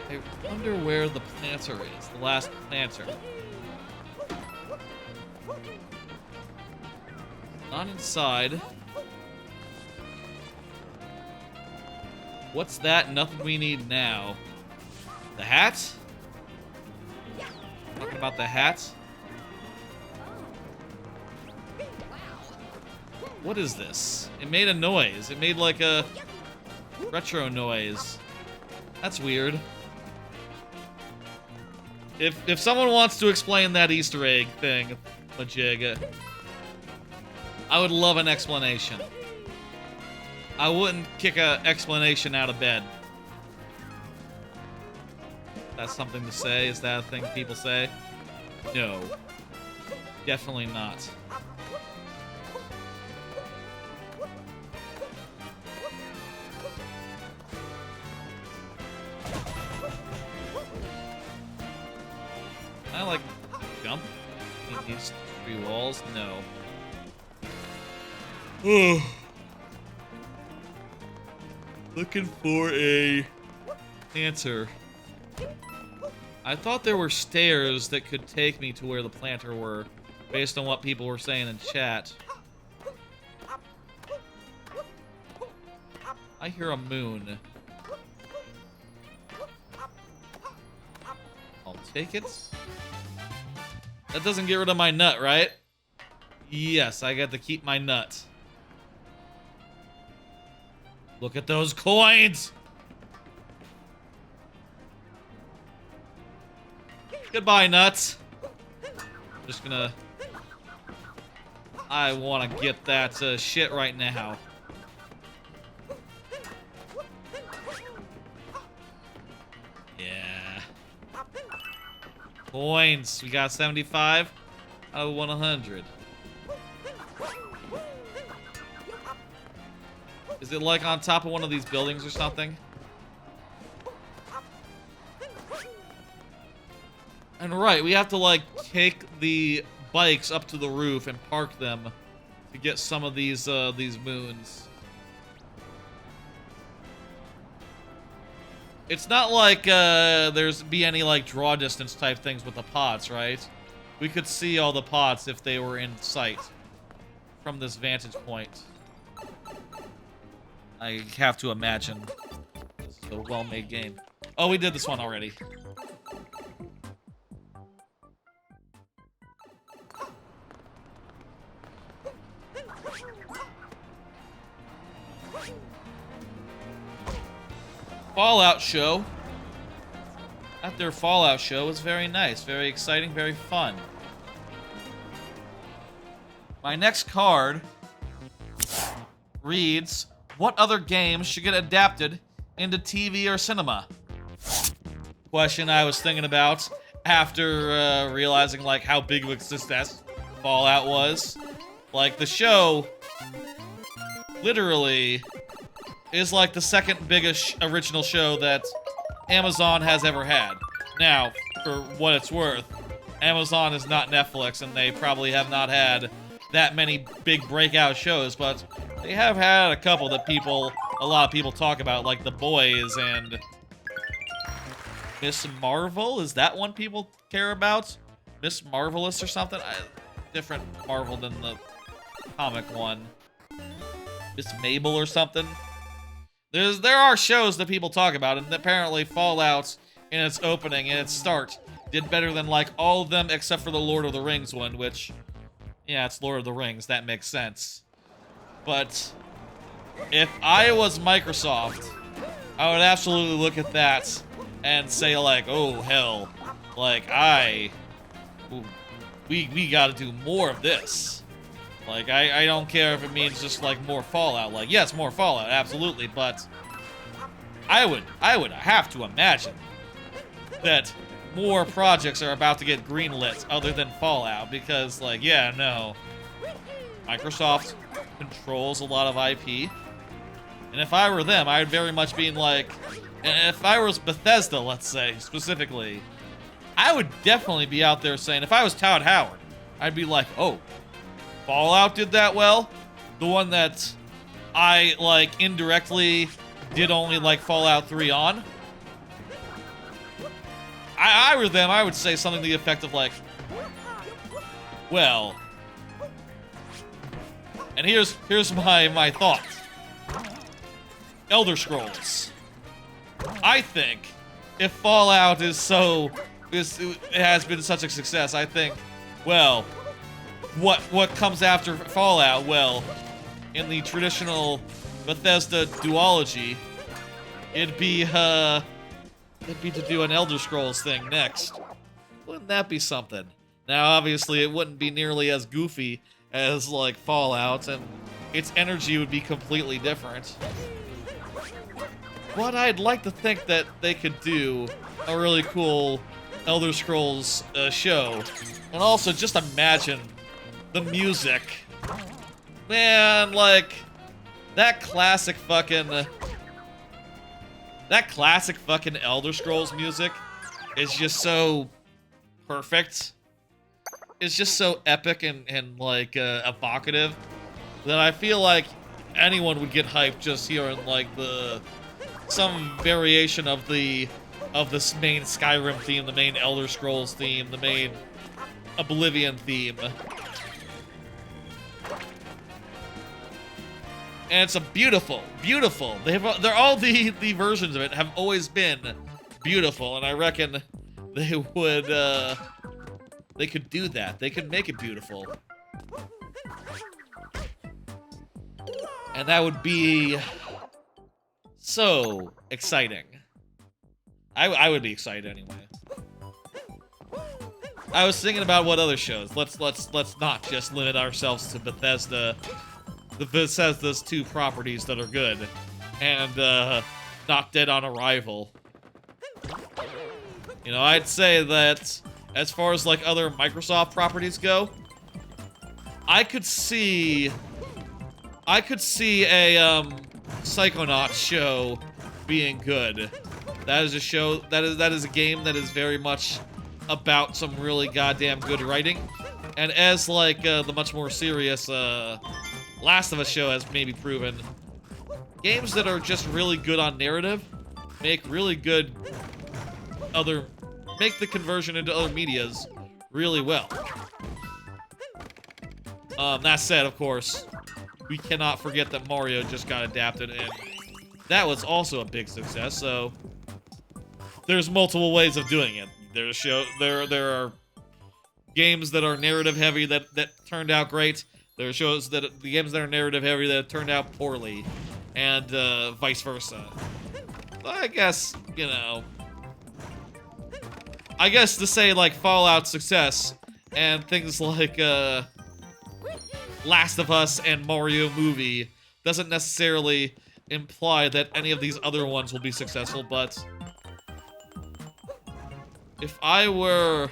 I wonder where the planter is. The last planter. Not inside. What's that? Nothing we need now. The hat? Talking about the hat? What is this? It made a noise. It made like a retro noise. That's weird. If someone wants to explain that Easter egg thing, majig, I would love an explanation. I wouldn't kick an explanation out of bed. That's something to say? Is that a thing people say? No. Definitely not. Can I, like, jump between these three walls? No. Looking for a planter. I thought there were stairs that could take me to where the planter were, based on what people were saying in chat. I hear a moon. I'll take it. That doesn't get rid of my nut, right? Yes, I get to keep my nut. Look at those coins! Goodbye, nuts. Just gonna... I want to get that shit right now. Yeah. Coins. We got 75 out of 100. Is it like on top of one of these buildings or something? And right, we have to like take the bikes up to the roof and park them to get some of these moons. It's not like there's be any like draw distance type things with the pods, right? We could see all the pods if they were in sight from this vantage point. I have to imagine this is a well-made game. Oh, we did this one already. Fallout show. At their Fallout show was very nice, very exciting, very fun. My next card reads, what other games should get adapted into TV or cinema? Question I was thinking about after realizing like how big of a success Fallout was. Like the show literally is like the second biggest original show that Amazon has ever had. Now, for what it's worth, Amazon is not Netflix, and they probably have not had that many big breakout shows, but they have had a couple that a lot of people talk about, like The Boys and Miss Marvel. Is that one people care about? Miss Marvelous or something? Different Marvel than the comic one. Miss Mabel or something? There are shows that people talk about, and apparently Fallout, in its opening and its start, did better than, like, all of them except for the Lord of the Rings one, which, yeah, it's Lord of the Rings, that makes sense. But if I was Microsoft, I would absolutely look at that and say, like, oh, hell, like, we gotta do more of this. Like, I don't care if it means just, like, more Fallout. Like, yes, more Fallout, absolutely, but I would have to imagine that more projects are about to get greenlit other than Fallout, because, like, yeah, no. Microsoft controls a lot of IP, and if I were them, I'd very much be like, if I was Bethesda, let's say, specifically, I would definitely be out there saying, if I was Todd Howard, I'd be like, oh, Fallout did that well? The one that I, like, indirectly did only, like, Fallout 3 on? I were them, I would say something to the effect of, like, well, and here's my thought. Elder Scrolls. I think if Fallout it has been such a success, I think, well, what comes after Fallout? Well, in the traditional Bethesda duology, it'd be to do an Elder Scrolls thing next. Wouldn't that be something? Now, obviously, it wouldn't be nearly as goofy as, like, Fallout, and its energy would be completely different. But I'd like to think that they could do a really cool Elder Scrolls show. And also, just imagine the music. Man, like, that classic fucking Elder Scrolls music is just so perfect. It's just so epic and like, evocative that I feel like anyone would get hyped just hearing, like, some variation of this main Skyrim theme, the main Elder Scrolls theme, the main Oblivion theme. And it's a beautiful. They're all the versions of it have always been beautiful, and I reckon they would, they could do that. They could make it beautiful. And that would be so exciting. I would be excited anyway. I was thinking about what other shows. Let's not just limit ourselves to Bethesda. The Bethesda's 2 properties that are good, and not Dead on Arrival. You know, I'd say that as far as like other Microsoft properties go, I could see a Psychonauts show being good. That is a show that is a game that is very much about some really goddamn good writing. And as like the much more serious Last of Us show has maybe proven, games that are just really good on narrative make really good make the conversion into other medias really well. That said, of course, we cannot forget that Mario just got adapted, and that was also a big success. So there's multiple ways of doing it. There are games that are narrative heavy that turned out great. There are shows that the games that are narrative heavy that turned out poorly, and vice versa. I guess, you know, I guess to say like Fallout success and things like Last of Us and Mario movie doesn't necessarily imply that any of these other ones will be successful, but if I were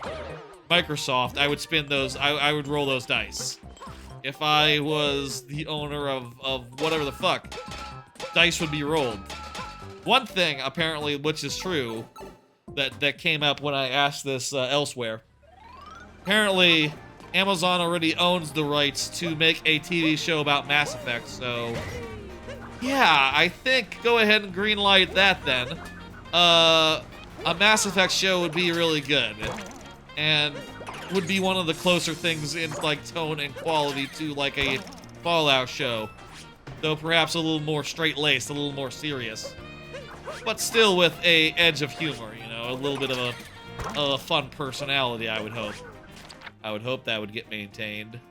Microsoft, I would spin those, I would roll those dice. If I was the owner of whatever the fuck, dice would be rolled. One thing, apparently, which is true, that came up when I asked this elsewhere. Apparently, Amazon already owns the rights to make a TV show about Mass Effect, so yeah, I think go ahead and greenlight that then. A Mass Effect show would be really good, and would be one of the closer things in like tone and quality to like a Fallout show, though perhaps a little more straight-laced, a little more serious, but still with a edge of humor, you know, a little bit of a fun personality, I would hope. I would hope that would get maintained.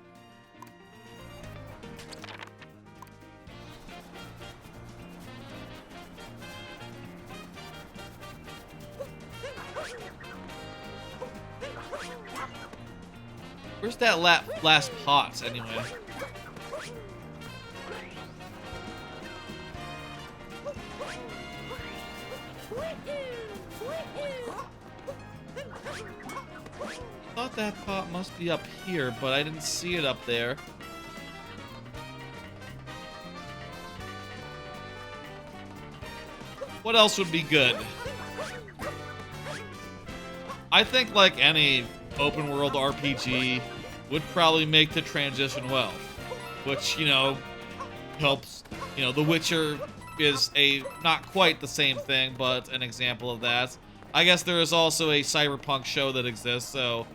Where's that last pot, anyway? I thought that pot must be up here, but I didn't see it up there. What else would be good? I think like any open world RPG would probably make the transition well, which, you know, helps. You know, The Witcher is not quite the same thing, but an example of that. I guess there is also a cyberpunk show that exists, so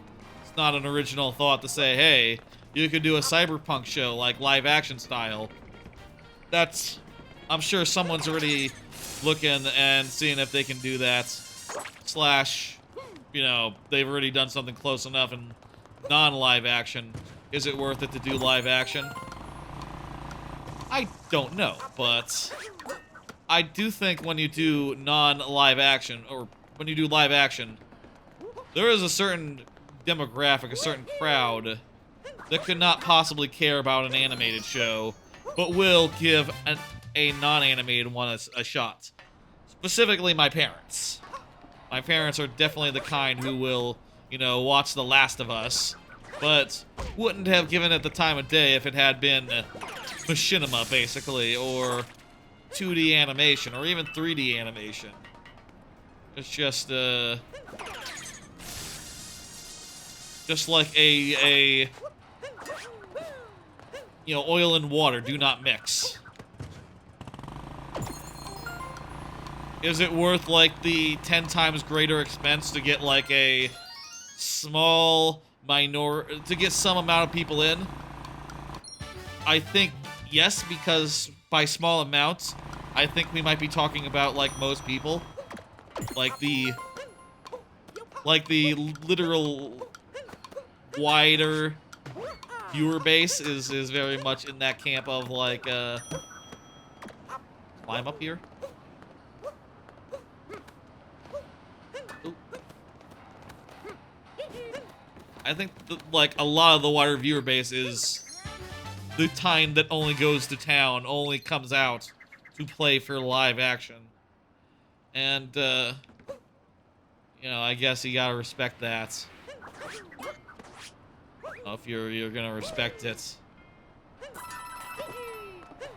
it's not an original thought to say, hey, you could do a cyberpunk show, like live action style. That's, I'm sure someone's already looking and seeing if they can do that. Slash, you know, they've already done something close enough in non-live action. Is it worth it to do live action? I don't know, but I do think when you do non-live action, or when you do live action, there is a certain demographic, a certain crowd that could not possibly care about an animated show, but will give a non-animated one a shot. Specifically, my parents. My parents are definitely the kind who will, you know, watch The Last of Us, but wouldn't have given it the time of day if it had been machinima, basically, or 2D animation, or even 3D animation. It's just like a you know, oil and water do not mix. Is it worth, like, the 10 times greater expense to get, like, a small to get some amount of people in? I think yes, because by small amounts, I think we might be talking about, like, most people. Like the literal wider viewer base is very much in that camp of, like, climb up here? I think, like, a lot of the wider viewer base is the kind that only goes to town, only comes out to play for live action. And, you know, I guess you gotta respect that. If you're gonna respect it.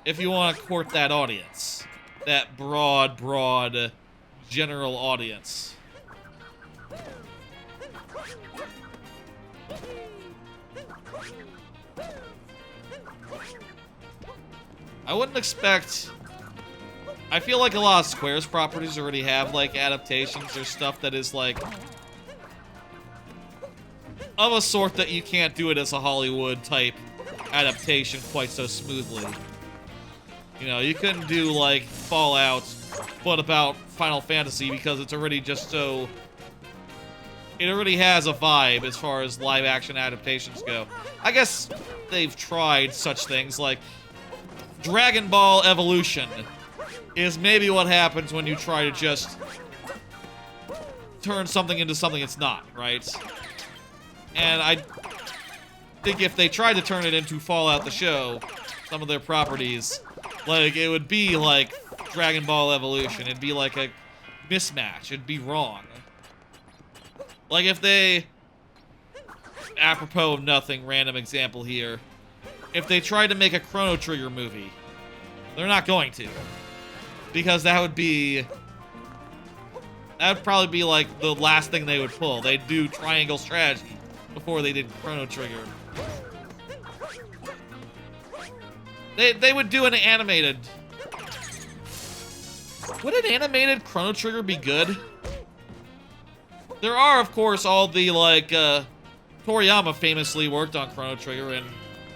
If you want to court that audience. That broad, general audience. I wouldn't expect... I feel like a lot of Square's properties already have, like, adaptations or stuff that is, like... of a sort that you can't do it as a Hollywood-type adaptation quite so smoothly. You know, you couldn't do, like, Fallout, but about Final Fantasy because it's already just so... It already has a vibe as far as live-action adaptations go. I guess they've tried such things, like... Dragon Ball Evolution is maybe what happens when you try to just turn something into something it's not, right? And I think if they tried to turn it into Fallout the show, some of their properties, like, it would be like Dragon Ball Evolution. It'd be like a mismatch. It'd be wrong. Like if they, apropos of nothing, random example here, if they tried to make a Chrono Trigger movie, they're not going to. Because that would probably be like the last thing they would pull. They'd do Triangle Strategy before they did Chrono Trigger. They would do an animated... Would an animated Chrono Trigger be good? There are, of course, all the, like, Toriyama famously worked on Chrono Trigger,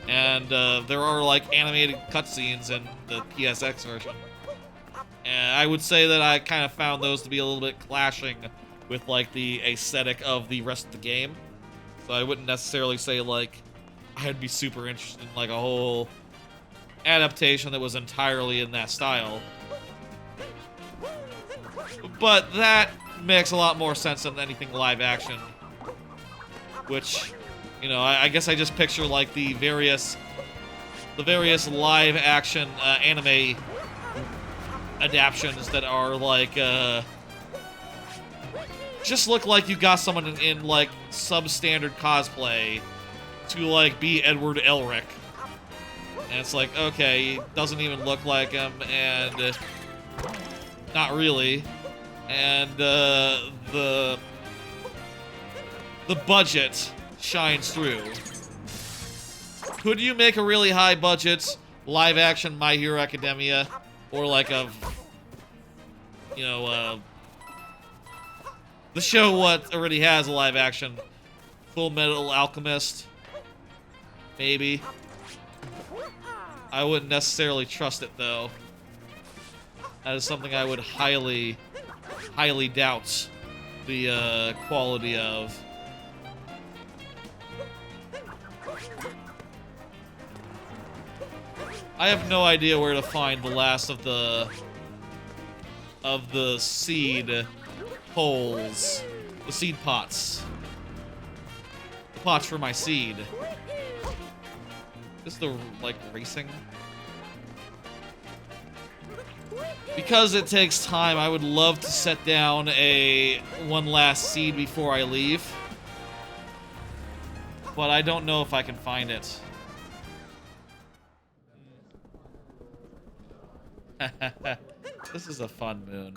and there are, like, animated cutscenes in the PSX version. And I would say that I kind of found those to be a little bit clashing with, like, the aesthetic of the rest of the game. So I wouldn't necessarily say, like, I'd be super interested in, like, a whole adaptation that was entirely in that style. But that makes a lot more sense than anything live action. Which, you know, I guess I just picture, like, the various live action anime adaptions that are, like, just look like you got someone in like, substandard cosplay to, like, be Edward Elric. And it's like, okay, he doesn't even look like him, and not really. And the budget shines through. Could you make a really high budget live action My Hero Academia, or like a, you know, the show what already has a live action Full Metal Alchemist? Maybe. I wouldn't necessarily trust it, though. That is something I would highly doubt the quality of. I have no idea where to find the last of the seed holes, the seed pots. The pots for my seed. Is the, like, racing? Because it takes time, I would love to set down one last seed before I leave. But I don't know if I can find it. This is a fun moon.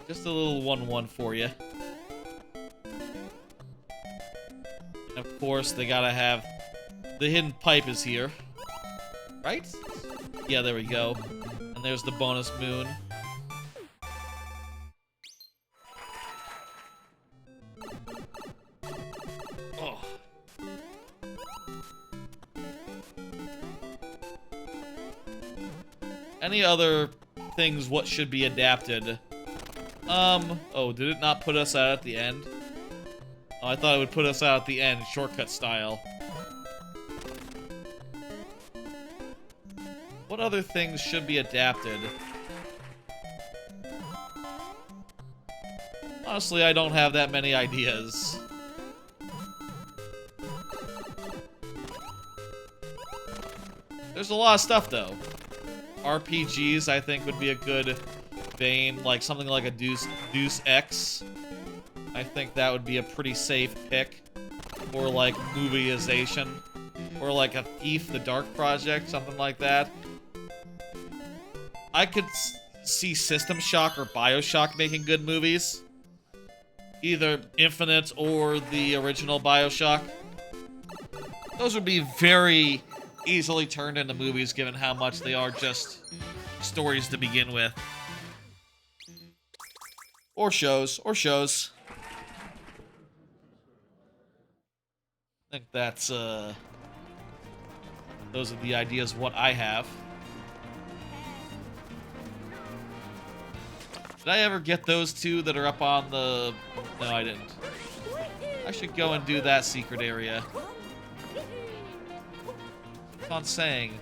Just a little 1-1 for you. And of course, they gotta have... The hidden pipe is here. Right? Yeah, there we go. And there's the bonus moon. Oh. Any other things what should be adapted? Oh, did it not put us out at the end? Oh, I thought it would put us out at the end, shortcut style. What other things should be adapted? Honestly, I don't have that many ideas. There's a lot of stuff, though. RPGs, I think, would be a good vein, like something like a Deus Ex. I think that would be a pretty safe pick. Or like movieization. Or like a Thief the Dark Project, something like that. I could see System Shock or BioShock making good movies. Either Infinite or the original BioShock. Those would be very easily turned into movies given how much they are just stories to begin with. Or shows. I think that's, those are the ideas what I have. Did I ever get those two that are up on the... No, I didn't. I should go and do that secret area. Keep on saying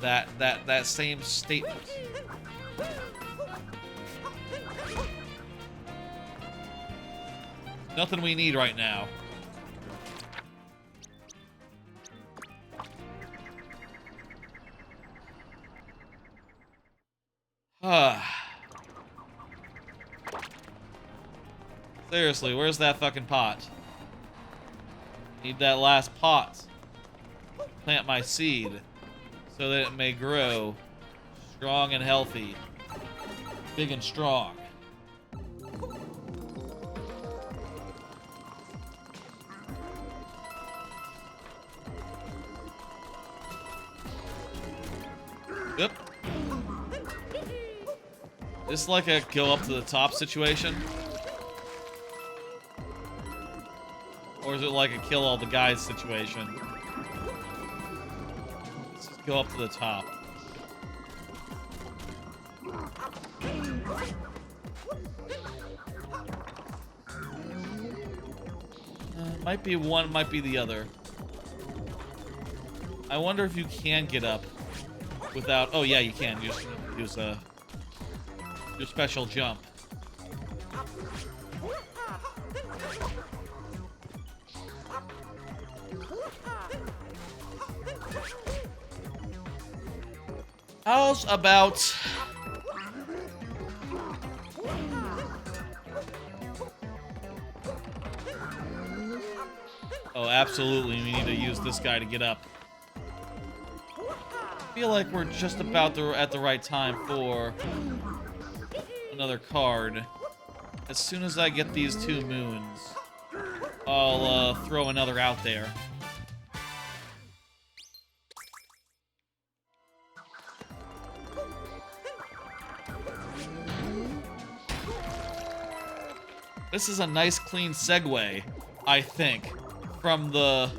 that same statement. Nothing we need right now. Seriously, where's that fucking pot? Need that last pot. Plant my seed so that it may grow strong and healthy. Big and strong. Yep. This is like a go up to the top situation. Or is it like a kill all the guys situation? Let's just go up to the top. Might be one, might be the other. I wonder if you can get up without... Oh yeah, you can. You just use your special jump. How's about... Oh, absolutely, we need to use this guy to get up. I feel like we're just about at the right time for another card. As soon as I get these 2 moons, I'll throw another out there. This is a nice clean segue, I think, from the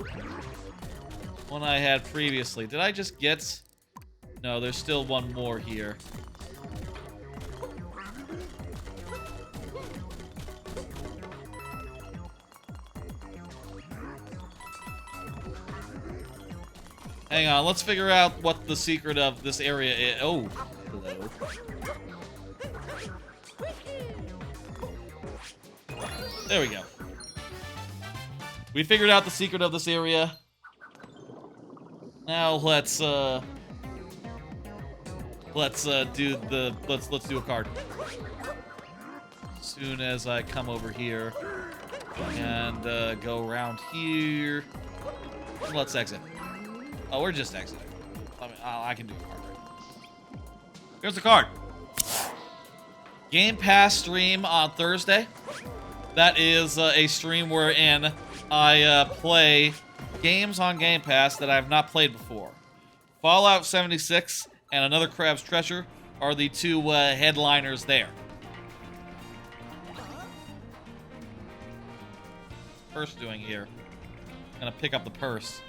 one I had previously. Did I just get... No, there's still one more here. Hang on, let's figure out what the secret of this area is. Oh, hello. There we go. We figured out the secret of this area. Now let's do a card. As soon as I come over here and go around here, let's exit. Oh, we're just exiting. I can do a card right now. Here's the card. Game Pass stream on Thursday. That is a stream wherein I play games on Game Pass that I have not played before. Fallout 76 and Another Crab's Treasure are the 2 headliners there. Purse doing here? I'm gonna pick up the purse.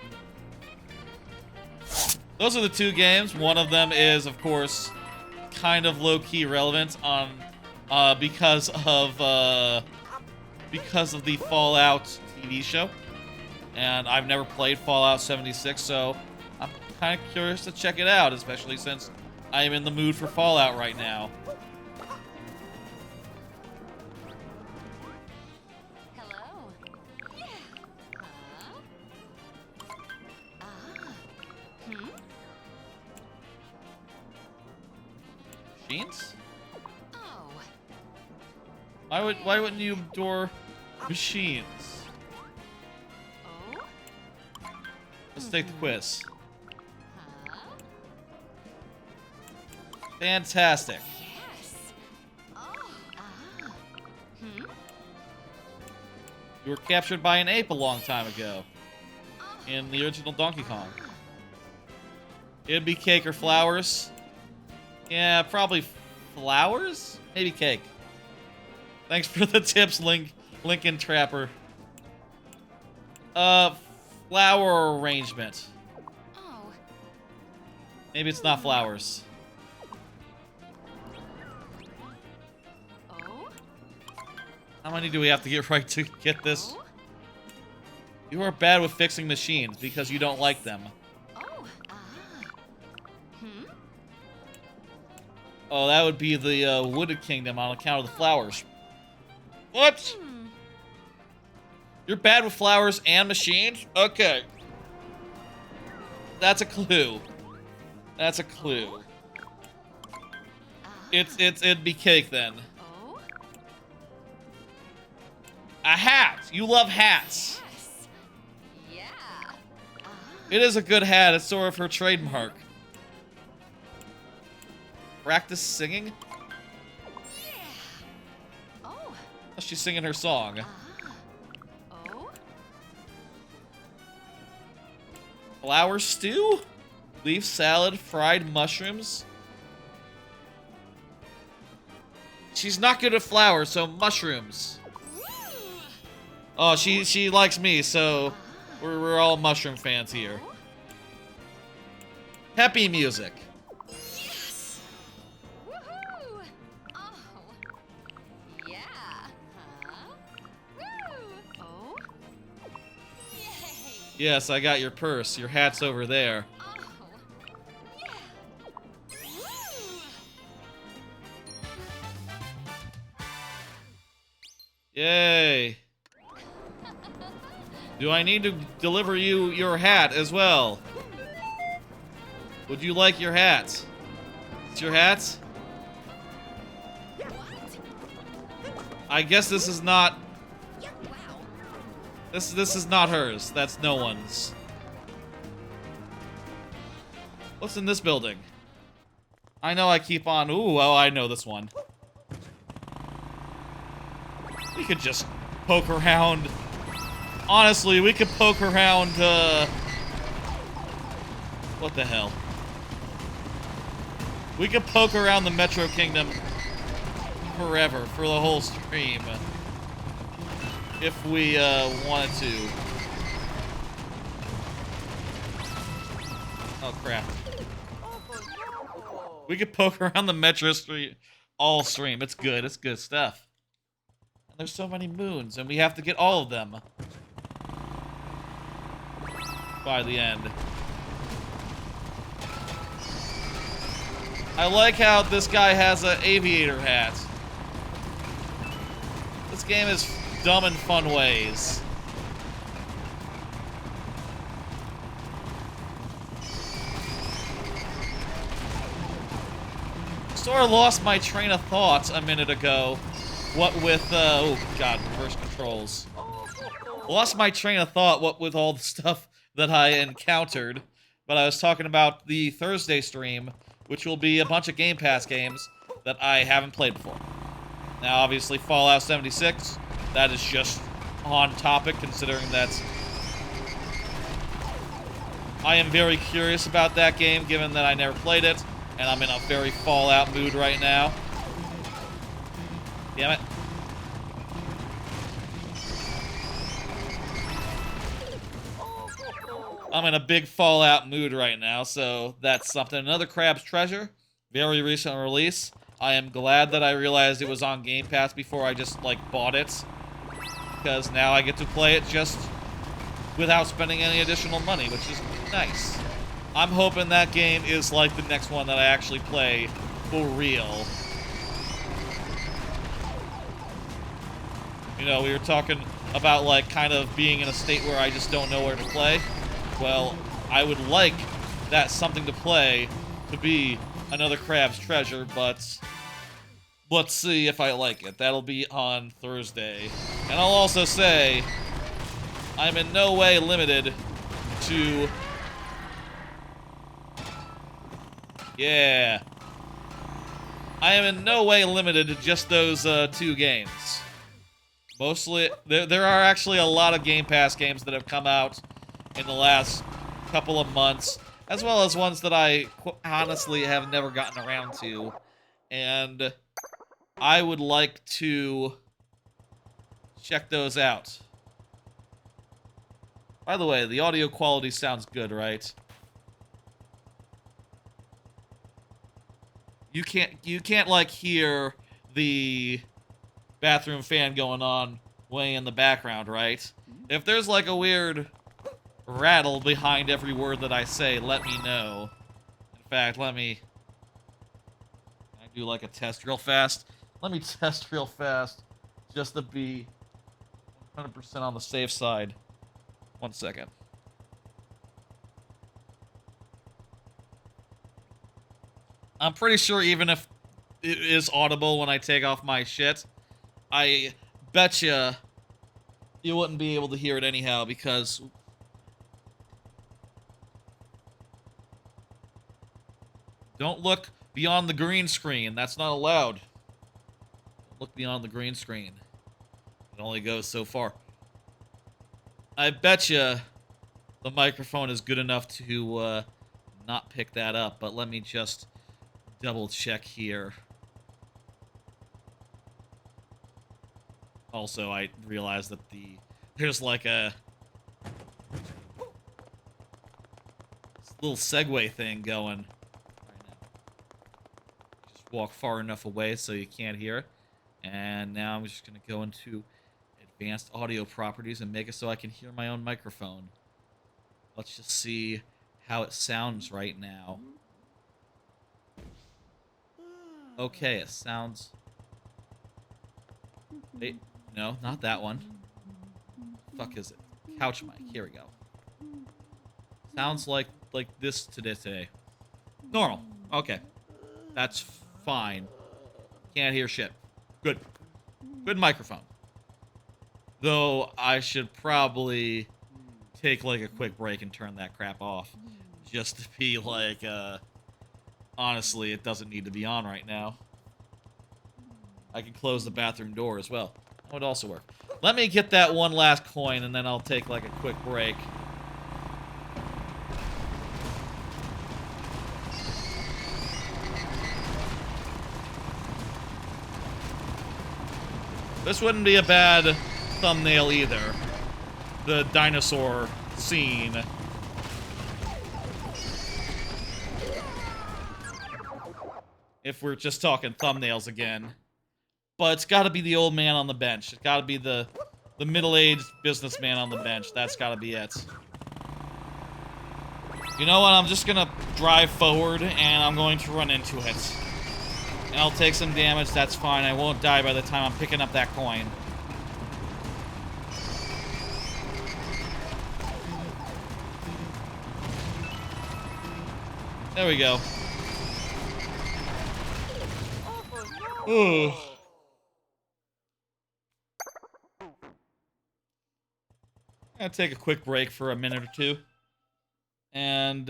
Those are the 2 games. One of them is, of course, kind of low-key relevant on because of the Fallout TV show. And I've never played Fallout 76, so I'm kind of curious to check it out, especially since I am in the mood for Fallout right now. Hello. Yeah. Machines? Oh. Why wouldn't you adore machines? Oh. Let's take the quiz. Huh? Fantastic. Yes. Oh. You were captured by an ape a long time ago. In the original Donkey Kong. It'd be cake or flowers. Yeah, probably flowers? Maybe cake. Thanks for the tips, Lincoln Trapper. Flower arrangement. Oh. Maybe it's not flowers. Oh. How many do we have to get right to get this? Oh. You are bad with fixing machines because you don't like them. Oh. Oh, that would be the Wooded Kingdom on account of the flowers. What? You're bad with flowers and machines? Okay. That's a clue. That's a clue. It'd be cake then. Oh. A hat! You love hats! Yes. Yeah. It is a good hat. It's sort of her trademark. Practice singing? Yeah. Oh. She's singing her song. Oh. Flower stew? Leaf salad, fried mushrooms? She's not good at flowers, so mushrooms. Oh, she likes me, so we're all mushroom fans here. Happy music. Yes. Woohoo! Oh. Yeah. Huh? Woo! Oh. Yay! Yes, I got your purse. Your hat's over there. Oh. Yeah. Woo! Yay. Do I need to deliver you your hat as well? Would you like your hat? It's your hat? What? I guess this is not... Yeah, wow. This is not hers. That's no one's. What's in this building? I know I keep on... Ooh, oh, I know this one. We could just poke around. Honestly, we could poke around, what the hell? We could poke around the Metro Kingdom forever, for the whole stream. If we, wanted to. Oh, crap. We could poke around the Metro street all stream. It's good. It's good stuff. And there's so many moons, and we have to get all of them by the end. I like how this guy has an aviator hat. This game is dumb in fun ways. Sort of lost my train of thought a minute ago. What with, oh god, reverse controls. Lost my train of thought, what with all the stuff that I encountered. But I was talking about the Thursday stream, which will be a bunch of Game Pass games that I haven't played before. Now, obviously, Fallout 76, that is just on topic, considering that I am very curious about that game, given that I never played it, and I'm in a very Fallout mood right now. Damn it. I'm in a big Fallout mood right now, so that's something. Another Crab's Treasure, very recent release. I am glad that I realized it was on Game Pass before I just, like, bought it. Because now I get to play it just without spending any additional money, which is nice. I'm hoping that game is like the next one that I actually play for real. You know, we were talking about, like, kind of being in a state where I just don't know where to play. Well, I would like that something to play to be another Crab's Treasure, but let's see if I like it. That'll be on Thursday. And I'll also say, I'm in no way limited to... Yeah. I am in no way limited to just those 2 games. Mostly, there are actually a lot of Game Pass games that have come out in the last couple of months, as well as ones that I honestly have never gotten around to. And I would like to check those out. By the way, the audio quality sounds good, right? You can't like hear the bathroom fan going on way in the background, right? If there's like a weird rattle behind every word that I say, let me know. In fact, can I do like a test real fast? Let me test real fast just to be 100% on the safe side. 1 second. I'm pretty sure even if it is audible when I take off my shit, I betcha you wouldn't be able to hear it anyhow because... Don't look beyond the green screen. That's not allowed. Don't look beyond the green screen. It only goes so far. I betcha the microphone is good enough to not pick that up, but let me just double check here. Also, I realized that there's like a little segue thing going right now. Just walk far enough away so you can't hear it. And now I'm just going to go into advanced audio properties and make it so I can hear my own microphone. Let's just see how it sounds right now. Okay, it sounds... Wait, no, not that one. Fuck is it? Couch mic. Here we go. Sounds like this today. Normal. Okay. That's fine. Can't hear shit. Good. Good microphone. Though I should probably take like a quick break and turn that crap off. Just to be like, honestly, it doesn't need to be on right now. I can close the bathroom door as well. That would also work. Let me get that one last coin and then I'll take like a quick break. This wouldn't be a bad thumbnail either. The dinosaur scene. If we're just talking thumbnails again. But it's gotta be the old man on the bench. It's gotta be the middle-aged businessman on the bench. That's gotta be it. You know what? I'm just gonna drive forward and I'm going to run into it. And I'll take some damage, that's fine. I won't die by the time I'm picking up that coin. There we go. Ugh. I'm gonna take a quick break for a minute or two. And,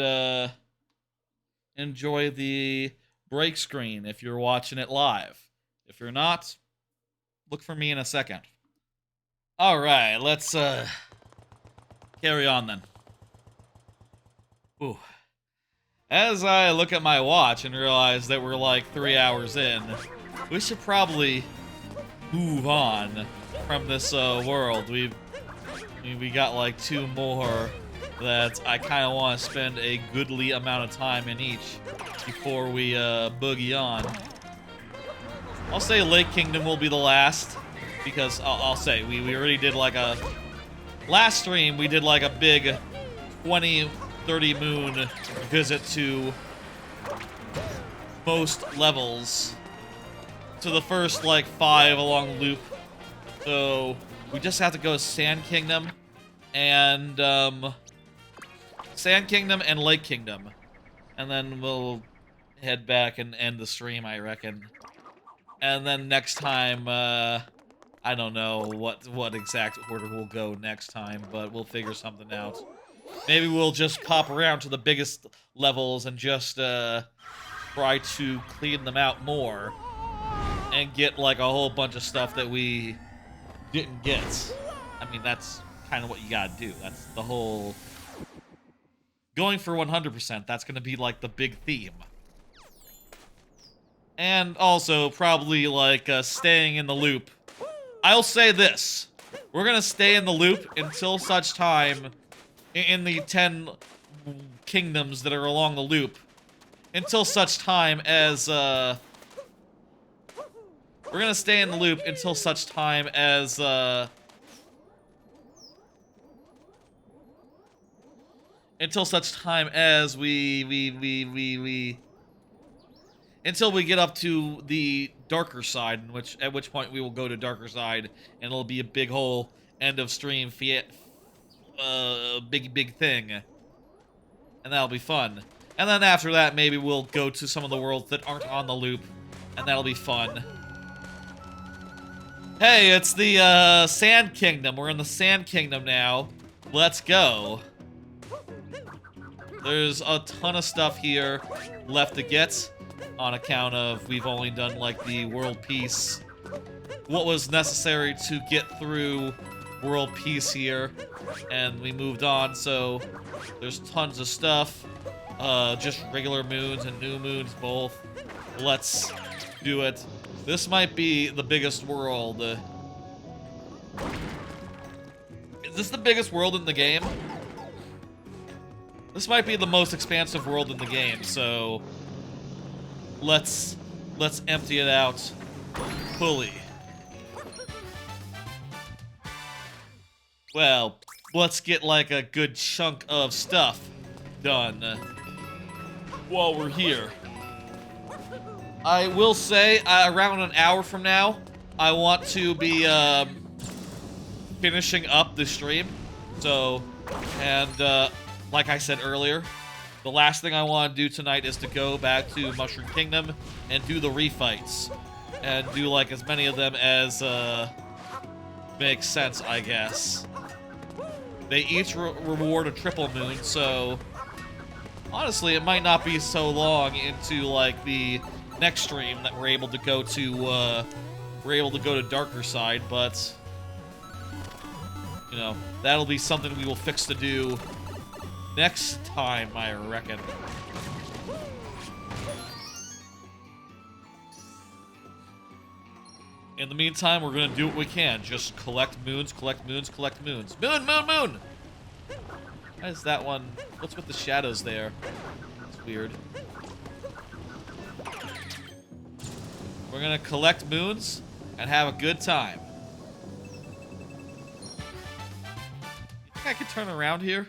enjoy the break screen if you're watching it live. If you're not, look for me in a second. Alright, let's, carry on then. Ooh. As I look at my watch and realize that we're like 3 hours in, we should probably move on from this, world. We got like 2 more that I kind of want to spend a goodly amount of time in each before we boogie on. I'll say Lake Kingdom will be the last because I'll say we already did like a last stream. We did like a big 20-30 30 moon visit to most levels. To the first, like, 5 along the loop. So, we just have to go Sand Kingdom and, Sand Kingdom and Lake Kingdom. And then we'll head back and end the stream, I reckon. And then next time, I don't know what exact order we'll go next time, but we'll figure something out. Maybe we'll just pop around to the biggest levels and just, try to clean them out more. And get, like, a whole bunch of stuff that we didn't get. I mean, that's kind of what you gotta do. That's the whole... Going for 100%, that's gonna be, like, the big theme. And also, probably, like, staying in the loop. I'll say this. We're gonna stay in the loop until such time in the 10 kingdoms that are along the loop. Until such time as, we're gonna stay in the loop until such time as, until such time as until we get up to the darker side, at which point we will go to darker side, and it'll be a big whole end of stream big thing. And that'll be fun. And then after that, maybe we'll go to some of the worlds that aren't on the loop, and that'll be fun. Hey, it's the, Sand Kingdom. We're in the Sand Kingdom now. Let's go. There's a ton of stuff here left to get, on account of we've only done, like, the world peace. What was necessary to get through world peace here, and we moved on, so there's tons of stuff. Just regular moons and new moons both. Let's do it. This might be the biggest world. Is this the biggest world in the game? This might be the most expansive world in the game, so let's empty it out fully. Well, let's get like a good chunk of stuff done while we're here. I will say, around an hour from now, I want to be finishing up the stream. So, and like I said earlier, the last thing I want to do tonight is to go back to Mushroom Kingdom and do the refights. And do like as many of them as makes sense, I guess. They each reward a triple moon, so honestly, it might not be so long into like the next stream that we're able to go to darker side, but you know, that'll be something we will fix to do next time, I reckon. In the meantime, we're gonna do what we can. Just collect moons, collect moons, collect moons. Moon, moon, moon! Why is that one? What's with the shadows there? It's weird. We're gonna collect moons and have a good time. You think I could turn around here?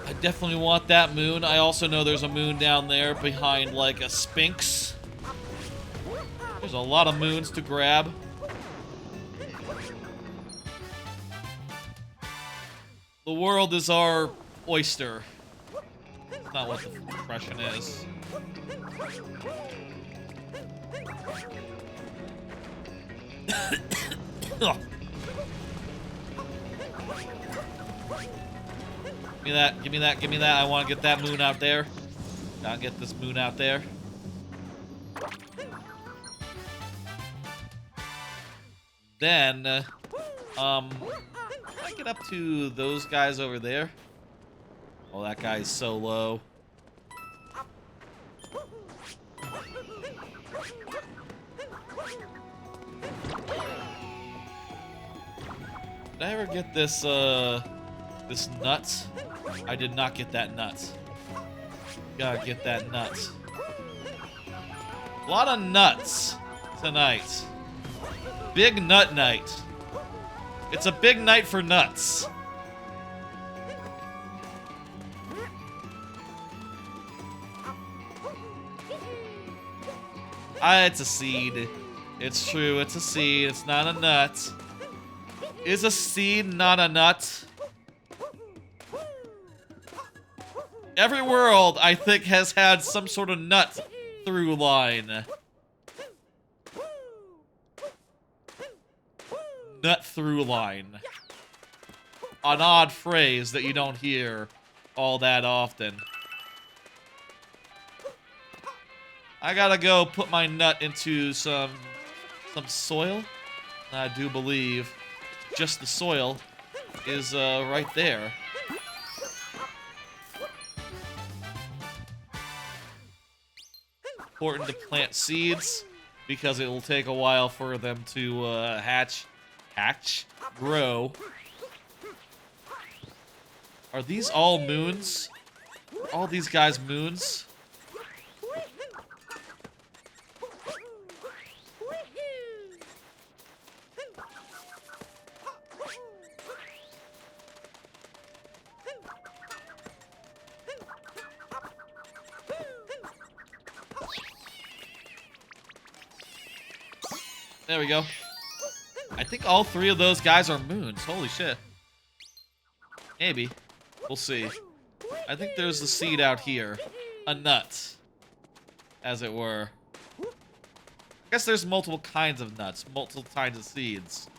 I definitely want that moon. I also know there's a moon down there behind like a sphinx. There's a lot of moons to grab. The world is our oyster. That's not what the expression is. Oh. Give me that, give me that, give me that. I want to get that moon out there. Gotta get this moon out there. Then, can I get up to those guys over there? Oh, that guy's so low. Did I ever get this, This nut. I did not get that nut. Gotta get that nut. A lot of nuts tonight. Big nut night. It's a big night for nuts. It's a seed. It's true, it's a seed. It's not a nut. Is a seed not a nut? Every world, I think, has had some sort of nut through line. Nut through line. An odd phrase that you don't hear all that often. I gotta go put my nut into some soil. I do believe just the soil is right there. Important to plant seeds because it will take a while for them to grow. Are these all moons? Are all these guys moons? There we go. I think all three of those guys are moons. Holy shit. Maybe. We'll see. I think there's the seed out here. A nut. As it were. I guess there's multiple kinds of nuts. Multiple kinds of seeds.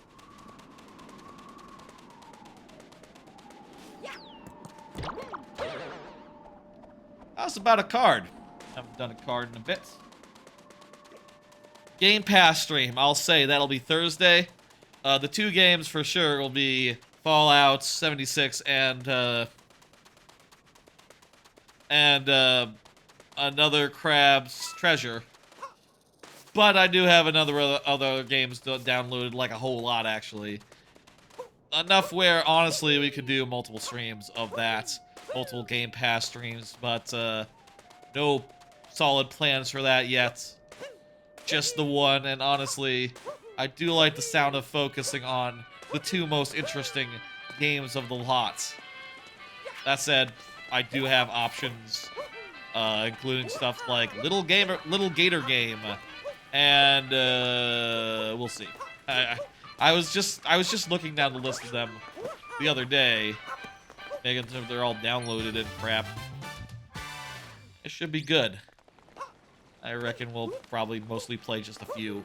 How's about a card? Haven't done a card in a bit. Game Pass stream. I'll say that'll be Thursday. The two games for sure will be Fallout 76 and another Crab's Treasure. But I do have other games downloaded, like a whole lot actually. Enough where honestly we could do multiple streams of that, multiple Game Pass streams, but no solid plans for that yet. Just the one, and honestly, I do like the sound of focusing on the two most interesting games of the lot. That said, I do have options, including stuff like Little Gator Game, and we'll see. I was just looking down the list of them the other day, making sure they're all downloaded and crap. It should be good. I reckon we'll probably mostly play just a few,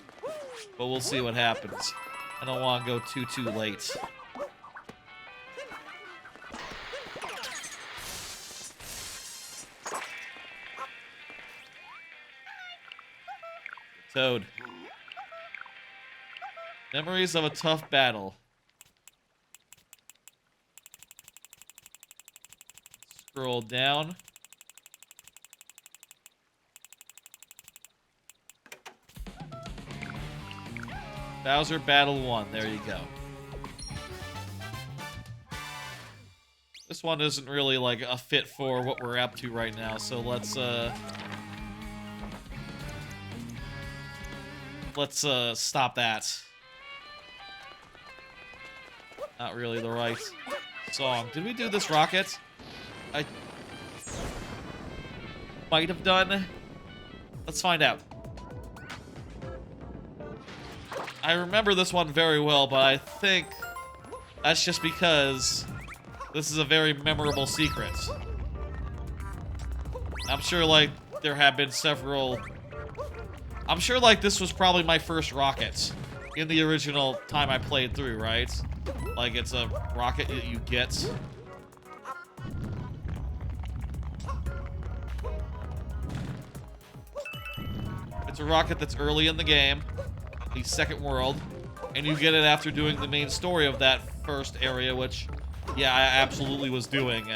but we'll see what happens. I don't want to go too late. Toad. Memories of a tough battle. Scroll down. Bowser Battle 1. There you go. This one isn't really like a fit for what we're up to right now, so let's stop that. Not really the right song. Did we do this rocket? I might have done. Let's find out. I remember this one very well, but I think that's just because this is a very memorable secret. I'm sure, like, there have been several... I'm sure, like, this was probably my first rocket in the original time I played through, right? Like, it's a rocket that you get. It's a rocket that's early in the game. The second world, and you get it after doing the main story of that first area, which, yeah, I absolutely was doing.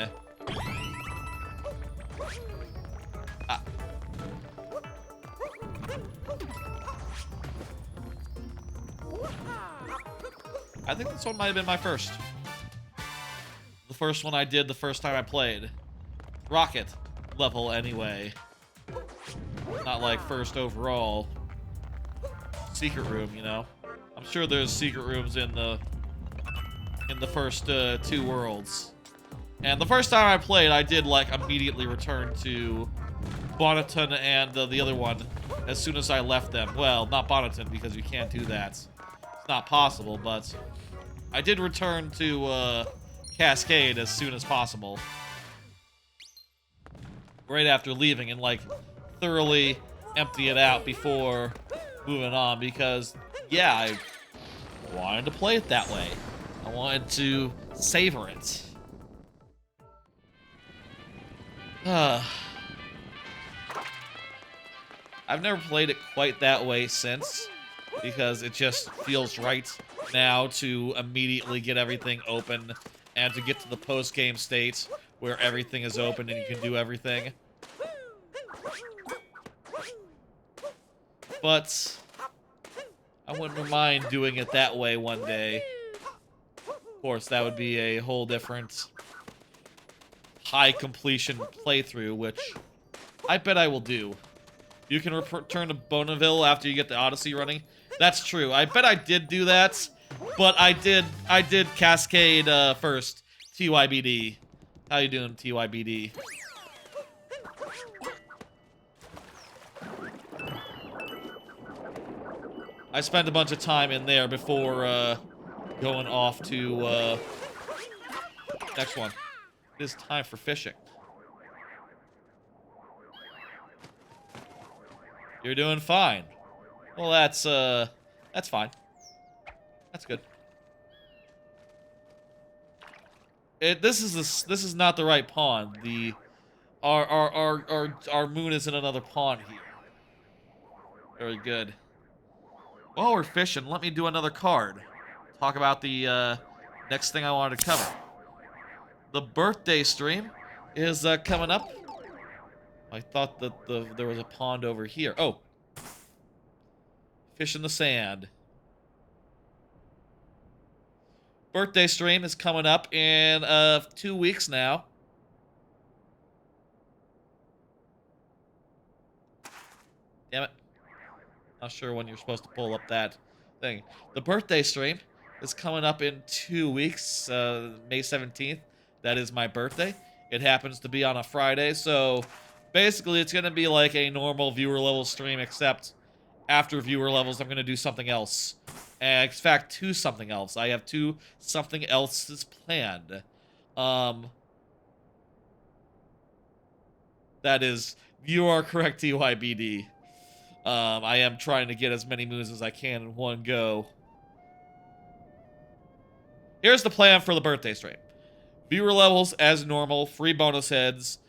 I think this one might have been my first. The first one I did the first time I played. Rocket level, anyway. Not like first overall. Secret room, you know? I'm sure there's secret rooms in the first 2 worlds. And the first time I played, I did, like, immediately return to Bonneton and the other one as soon as I left them. Well, not Bonneton, because you can't do that. It's not possible, but I did return to Cascade as soon as possible. Right after leaving, and, like, thoroughly empty it out before moving on, because, yeah, I wanted to play it that way. I wanted to savor it. I've never played it quite that way since, because it just feels right now to immediately get everything open and to get to the post-game state where everything is open and you can do everything. But I wouldn't mind doing it that way one day. Of course, that would be a whole different high completion playthrough, which I bet I will do. You can return to Bonneville after you get the Odyssey running. That's true. I bet I did do that, but I did Cascade first. TYBD. How you doing, TYBD? I spent a bunch of time in there before going off to next one. It is time for fishing. You're doing fine. Well, that's fine. That's good. This is not the right pond. Our moon is in another pond here. Very good. While we're fishing, let me do another card. Talk about the next thing I wanted to cover. The birthday stream is coming up. I thought that there was a pond over here. Oh. Fish in the sand. Birthday stream is coming up in 2 weeks now. Damn it. Not sure when you're supposed to pull up that thing. The birthday stream is coming up in 2 weeks, May 17th. That is my birthday. It happens to be on a Friday, so basically it's going to be like a normal viewer level stream, except after viewer levels I'm going to do something else. In fact, 2 something else. I have 2 something else's planned. That is, you are correct, TYBD. I am trying to get as many moons as I can in one go. Here's the plan for the birthday stream. Viewer levels as normal, free bonus heads,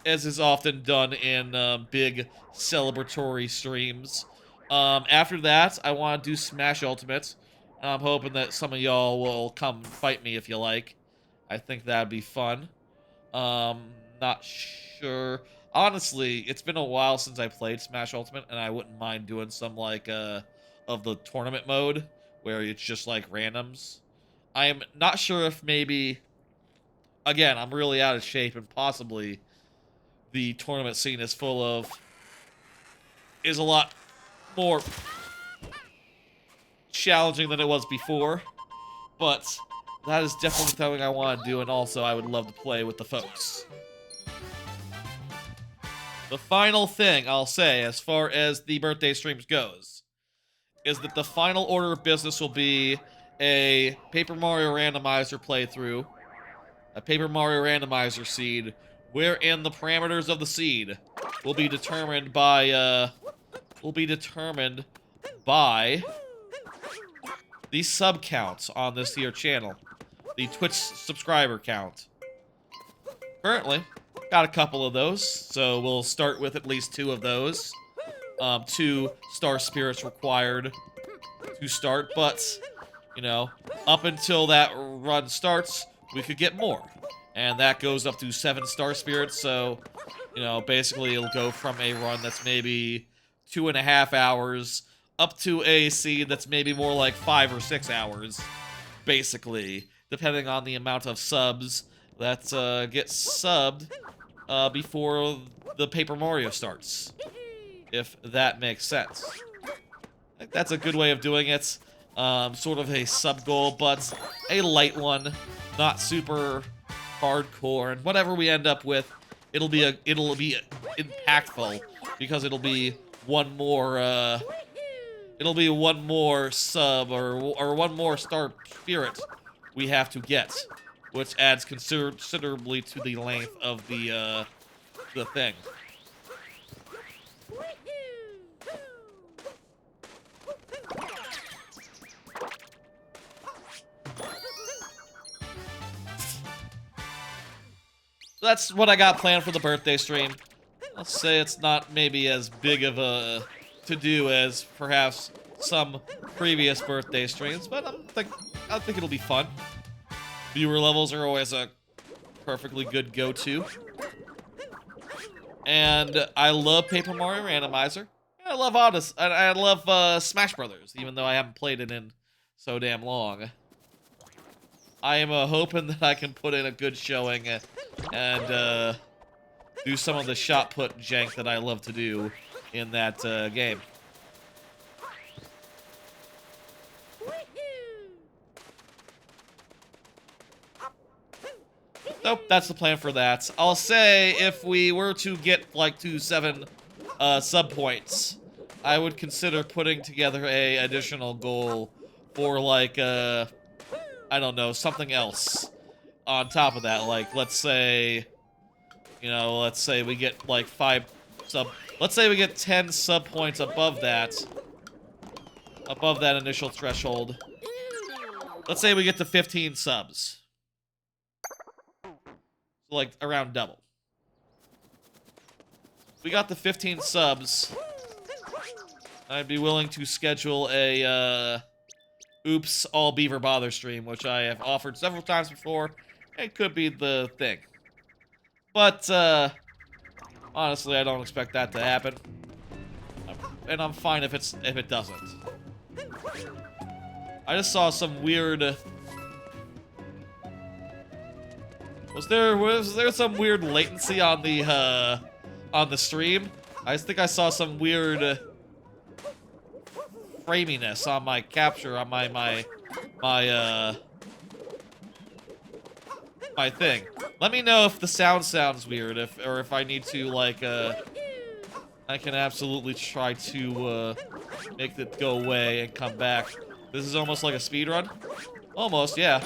as is often done in big celebratory streams. After that, I want to do Smash Ultimate. And I'm hoping that some of y'all will come fight me if you like. I think that'd be fun. Not sure. Honestly, it's been a while since I played Smash Ultimate, and I wouldn't mind doing some, like, of the tournament mode, where it's just, like, randoms. I am not sure if maybe... Again, I'm really out of shape, and possibly the tournament scene is full of... is a lot more challenging than it was before. But that is definitely something I want to do, and also I would love to play with the folks. The final thing I'll say as far as the birthday streams goes is that the final order of business will be a Paper Mario Randomizer playthrough, a Paper Mario Randomizer seed, wherein the parameters of the seed will be determined by the sub counts on this here channel, the Twitch subscriber count. Currently, got a couple of those, so we'll start with at least 2 of those. 2 star spirits required to start, but, you know, up until that run starts, we could get more. And that goes up to 7 star spirits, so, you know, basically it'll go from a run that's maybe 2.5 hours up to a seed that's maybe more like 5 or 6 hours, basically. depending on the amount of subs that get subbed before the Paper Mario starts, if that makes sense. I think that's a good way of doing it. Sort of a sub goal, but a light one, not super hardcore. And whatever we end up with, it'll be impactful because it'll be one more sub or one more star spirit we have to get, which adds considerably to the length of the thing. That's what I got planned for the birthday stream. Let's say it's not maybe as big of a to-do as perhaps some previous birthday streams, but I think it'll be fun. Viewer levels are always a perfectly good go-to. And I love Paper Mario Randomizer. I love Odyssey, and I love Smash Brothers, even though I haven't played it in so damn long. I am hoping that I can put in a good showing and do some of the shot put jank that I love to do in that game. Nope, that's the plan for that. I'll say if we were to get like 7 sub points, I would consider putting together a additional goal for like I don't know, something else on top of that. Like, let's say, you know, let's say we get like 5 sub. Let's say we get 10 sub points above that initial threshold. Let's say we get to 15 subs. Like around double. We got the 15 subs. I'd be willing to schedule a Oops All Beaver Bother stream, which I have offered several times before. It could be the thing. But honestly, I don't expect that to happen. And I'm fine if it doesn't. I just saw some weird Was there some weird latency on the stream? I think I saw some weird framiness on my capture on my thing. Let me know if the sounds weird, or if I need to like I can absolutely try to make it go away and come back. This is almost like a speed run. Almost, yeah.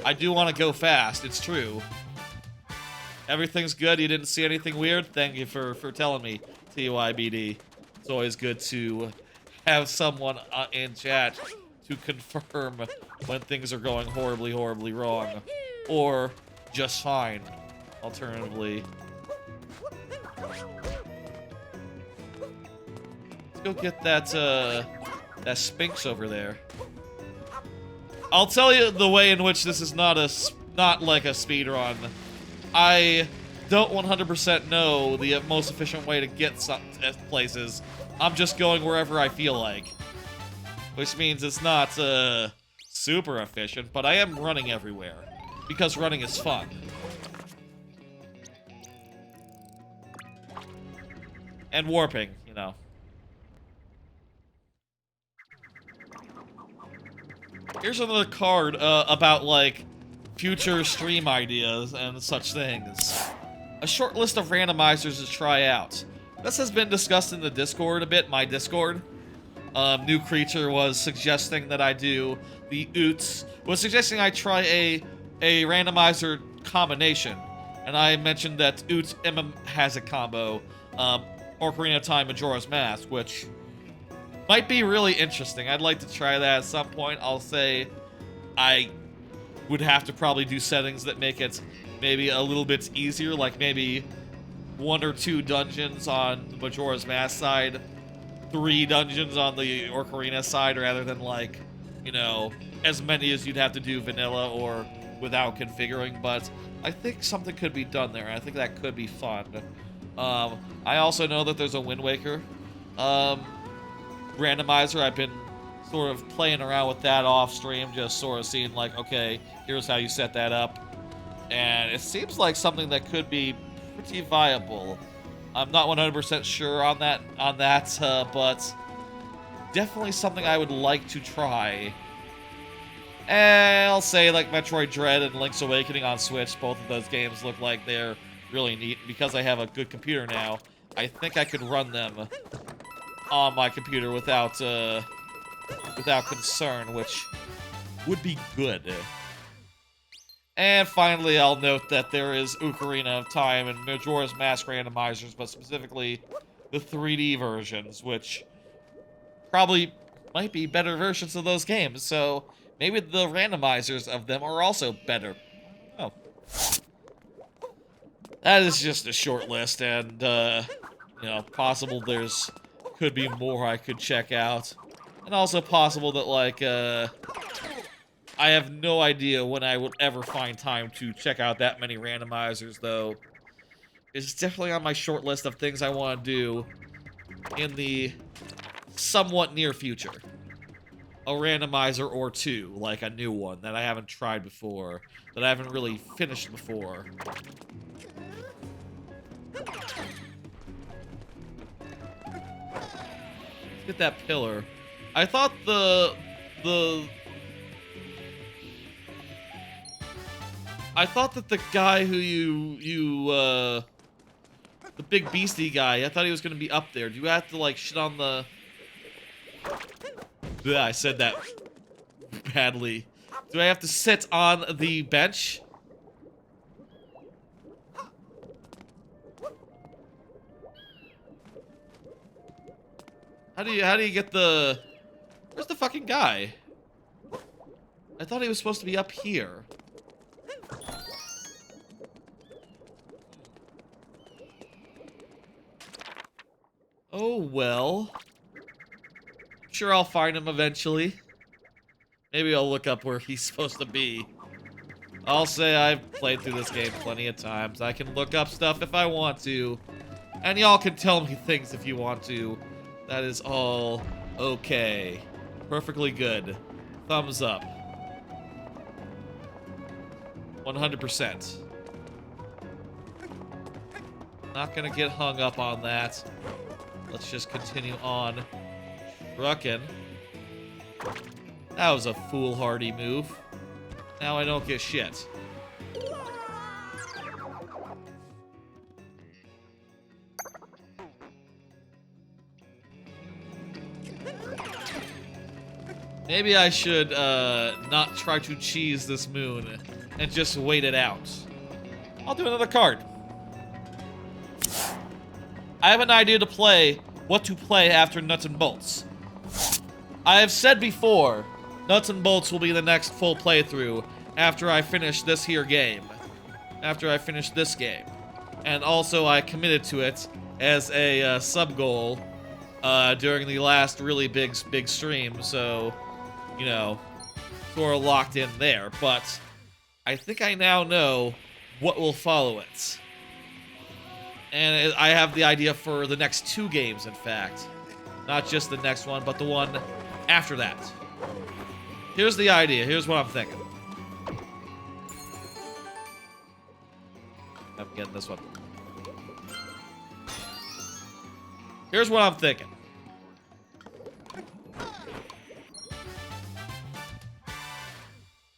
I do want to go fast, it's true. Everything's good, you didn't see anything weird? Thank you for telling me, TYBD. It's always good to have someone in chat to confirm when things are going horribly, horribly wrong. Or just fine, alternatively. Let's go get that Sphinx over there. I'll tell you the way in which this is not like a speed run. I don't 100% know the most efficient way to get some places. I'm just going wherever I feel like. Which means it's not super efficient, but I am running everywhere. Because running is fun. And warping, you know. Here's another card about, like, future stream ideas and such things. A short list of randomizers to try out. This has been discussed in the Discord a bit, my Discord. New Creature was suggesting that I do the Oots. Was suggesting I try a randomizer combination. And I mentioned that Oots has a combo. Ocarina of Time Majora's Mask, which might be really interesting. I'd like to try that at some point. I'll say I would have to probably do settings that make it maybe a little bit easier, like maybe 1 or 2 dungeons on the Majora's Mask side, 3 dungeons on the Ocarina side, rather than, like, you know, as many as you'd have to do vanilla or without configuring. But I think something could be done there. I think that could be fun. I also know that there's a Wind Waker randomizer I've been sort of playing around with that off stream, just sort of seeing like, okay, here's how you set that up. And it seems like something that could be pretty viable. I'm not 100% sure on that, but definitely something I would like to try. And I'll say like Metroid Dread and Link's Awakening on Switch, both of those games look like they're really neat. Because I have a good computer now, I think I could run them on my computer without concern, which would be good. And finally, I'll note that there is Ocarina of Time and Majora's Mask randomizers, but specifically the 3D versions, which probably might be better versions of those games, so maybe the randomizers of them are also better. Oh. That is just a short list, and, you know, possible could be more I could check out. And also possible that, like, I have no idea when I would ever find time to check out that many randomizers, though. It's definitely on my short list of things I want to do in the somewhat near future. A randomizer or two, like a new one that I haven't tried before, that I haven't really finished before. Let's get that pillar. I thought the guy who the big beastie guy, I thought he was gonna be up there. Do you have to like shit on the... Yeah, I said that badly. Do I have to sit on the bench? How do you get the... Where's the fucking guy? I thought he was supposed to be up here. Oh, well. Sure, I'll find him eventually. Maybe I'll look up where he's supposed to be. I'll say I've played through this game plenty of times. I can look up stuff if I want to. And y'all can tell me things if you want to. That is all okay. Perfectly good. Thumbs up. 100%. Not gonna get hung up on that. Let's just continue on trucking. That was a foolhardy move. Now I don't get shit. Maybe I should not try to cheese this moon and just wait it out. I'll do another card. I have an idea to play what to play after Nuts and Bolts. I have said before, Nuts and Bolts will be the next full playthrough after I finish this here game. After I finish this game. And also I committed to it as a sub-goal during the last really big stream, so, you know, sort of locked in there. But I think I now know what will follow it. And I have the idea for the next 2 games, in fact. Not just the next one, but the one after that. Here's the idea. Here's what I'm thinking. I'm getting this one. Here's what I'm thinking.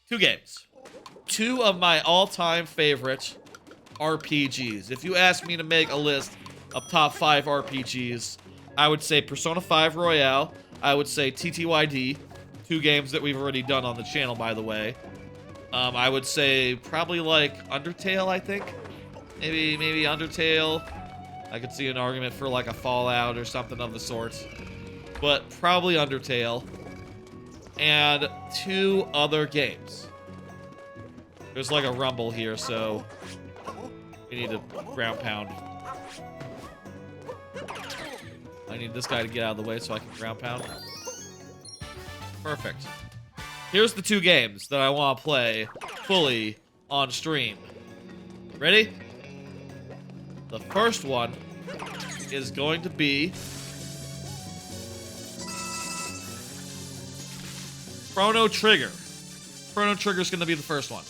Two games. 2 of my all-time favorite RPGs. If you ask me to make a list of top 5 RPGs, I would say Persona 5 Royale. I would say TTYD. 2 games that we've already done on the channel, by the way. I would say probably like Undertale, I think. Maybe Undertale. I could see an argument for like a Fallout or something of the sort. But probably Undertale. And 2 other games. There's like a rumble here, so we need to ground pound. I need this guy to get out of the way so I can ground pound. Perfect. Here's the 2 games that I want to play fully on stream. Ready? The first one is going to be Chrono Trigger. Chrono Trigger's gonna be the first one.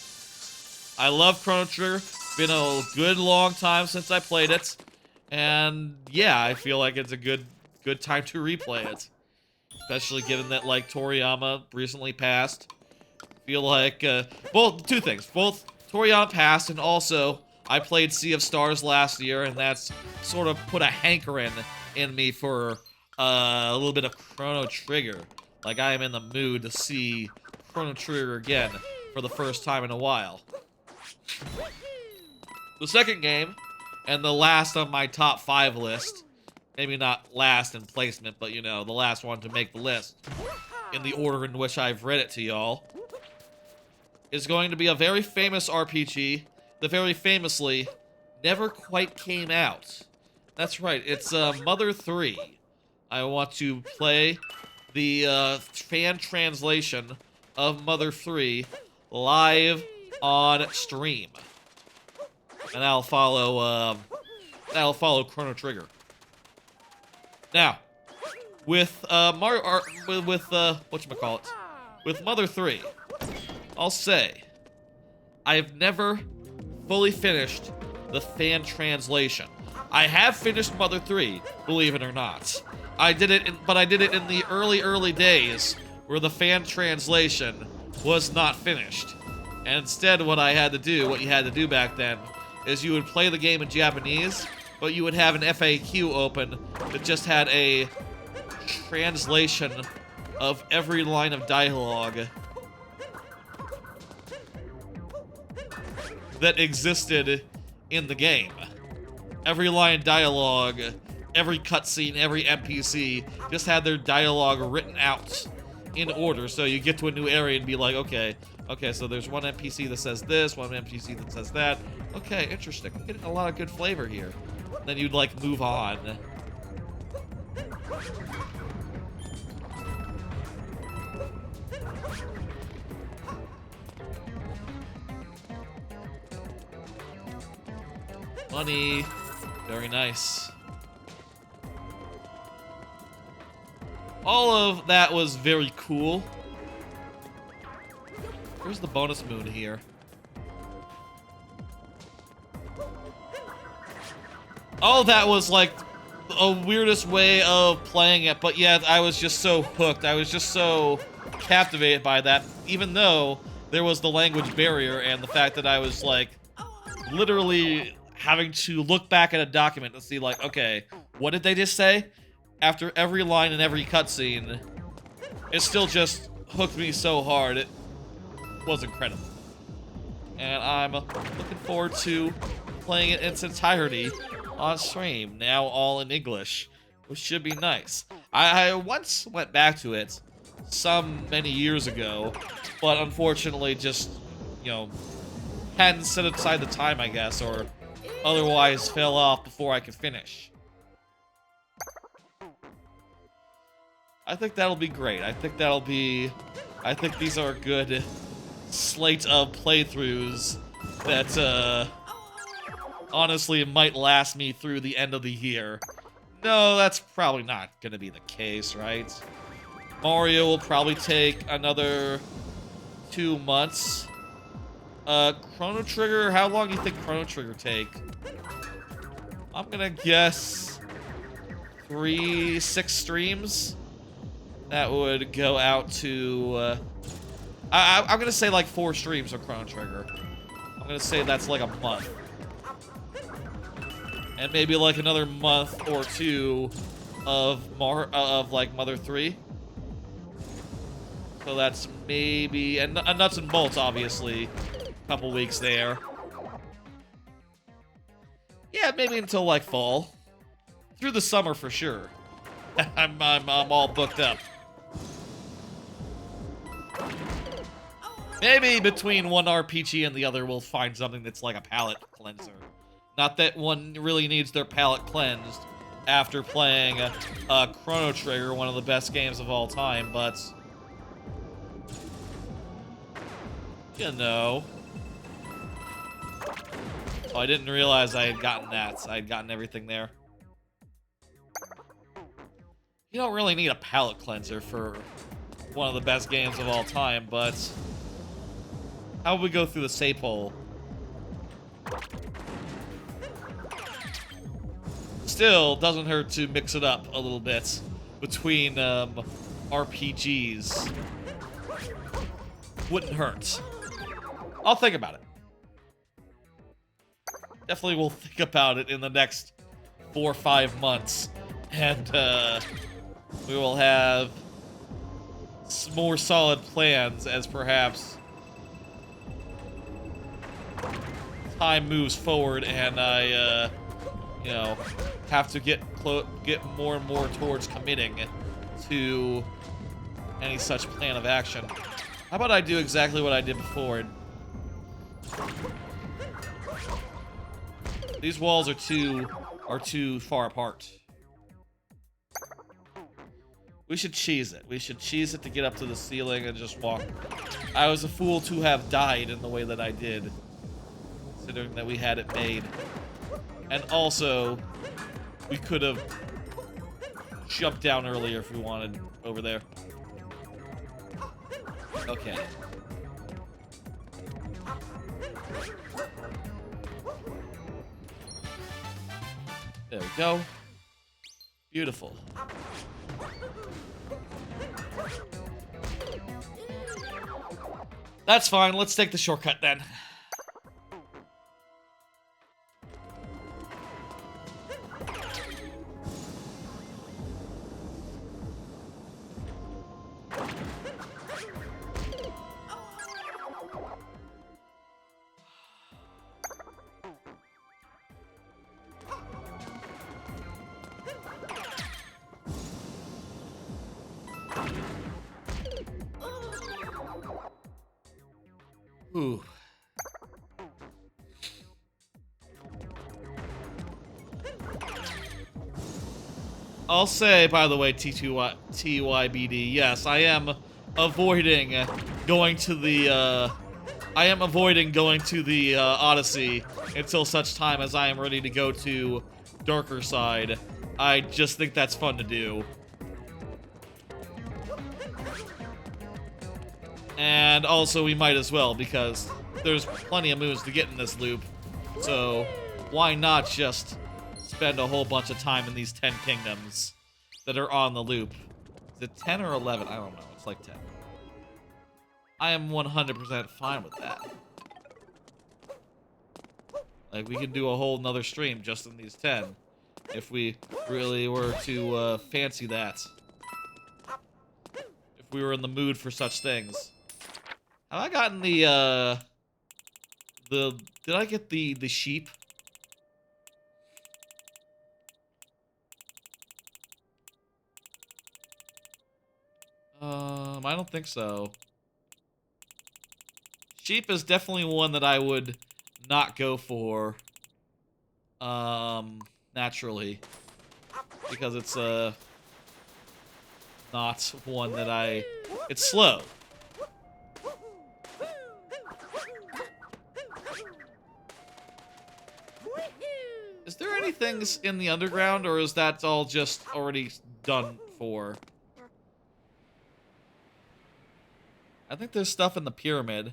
I love Chrono Trigger. Been a good long time since I played it. And yeah, I feel like it's a good time to replay it. Especially given that, like, Toriyama recently passed. Feel like, both, two things. Both Toriyama passed, and also, I played Sea of Stars last year, and that's sort of put a hankering in me for a little bit of Chrono Trigger. Like, I am in the mood to see Chrono Trigger again for the first time in a while. The second game, and the last on my top 5 list, maybe not last in placement, but, you know, the last one to make the list, in the order in which I've read it to y'all, is going to be a very famous RPG that very famously never quite came out. That's right, it's Mother 3. I want to play the fan translation of Mother 3 live on stream. And that'll follow Chrono Trigger. Now, with with Mother 3, I'll say I've never fully finished the fan translation. I have finished Mother 3, believe it or not. But I did it in the early days where the fan translation was not finished. And instead what you had to do back then, is you would play the game in Japanese, but you would have an FAQ open that just had a translation of every line of dialogue that existed in the game. Every line of dialogue, every cutscene, every NPC just had their dialogue written out in order. So you get to a new area and be like, okay, so there's one NPC that says this, one NPC that says that. Okay, interesting. I'm getting a lot of good flavor here. Then you'd, like, move on. Money. Very nice. All of that was very cool. Where's the bonus moon here? Oh, that was like a weirdest way of playing it, but yeah, I was just so hooked. I was just so captivated by that, even though there was the language barrier and the fact that I was like literally having to look back at a document to see like, okay, what did they just say? After every line and every cutscene, it still just hooked me so hard. It was incredible. And I'm looking forward to playing it in its entirety on stream, now all in English, which should be nice. I once went back to it many years ago, but unfortunately just, you know, hadn't set aside the time, I guess, or otherwise fell off before I could finish. I think that'll be great. I think these are a good slate of playthroughs that, honestly, it might last me through the end of the year. No, that's probably not gonna be the case, right? Mario will probably take another 2 months. Chrono Trigger, how long do you think Chrono Trigger take? I'm gonna guess 6 streams. That would go out to, I'm gonna say like 4 streams of Chrono Trigger. I'm gonna say that's like a month. And maybe like another month or 2 of like Mother 3. So that's maybe, and Nuts and Bolts, obviously, a couple weeks there. Yeah, maybe until like fall. Through the summer for sure. I'm all booked up. Maybe between one RPG and the other, we'll find something that's like a palate cleanser. Not that one really needs their palate cleansed after playing Chrono Trigger, one of the best games of all time, but you know. Oh, I didn't realize I had gotten that. I had gotten everything there. You don't really need a palate cleanser for one of the best games of all time, but how would we go through the save hole? Still, doesn't hurt to mix it up a little bit between RPGs. Wouldn't hurt. I'll think about it. Definitely will think about it in the next 4 or 5 months. And we will have more solid plans as perhaps time moves forward and I, you know, have to get more and more towards committing to any such plan of action. How about I do exactly what I did before? These walls are too far apart. We should cheese it. We should cheese it to get up to the ceiling and just walk. I was a fool to have died in the way that I did, considering that we had it made. And also, we could have jumped down earlier if we wanted over there. Okay. There we go. Beautiful. That's fine. Let's take the shortcut then. Ooh. I'll say, by the way, TYBD, yes, I am avoiding going to the, Odyssey until such time as I am ready to go to darker side. I just think that's fun to do. And also, we might as well, because there's plenty of moves to get in this loop. So, why not just spend a whole bunch of time in these 10 kingdoms that are on the loop? Is it 10 or 11? I don't know. It's like 10. I am 100% fine with that. Like, we could do a whole nother stream just in these 10. If we really were to fancy that. If we were in the mood for such things. Have I gotten did I get the sheep? I don't think so. Sheep is definitely one that I would not go for, naturally. Because it's, not one that it's slow. Is there any things in the underground, or is that all just already done for? I think there's stuff in the pyramid.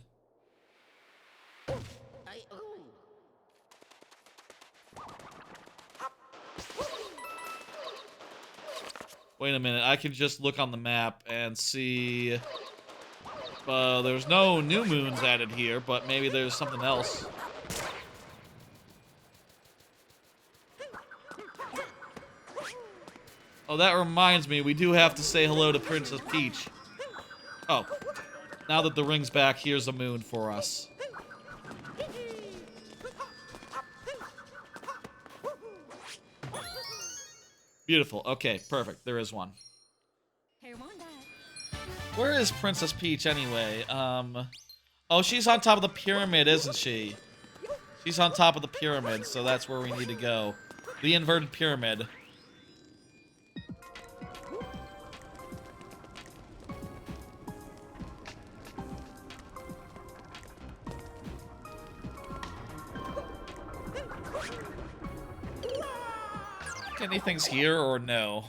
Wait a minute, I can just look on the map and see... there's no new moons added here, but maybe there's something else. Oh, that reminds me, we do have to say hello to Princess Peach. Oh, now that the ring's back, here's a moon for us. Beautiful. Okay, perfect. There is one. Where is Princess Peach anyway? Oh, she's on top of the pyramid, isn't she? She's on top of the pyramid, so that's where we need to go. The inverted pyramid. Anything's here or no?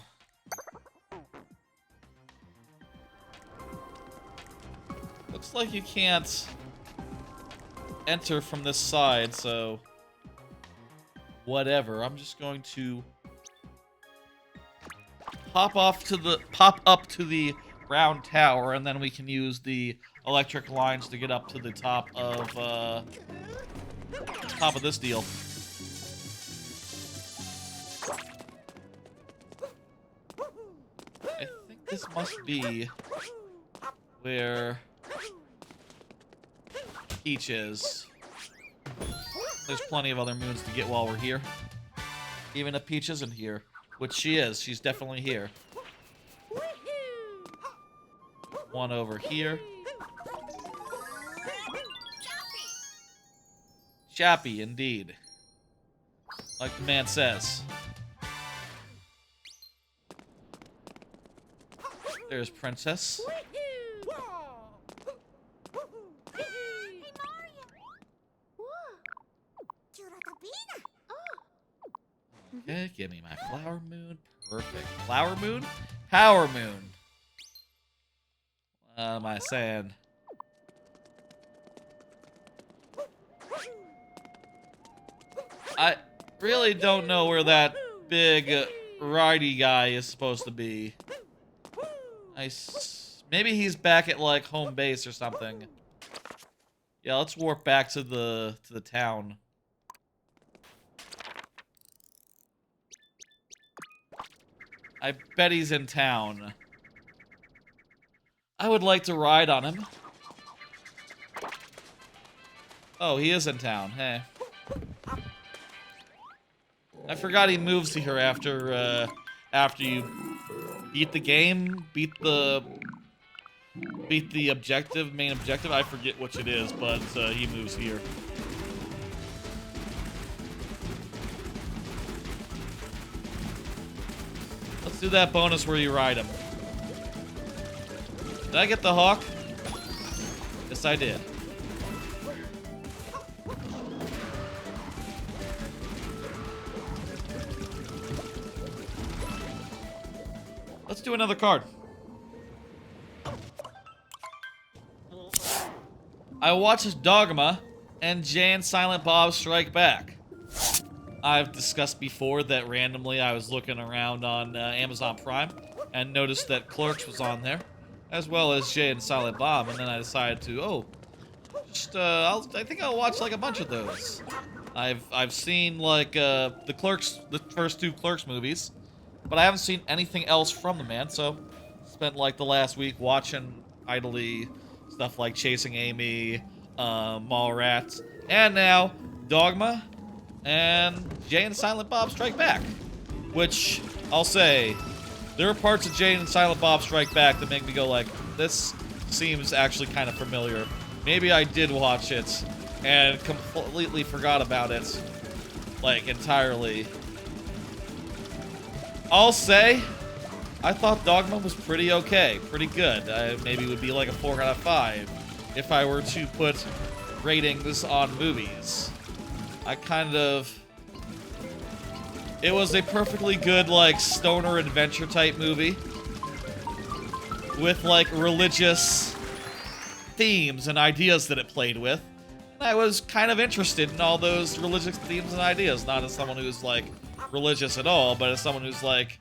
Looks like you can't enter from this side, so whatever. I'm just going to pop up to the round tower, and then we can use the electric lines to get up to the top of this deal. I think this must be where Peach is. There's plenty of other moons to get while we're here. Even if Peach isn't here, which she is. She's definitely here. One over here. Chappy, indeed. Like the man says. There's Princess. Okay, give me my flower moon. Perfect. Flower moon? Power moon. What am I saying? I really don't know where that big righty guy is supposed to be. Maybe he's back at like home base or something. Yeah, let's warp back to the town. I bet he's in town. I would like to ride on him. Oh, he is in town. Hey. I forgot he moves here after you beat the game, beat the objective, main objective. I forget which it is, but he moves here. Let's do that bonus where you ride him. Did I get the hawk? Yes, I did. Let's do another card. I watched Dogma and Jay and Silent Bob Strike Back. I've discussed before that randomly I was looking around on Amazon Prime and noticed that Clerks was on there, as well as Jay and Silent Bob, and then I decided to, I think I'll watch like a bunch of those. I've seen like the first two Clerks movies, but I haven't seen anything else from the man, so spent like the last week watching idly stuff like Chasing Amy, Mallrats, and now Dogma and Jay and Silent Bob Strike Back. Which, I'll say, there are parts of Jay and Silent Bob Strike Back that make me go like, this seems actually kind of familiar. Maybe I did watch it and completely forgot about it, like, entirely. I'll say, I thought Dogma was pretty okay, pretty good. Maybe it would be like a 4 out of 5 if I were to put ratings on movies. It was a perfectly good, like, stoner adventure type movie with, like, religious themes and ideas that it played with. And I was kind of interested in all those religious themes and ideas, not as someone who's, like, religious at all, but as someone who's like,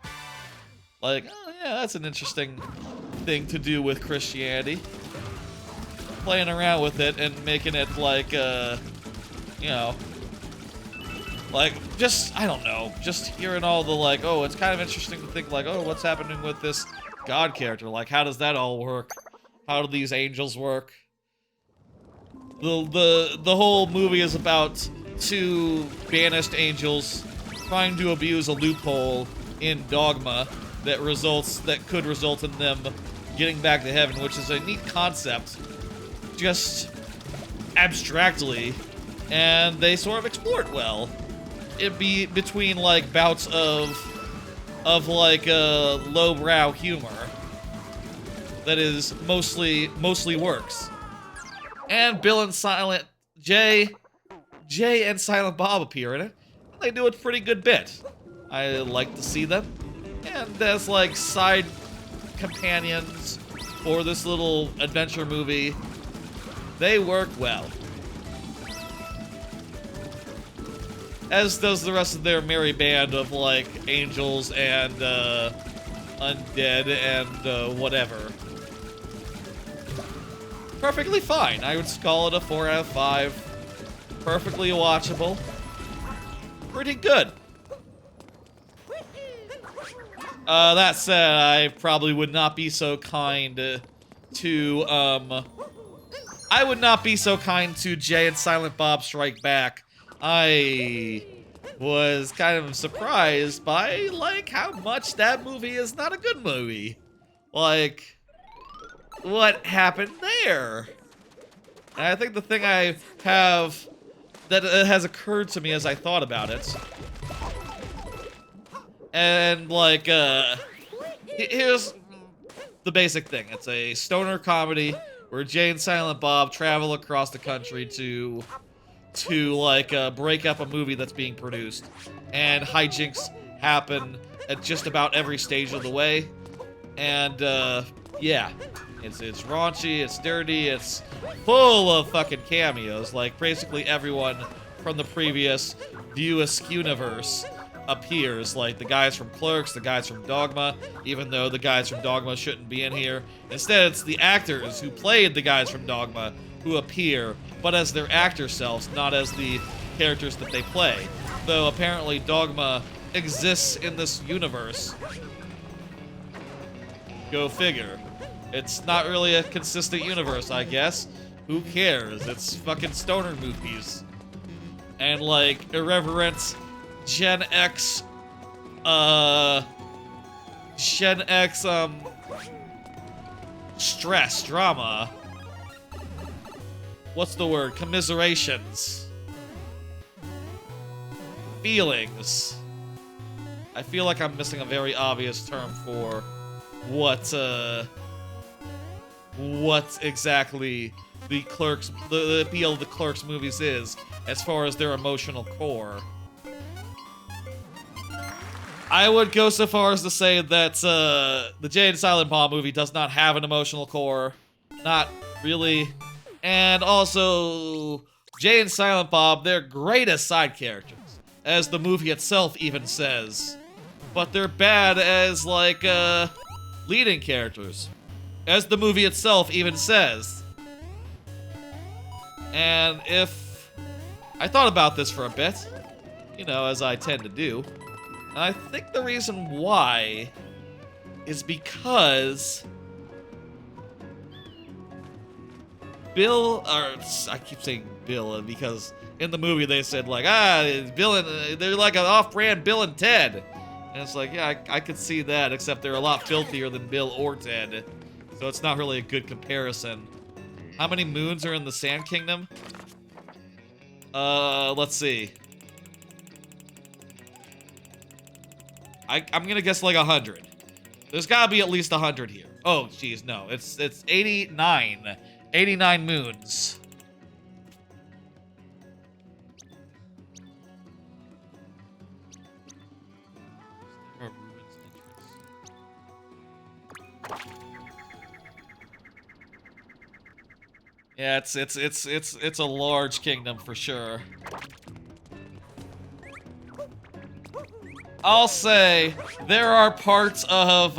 oh yeah, that's an interesting thing to do with Christianity. Playing around with it and making it like, you know, like, just, I don't know, just hearing all the, like, oh, it's kind of interesting to think, like, oh, what's happening with this God character? Like, how does that all work? How do these angels work? The whole movie is about two banished angels trying to abuse a loophole in Dogma that could result in them getting back to heaven, which is a neat concept, just abstractly, and they sort of explore it well. It'd be between, like, bouts of like, lowbrow humor that is mostly works. And Jay and Silent Bob appear in it. They do a pretty good bit. I like to see them. And as, like, side companions for this little adventure movie, They work well. As does the rest of their merry band of, like, angels and, undead and, whatever. Perfectly fine. I would call it a 4 out of 5. Perfectly watchable. Pretty good. That said, I probably would not be so kind to, I would not be so kind to Jay and Silent Bob Strike Back. I was kind of surprised by, like, how much that movie is not a good movie. Like, what happened there? And I think the thing I have that has occurred to me as I thought about it, and, like, here's the basic thing. It's a stoner comedy where Jay and Silent Bob travel across the country to like, break up a movie that's being produced. And hijinks happen at just about every stage of the way. And, yeah. It's raunchy, it's dirty, it's full of fucking cameos. Like, basically everyone from the previous View Askew-niverse appears. Like, the guys from Clerks, the guys from Dogma, even though the guys from Dogma shouldn't be in here. Instead, it's the actors who played the guys from Dogma who appear, but as their actor selves, not as the characters that they play. Though apparently Dogma exists in this universe. Go figure. It's not really a consistent universe, I guess. Who cares? It's fucking stoner movies. And, like, irreverent Gen X, stress, drama. What's the word? Commiserations. Feelings. I feel like I'm missing a very obvious term for what exactly the Clerks, the appeal of the Clerks movies is, as far as their emotional core. I would go so far as to say that the Jay and Silent Bob movie does not have an emotional core. Not really. And also, Jay and Silent Bob, they're great as side characters, as the movie itself even says. But they're bad as, like, leading characters, as the movie itself even says. And if... I thought about this for a bit, you know, as I tend to do. And I think the reason why is because Bill, or I keep saying Bill because in the movie they said, like, Bill and, they're like an off-brand Bill and Ted. And it's like, yeah, I could see that, except they're a lot filthier than Bill or Ted. So it's not really a good comparison. How many moons are in the Sand Kingdom? Let's see. I'm gonna guess like 100. There's gotta be at least 100 here. Oh, geez, no. It's 89. 89 moons. Yeah, it's a large kingdom for sure. I'll say there are parts of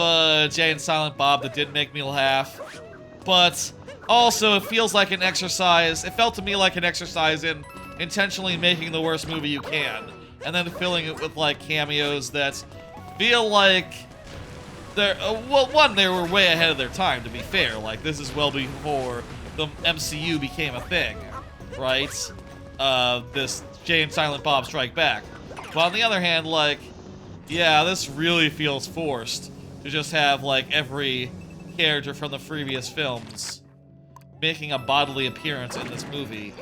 Jay and Silent Bob that did make me laugh, but also it feels like an exercise. It felt to me like an exercise in intentionally making the worst movie you can, and then filling it with like cameos that feel like they're well, one, they were way ahead of their time. To be fair, like this is well before the MCU became a thing, right? This Jay and Silent Bob Strike Back. But on the other hand, like, yeah, this really feels forced to just have, like, every character from the previous films making a bodily appearance in this movie.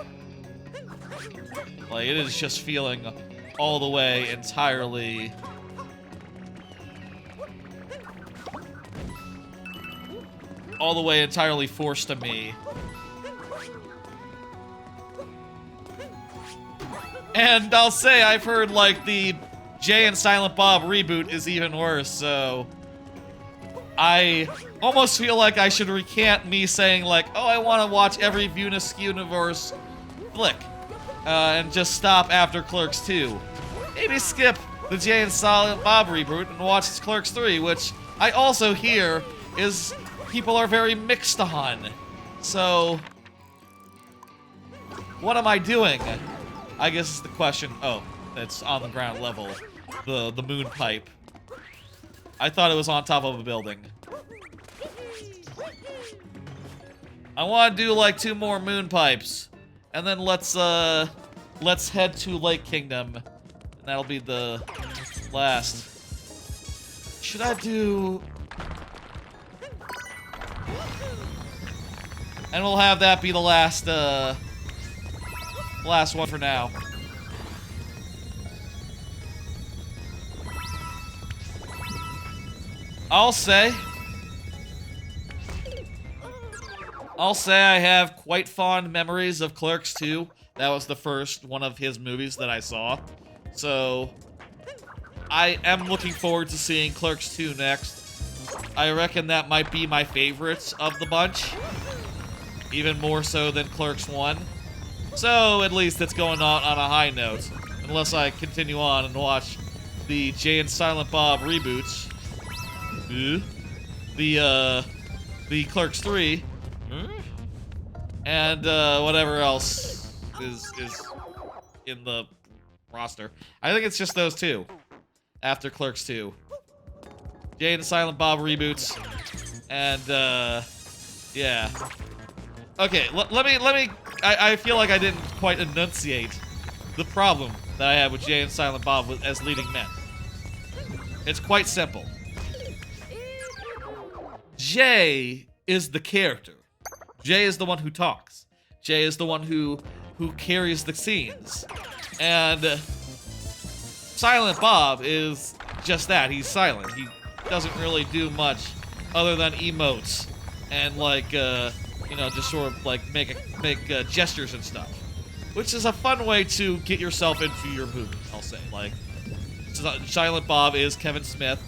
Like, it is just feeling all the way entirely... all the way entirely forced to me. And I'll say, I've heard, like, the Jay and Silent Bob reboot is even worse, so... I almost feel like I should recant me saying like, oh, I want to watch every Venus Universe flick, and just stop after Clerks 2. Maybe skip the Jay and Silent Bob reboot and watch Clerks 3, which I also hear is people are very mixed on. So, what am I doing? I guess is the question. Oh, that's on the ground level. The moon pipe. I thought it was on top of a building. I want to do like 2 more moon pipes, and then let's head to Lake Kingdom, and that'll be the last. Should I do? And we'll have that be the last one for now. I'll say I have quite fond memories of Clerks 2. That was the first one of his movies that I saw. So, I am looking forward to seeing Clerks 2 next. I reckon that might be my favorite of the bunch. Even more so than Clerks 1. So, at least it's going on a high note. Unless I continue on and watch the Jay and Silent Bob reboots. The Clerks 3. And, whatever else is in the roster. I think it's just those 2. After Clerks 2. Jay and Silent Bob reboots. And, yeah. Okay, let me... I feel like I didn't quite enunciate the problem that I have with Jay and Silent Bob as leading men. It's quite simple. Jay is the character. Jay is the one who talks. Jay is the one who carries the scenes. And Silent Bob is just that. He's silent. He doesn't really do much other than emotes and like you know, just sort of like make gestures and stuff, which is a fun way to get yourself into your mood. I'll say, like, Silent Bob is Kevin Smith.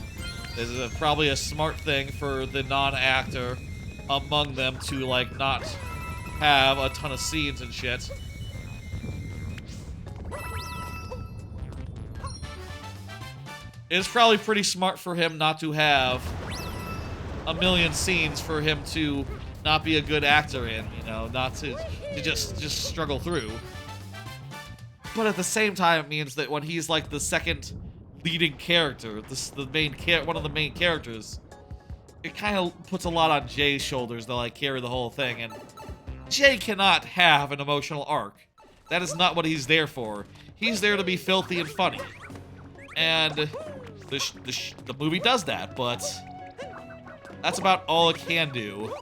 This is probably a smart thing for the non-actor among them to like not have a ton of scenes and shit. It's probably pretty smart for him not to have a million scenes for him to not be a good actor in, you know, not to just struggle through. But at the same time, it means that when he's like the second leading character, one of the main characters, it kind of puts a lot on Jay's shoulders to like carry the whole thing, and Jay cannot have an emotional arc. That is not what he's there for. He's there to be filthy and funny. And the movie does that, but that's about all it can do.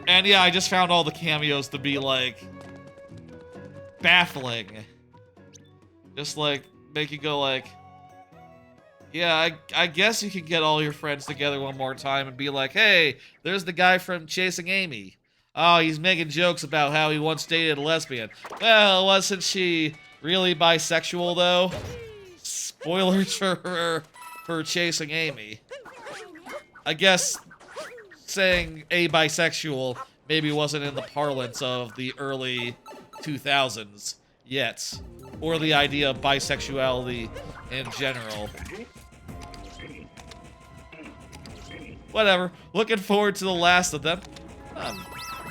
And yeah, I just found all the cameos to be, like, baffling. Just, like, make you go, like, yeah, I guess you can get all your friends together one more time and be like, hey, there's the guy from Chasing Amy. Oh, he's making jokes about how he once dated a lesbian. Well, wasn't she really bisexual, though? Spoilers for Chasing Amy. I guess saying a bisexual maybe wasn't in the parlance of the early 2000s yet, or the idea of bisexuality in general. Whatever. Looking forward to the last of them. I'm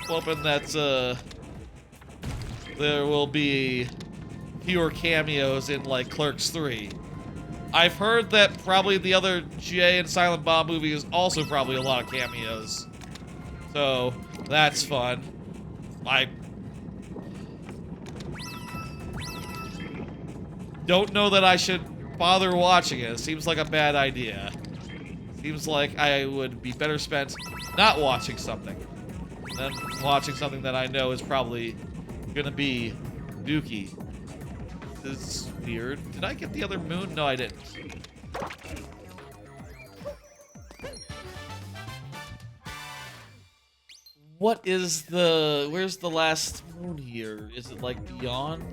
hoping that there will be fewer cameos in like Clerks 3. I've heard that probably the other Jay and Silent Bob movie is also probably a lot of cameos. So, that's fun. I don't know that I should bother watching it. It seems like a bad idea. Seems like I would be better spent not watching something than watching something that I know is probably gonna be dookie. This is weird. Did I get the other moon? No, I didn't. What is the... Where's the last moon here? Is it, like, beyond?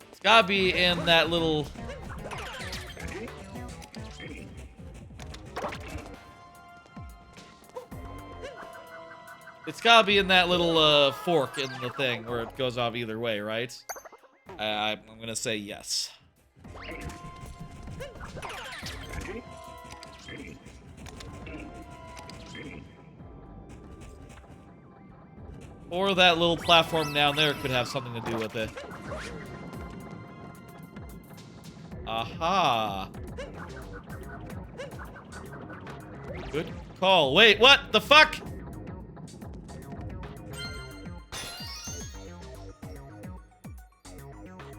It's gotta be in that little It's gotta be in that little fork in the thing where it goes off either way, right? I'm gonna say yes. Or that little platform down there could have something to do with it. Aha! Good call. Wait, what the fuck?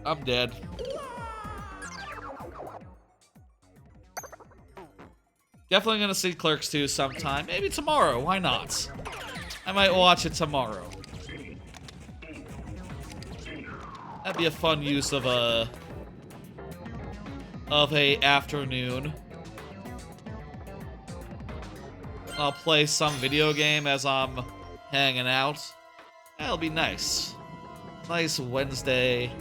I'm dead. Definitely gonna see Clerks 2 sometime. Maybe tomorrow. Why not? I might watch it tomorrow. That'd be a fun use of a afternoon. I'll play some video game as I'm hanging out. That'll be nice. Nice Wednesday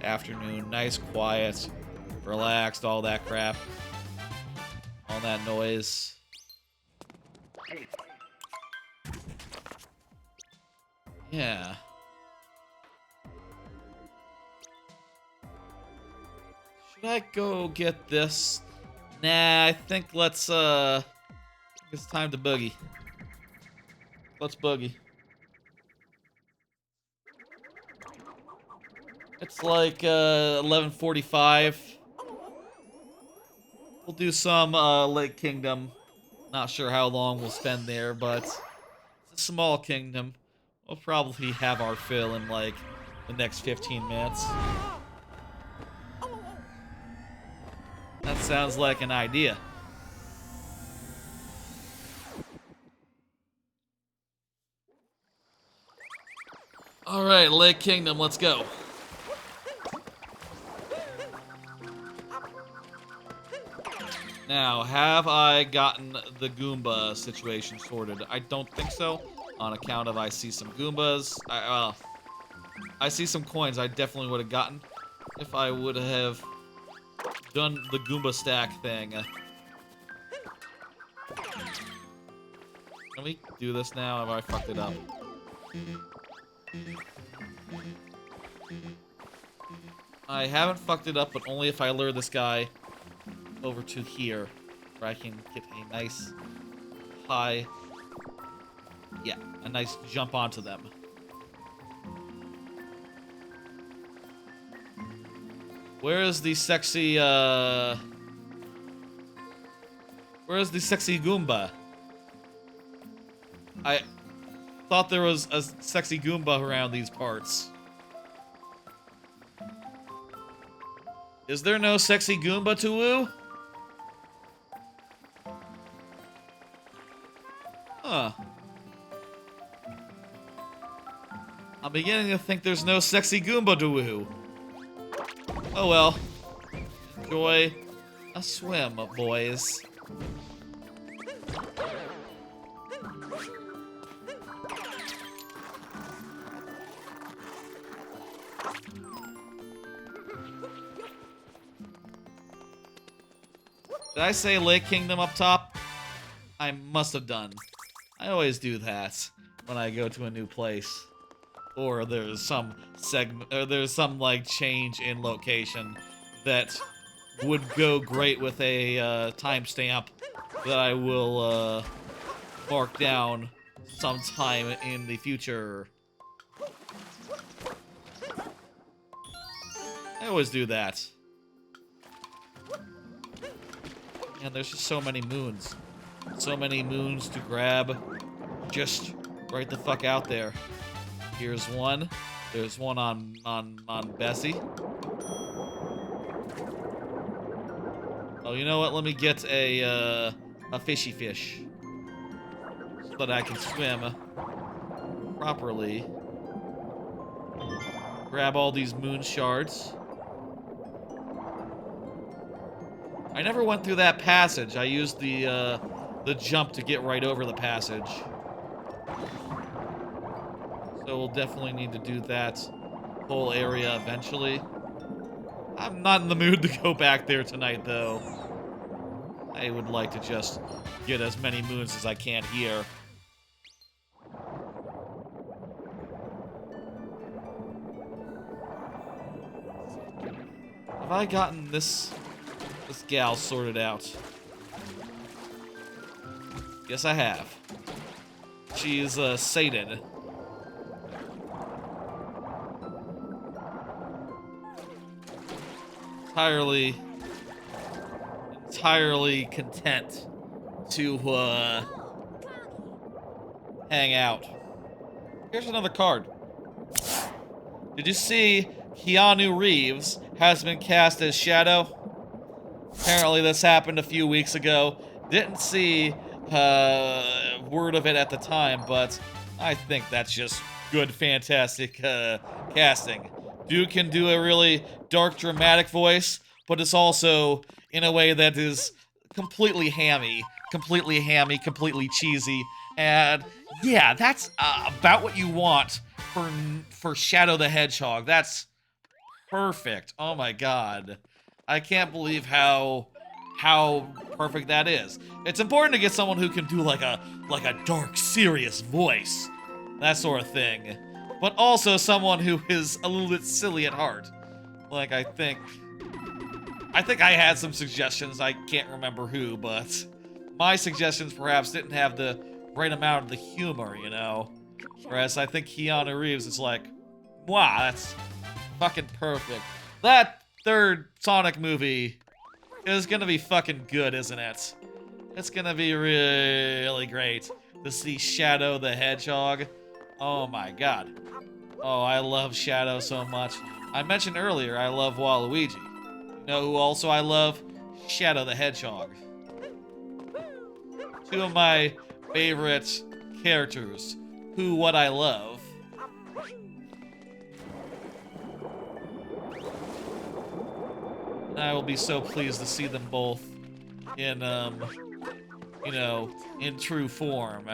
afternoon. Nice, quiet, relaxed, all that crap. All that noise. Yeah. Should I go get this? Nah, I think let's, it's time to boogie. Let's boogie. It's like, 11:45. We'll do some, Lake Kingdom. Not sure how long we'll spend there, but it's a small kingdom. We'll probably have our fill in, like, the next 15 minutes. That sounds like an idea. Alright, Lake Kingdom, let's go. Now, have I gotten the Goomba situation sorted? I don't think so, on account of I see some Goombas. I see some coins I definitely would have gotten if I would have done the Goomba stack thing. Can we do this now? Have I fucked it up? I haven't fucked it up, but only if I lure this guy over to here, where I can get a nice high, yeah, a nice jump onto them. Where is the sexy, where is the sexy Goomba? I thought there was a sexy Goomba around these parts. Is there no sexy Goomba to woo? Huh. I'm beginning to think there's no sexy Goomba to woo. Oh well. Enjoy a swim, boys. Did I say Lake Kingdom up top? I must have done. I always do that when I go to a new place. Or there's some segment, or there's some like change in location that would go great with a timestamp that I will mark down sometime in the future. I always do that. And there's just so many moons. So many moons to grab. Just right the fuck out there. Here's one. There's one on Bessie. Oh, you know what? Let me get a fishy fish. So that I can swim properly. Grab all these moon shards. I never went through that passage. I used the jump to get right over the passage. So we'll definitely need to do that whole area eventually. I'm not in the mood to go back there tonight, though. I would like to just get as many moons as I can here. Have I gotten this gal sorted out? Yes, I have. She's sated. Entirely content to hang out. Here's another card. Did you see Keanu Reeves has been cast as Shadow? Apparently this happened a few weeks ago. Didn't see word of it at the time, but I think that's just good, fantastic casting. Dude can do a really dark, dramatic voice, but it's also in a way that is completely hammy, completely cheesy, and yeah, that's about what you want for Shadow the Hedgehog. That's perfect. Oh my god. I can't believe how perfect that is. It's important to get someone who can do like a dark, serious voice. That sort of thing. But also someone who is a little bit silly at heart. Like I think I had some suggestions. I can't remember who, but my suggestions perhaps didn't have the right amount of the humor, you know? Whereas I think Keanu Reeves is like, wow, that's fucking perfect. That third Sonic movie is gonna be fucking good, isn't it? It's gonna be really great to see Shadow the Hedgehog. Oh my god. Oh, I love Shadow so much. I mentioned earlier I love Waluigi. You know who also I love? Shadow the Hedgehog. Two of my favorite characters. Who, what I love. And I will be so pleased to see them both in, you know, in true form.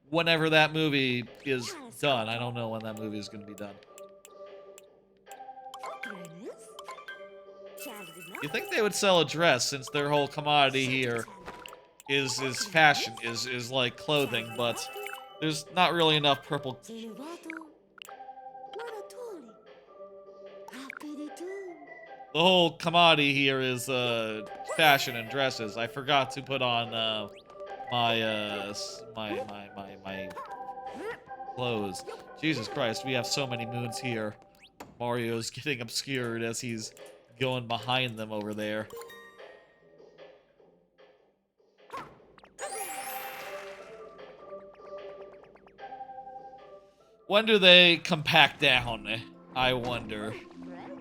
Whenever that movie is done. I don't know when that movie is going to be done. You think they would sell a dress since their whole commodity here is fashion, is like clothing, but there's not really enough purple. The whole commodity here is fashion and dresses. I forgot to put on my clothes. Jesus Christ, we have so many moons here. Mario's getting obscured as he's going behind them over there. When do they compact down? I wonder.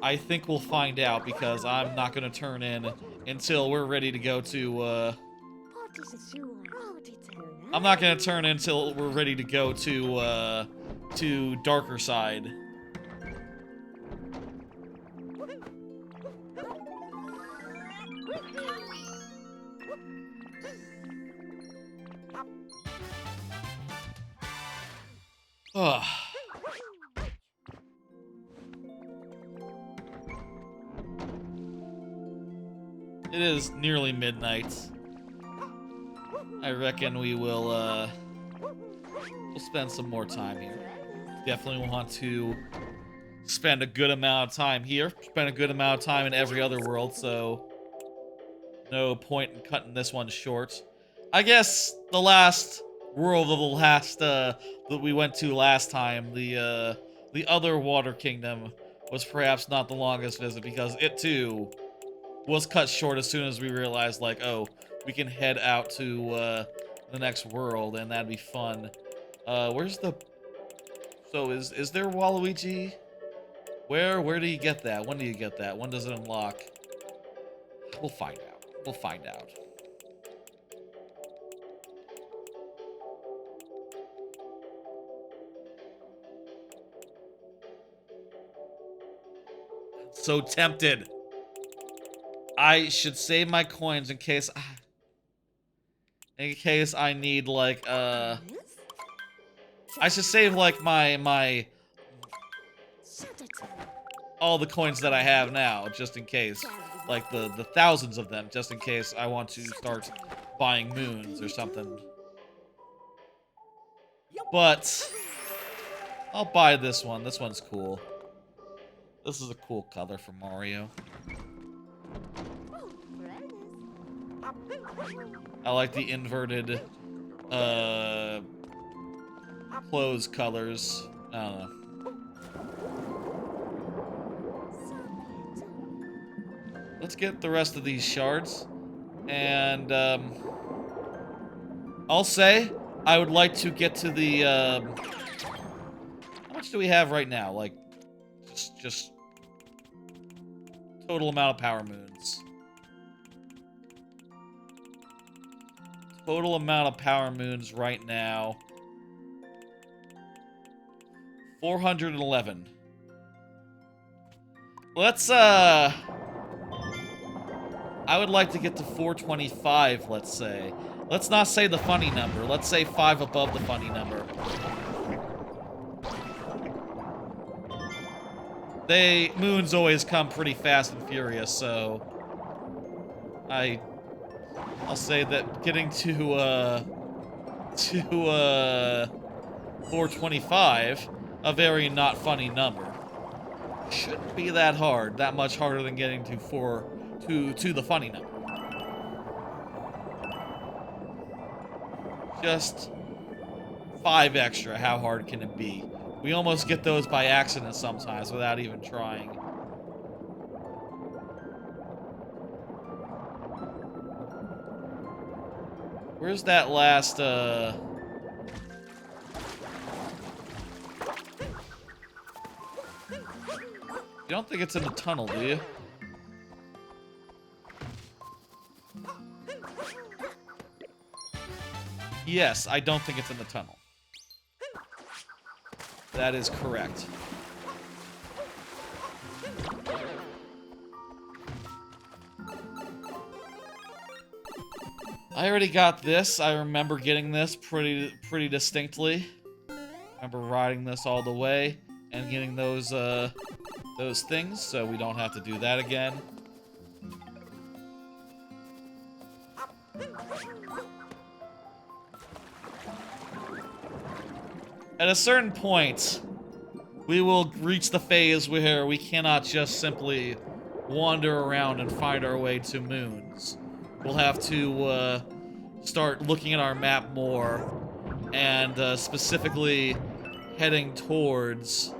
I think we'll find out because I'm not gonna turn in until we're ready to go to, I'm not gonna turn in until we're ready to go to Darker Side. Ugh. It is nearly midnight. I reckon we will, we'll spend some more time here. Definitely want to spend a good amount of time here. Spend a good amount of time in every other world, so no point in cutting this one short. I guess the last world of the last, that we went to last time, the other Water Kingdom, was perhaps not the longest visit because it too was cut short as soon as we realized, like, oh, we can head out to the next world, and that'd be fun. Where's the... So, is there Waluigi? Where do you get that? When do you get that? When does it unlock? We'll find out. We'll find out. So tempted. I should save my coins in case I need, like, I should save, like, my all the coins that I have now, just in case. Like, the thousands of them, just in case I want to start buying moons or something. But I'll buy this one. This one's cool. This is a cool color for Mario. I like the inverted, clothes colors. I don't know. Let's get the rest of these shards. And, I'll say I would like to get to the, how much do we have right now? Like, just total amount of power moons. Total amount of power moons right now. 411. Let's, I would like to get to 425, let's say. Let's not say the funny number. Let's say 5 above the funny number. Moons always come pretty fast and furious, so I'll say that getting to 425, a very not funny number, shouldn't be that hard. That much harder than getting to to the funny number. Just 5 extra. How hard can it be? We almost get those by accident sometimes without even trying. Where's that last, You don't think it's in the tunnel, do you? Yes, I don't think it's in the tunnel. That is correct. I already got this. I remember getting this pretty distinctly. I remember riding this all the way and getting those things, so we don't have to do that again. At a certain point, we will reach the phase where we cannot just simply wander around and find our way to moons. We'll have to start looking at our map more and specifically heading towards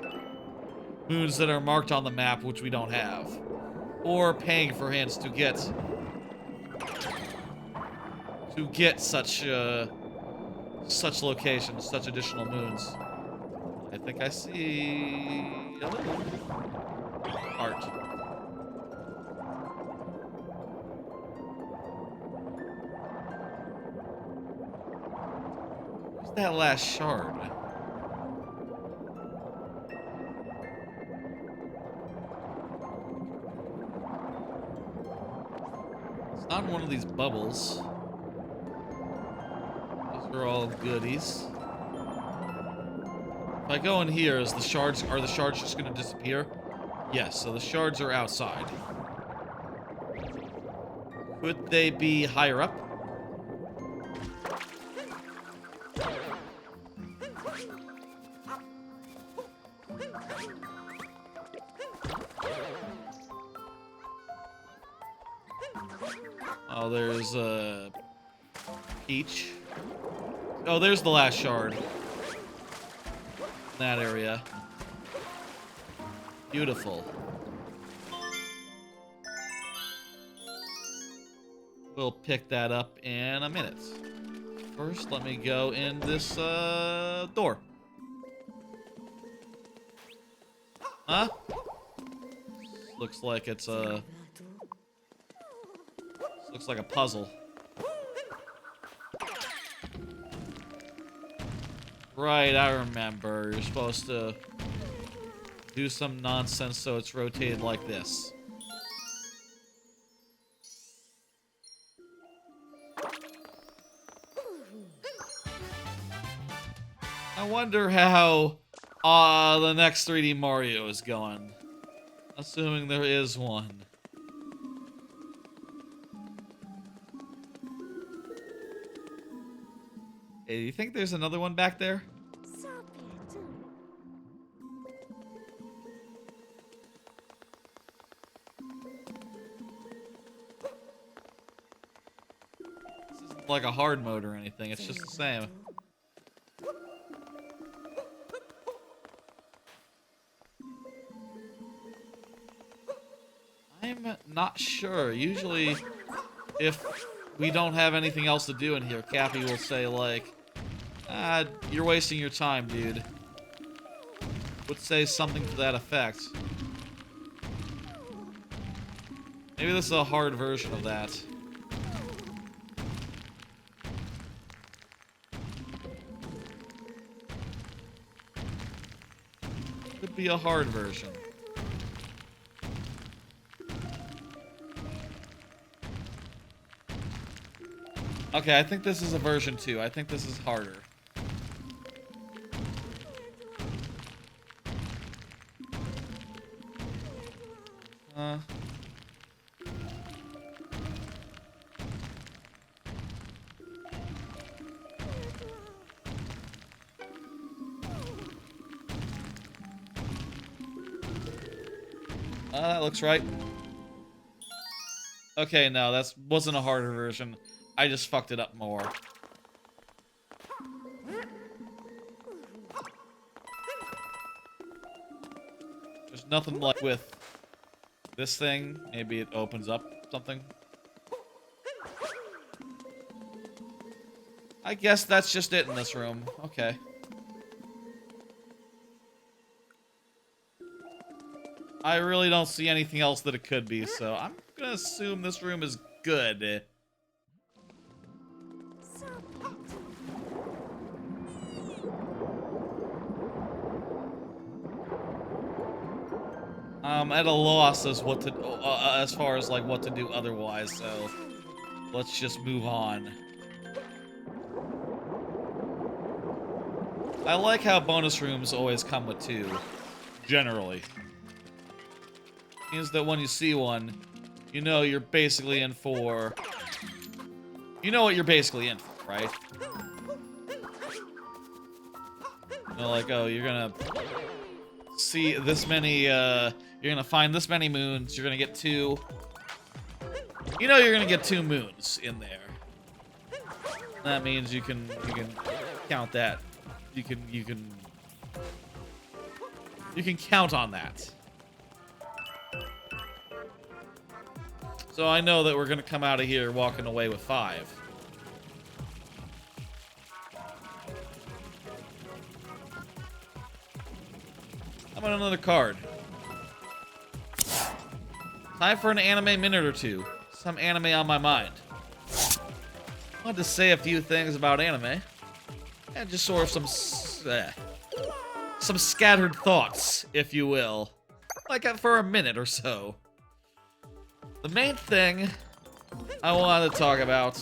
moons that are marked on the map, which we don't have. Or paying for hints to get such locations, such additional moons. I think I see a little art. Where's that last shard? It's not in one of these bubbles. Are all goodies. If I go in here, are the shards just gonna disappear? Yes, so the shards are outside. Could they be higher up? Oh, there's a peach. Oh, there's the last shard. That area. Beautiful. We'll pick that up in a minute. First, let me go in this, door. Huh? Looks like it's a... Looks like a puzzle. Right, I remember. You're supposed to do some nonsense so it's rotated like this. I wonder how the next 3D Mario is going. Assuming there is one. Hey, do you think there's another one back there? like a hard mode or anything. It's just the same. I'm not sure. Usually, if we don't have anything else to do in here, Cappy will say, like, ah, you're wasting your time, dude. Would say something to that effect. Maybe this is a hard version of that. Could be a hard version. Okay, I think this is a version 2. I think this is harder. That looks right. Okay, no, that wasn't a harder version. I just fucked it up more. There's nothing like with this thing. Maybe it opens up something. I guess that's just it in this room. Okay. I really don't see anything else that it could be, so I'm gonna assume this room is good. I'm at a loss as what to as far as like what to do otherwise, so let's just move on. I like how bonus rooms always come with 2, generally. Means that when you see one, you know you're basically in for... You know what you're basically in for, right? You know, like, oh, you're gonna see this many, you're gonna find this many moons, you're gonna get 2... You know you're gonna get 2 moons in there. That means you can count that. You can count on that. So I know that we're gonna come out of here walking away with 5. How about another card? Time for an anime minute or 2. Some anime on my mind. I wanted to say a few things about anime. And just sort of some scattered thoughts, if you will. Like for a minute or so. The main thing I wanted to talk about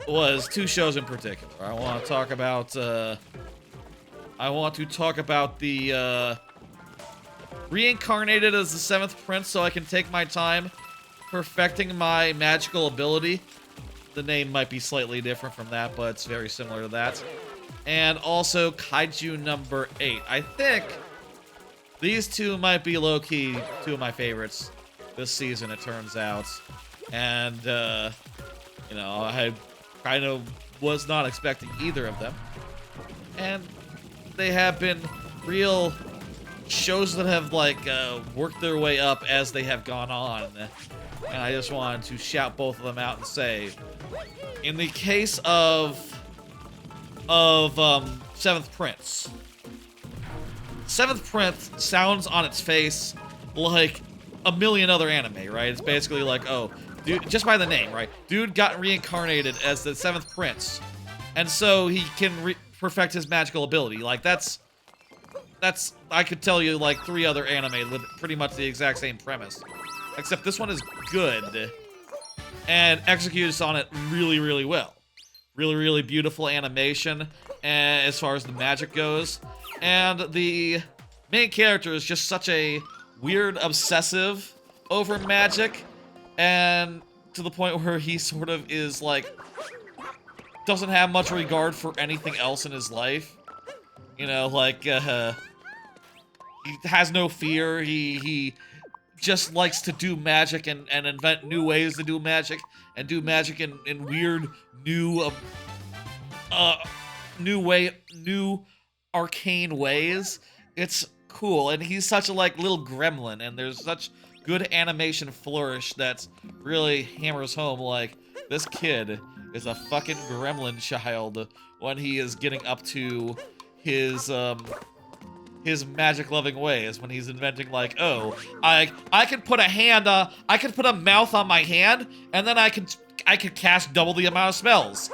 was 2 shows in particular. I want to talk about the reincarnated as the 7th Prince so I can take my time perfecting my magical ability. The name might be slightly different from that, but it's very similar to that. And also Kaiju number 8. I think these 2 might be low-key 2 of my favorites this season, it turns out. And, you know, I kind of was not expecting either of them. And they have been real shows that have, like, worked their way up as they have gone on. And I just wanted to shout both of them out and say, in the case of 7th Prince. 7th Prince sounds on its face like a million other anime, right? It's basically like, oh, dude, just by the name, right? Dude got reincarnated as the 7th Prince, and so he can perfect his magical ability. Like, that's, I could tell you, like, 3 other anime with pretty much the exact same premise. Except this one is good, and executes on it really, really well. Really, really beautiful animation, as far as the magic goes. And the main character is just such a weird obsessive over magic, and to the point where he sort of is like doesn't have much regard for anything else in his life. You know, like he has no fear. He just likes to do magic and invent new ways to do magic and do magic in weird new new arcane ways. It's cool, and he's such a like little gremlin, and there's such good animation flourish that really hammers home like this kid is a fucking gremlin child when he is getting up to his magic loving ways, when he's inventing like, oh, I can put a hand I can put a mouth on my hand, and then I could cast double the amount of spells.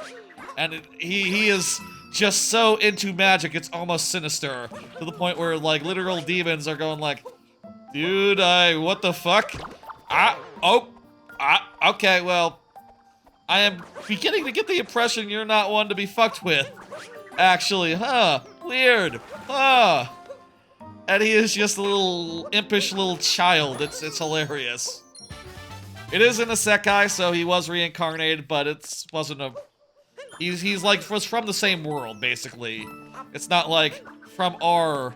And he is just so into magic, it's almost sinister, to the point where like literal demons are going like, dude, what the fuck? Okay, well, I am beginning to get the impression you're not one to be fucked with. Actually, huh? Weird. Huh? And he is just a little impish little child. It's hilarious. It is an isekai, so he was reincarnated, but it wasn't a... He's like, was from the same world, basically. It's not like from our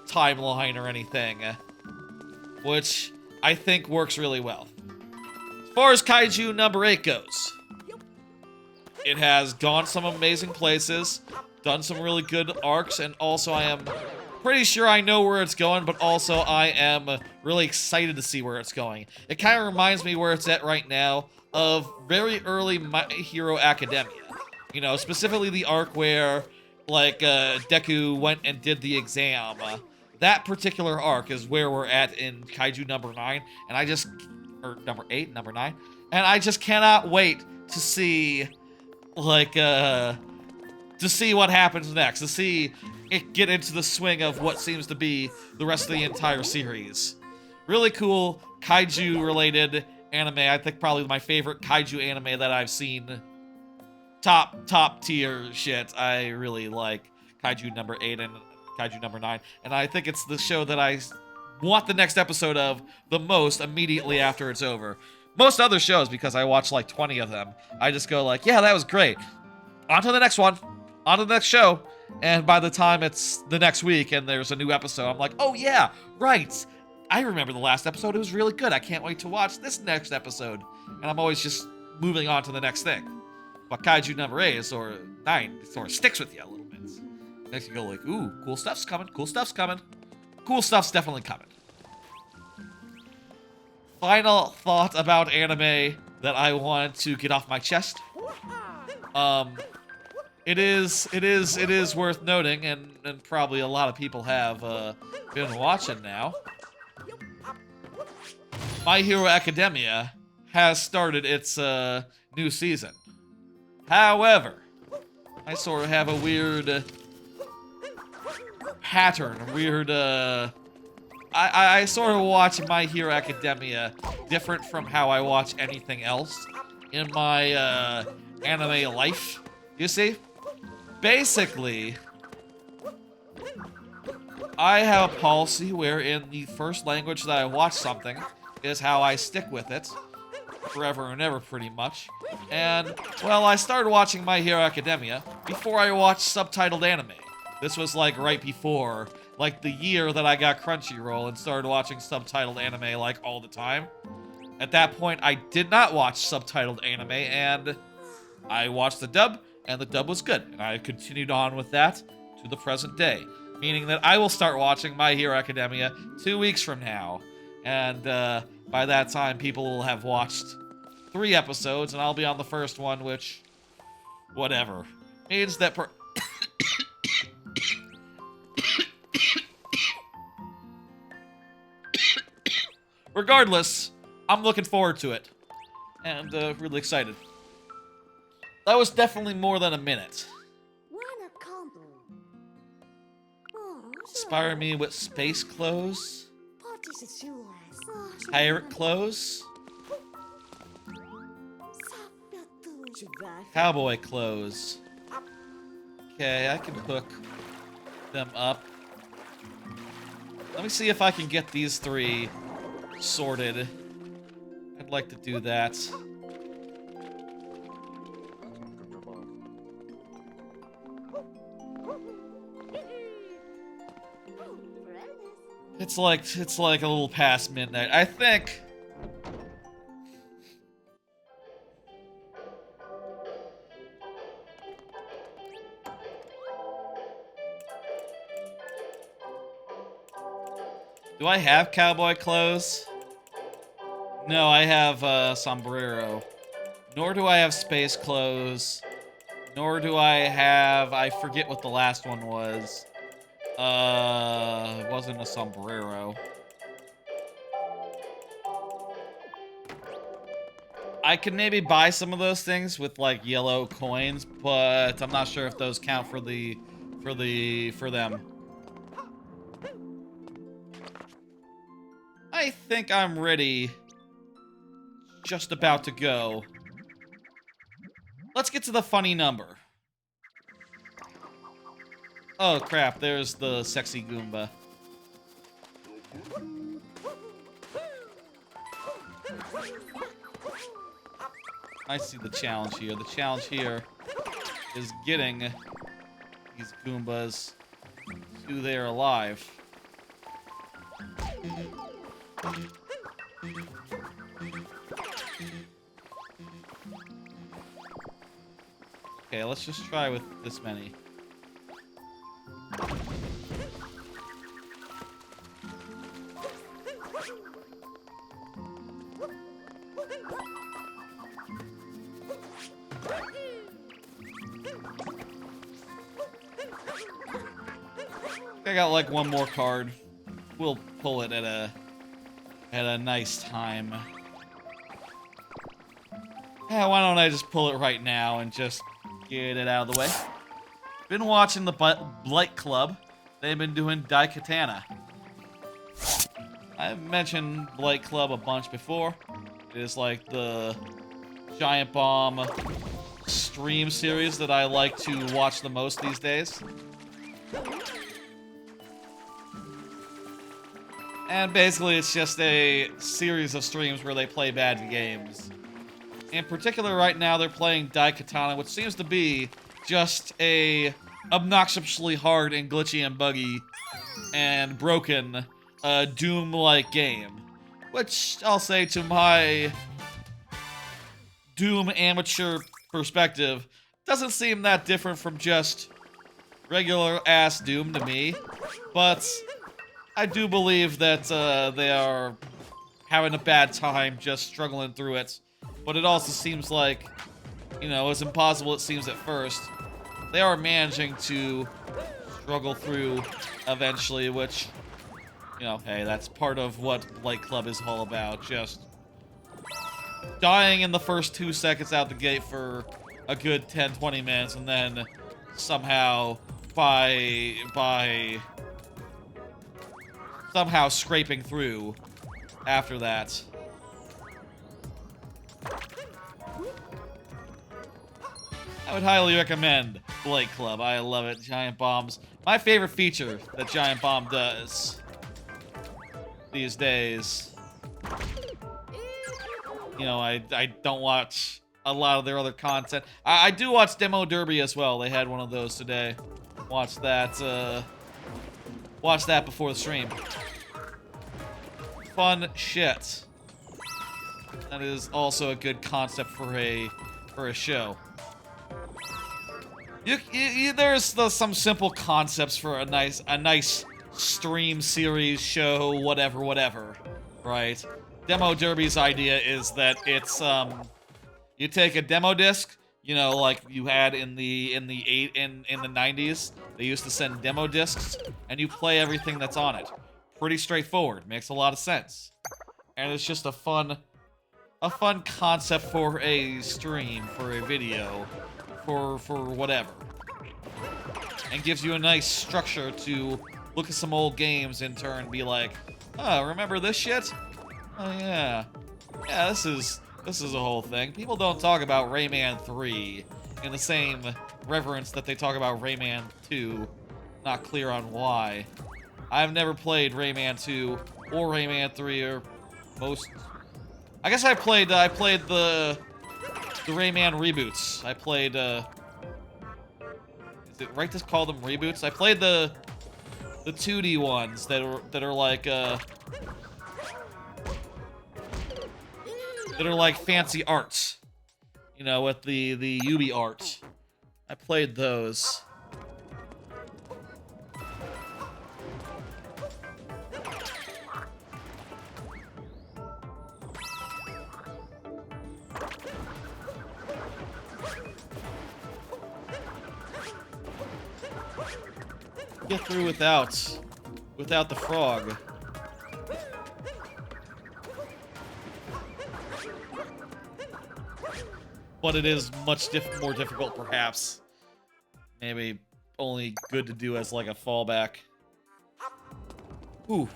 timeline or anything, which I think works really well. As far as Kaiju number 8 goes, it has gone some amazing places, done some really good arcs, and also I am pretty sure I know where it's going, but also I am really excited to see where it's going. It kind of reminds me where it's at right now of very early My Hero Academia. You know, specifically the arc where, like, Deku went and did the exam. That particular arc is where we're at in Kaiju number 9, and I just... or number 8, number 9. And I just cannot wait to see, like, to see what happens next. To see it get into the swing of what seems to be the rest of the entire series. Really cool Kaiju-related anime. I think probably my favorite Kaiju anime that I've seen. Top tier shit. I really like Kaiju number 8 and Kaiju number 9. And I think it's the show that I want the next episode of the most immediately after it's over. Most other shows, because I watch like 20 of them, I just go like, yeah, that was great. On to the next one. On to the next show. And by the time it's the next week and there's a new episode, I'm like, oh yeah, right. I remember the last episode. It was really good. I can't wait to watch this next episode. And I'm always just moving on to the next thing. But Kaiju number 8 is sort of 9, it sort of sticks with you a little bit. Makes you go like, ooh, cool stuff's coming, cool stuff's coming. Cool stuff's definitely coming. Final thought about anime that I want to get off my chest. It is worth noting, and probably a lot of people have been watching now. My Hero Academia has started its new season. However, I sort of have a weird pattern, a weird I sort of watch My Hero Academia different from how I watch anything else in my anime life, you see? Basically, I have a policy wherein the first language that I watch something is how I stick with it forever and ever, pretty much. And, well, I started watching My Hero Academia before I watched subtitled anime. This was like right before, like the year that I got Crunchyroll and started watching subtitled anime like all the time. At that point, I did not watch subtitled anime, and I watched the dub, and the dub was good. And I continued on with that to the present day. Meaning that I will start watching My Hero Academia 2 weeks from now. And by that time, people will have watched 3 episodes, and I'll be on the first one, which, whatever. Means that regardless, I'm looking forward to it. And really excited. That was definitely more than a minute. Inspire me with space clothes. Pirate clothes. Cowboy clothes. Okay, I can hook them up. Let me see if I can get these 3 sorted. I'd like to do that. It's like a little past midnight. I think. Do I have cowboy clothes? No, I have sombrero. Nor do I have space clothes. Nor do I have... I forget what the last one was. It wasn't a sombrero. I could maybe buy some of those things with like yellow coins, but I'm not sure if those count for them. I think I'm ready. Just about to go. Let's get to the funny number. Oh crap, there's the sexy Goomba. I see the challenge here. The challenge here is getting these Goombas to their alive. Okay, let's just try with this many. I got like one more card. We'll pull it at a nice time. Yeah, why don't I just pull it right now and just get it out of the way? Been watching the Blight Club. They've been doing Daikatana. I've mentioned Blight Club a bunch before. It is like the Giant Bomb stream series that I like to watch the most these days. And basically it's just a series of streams where they play bad games. In particular, right now they're playing Daikatana, which seems to be just a obnoxiously hard and glitchy and buggy and broken Doom-like game. Which I'll say, to my Doom amateur perspective, doesn't seem that different from just regular-ass Doom to me. But I do believe that they are having a bad time just struggling through it. But it also seems like, you know, as impossible it seems at first, they are managing to struggle through eventually, which, you know, hey, that's part of what Blight Club is all about. Just dying in the first 2 seconds out the gate for a good 10-20 minutes, and then somehow somehow scraping through after that. I would highly recommend Blight Club. I love it. Giant Bombs. My favorite feature that Giant Bomb does these days. You know, I don't watch a lot of their other content. I do watch Demo Derby as well. They had one of those today. Watch that before the stream. Fun shit. That is also a good concept for a show. There's some simple concepts for a nice stream series show, whatever, right? Demo Derby's idea is that it's you take a demo disc, you know, like you had in the 90s. They used to send demo discs, and you play everything that's on it. Pretty straightforward, makes a lot of sense, and it's just a fun concept for a stream, for a video, for whatever, and gives you a nice structure to look at some old games and turn and be like, oh, remember this shit? Oh yeah, this is a whole thing. People don't talk about Rayman 3 in the same reverence that they talk about Rayman 2. Not clear on why. I've never played Rayman 2 or Rayman 3 or most. I guess I played the Rayman reboots. I played is it right to call them reboots? I played the the 2D ones that are like fancy arts. You know, with the Ubi art. I played those. Get through without the frog. But it is much more difficult, perhaps. Maybe only good to do as like a fallback. Ooh.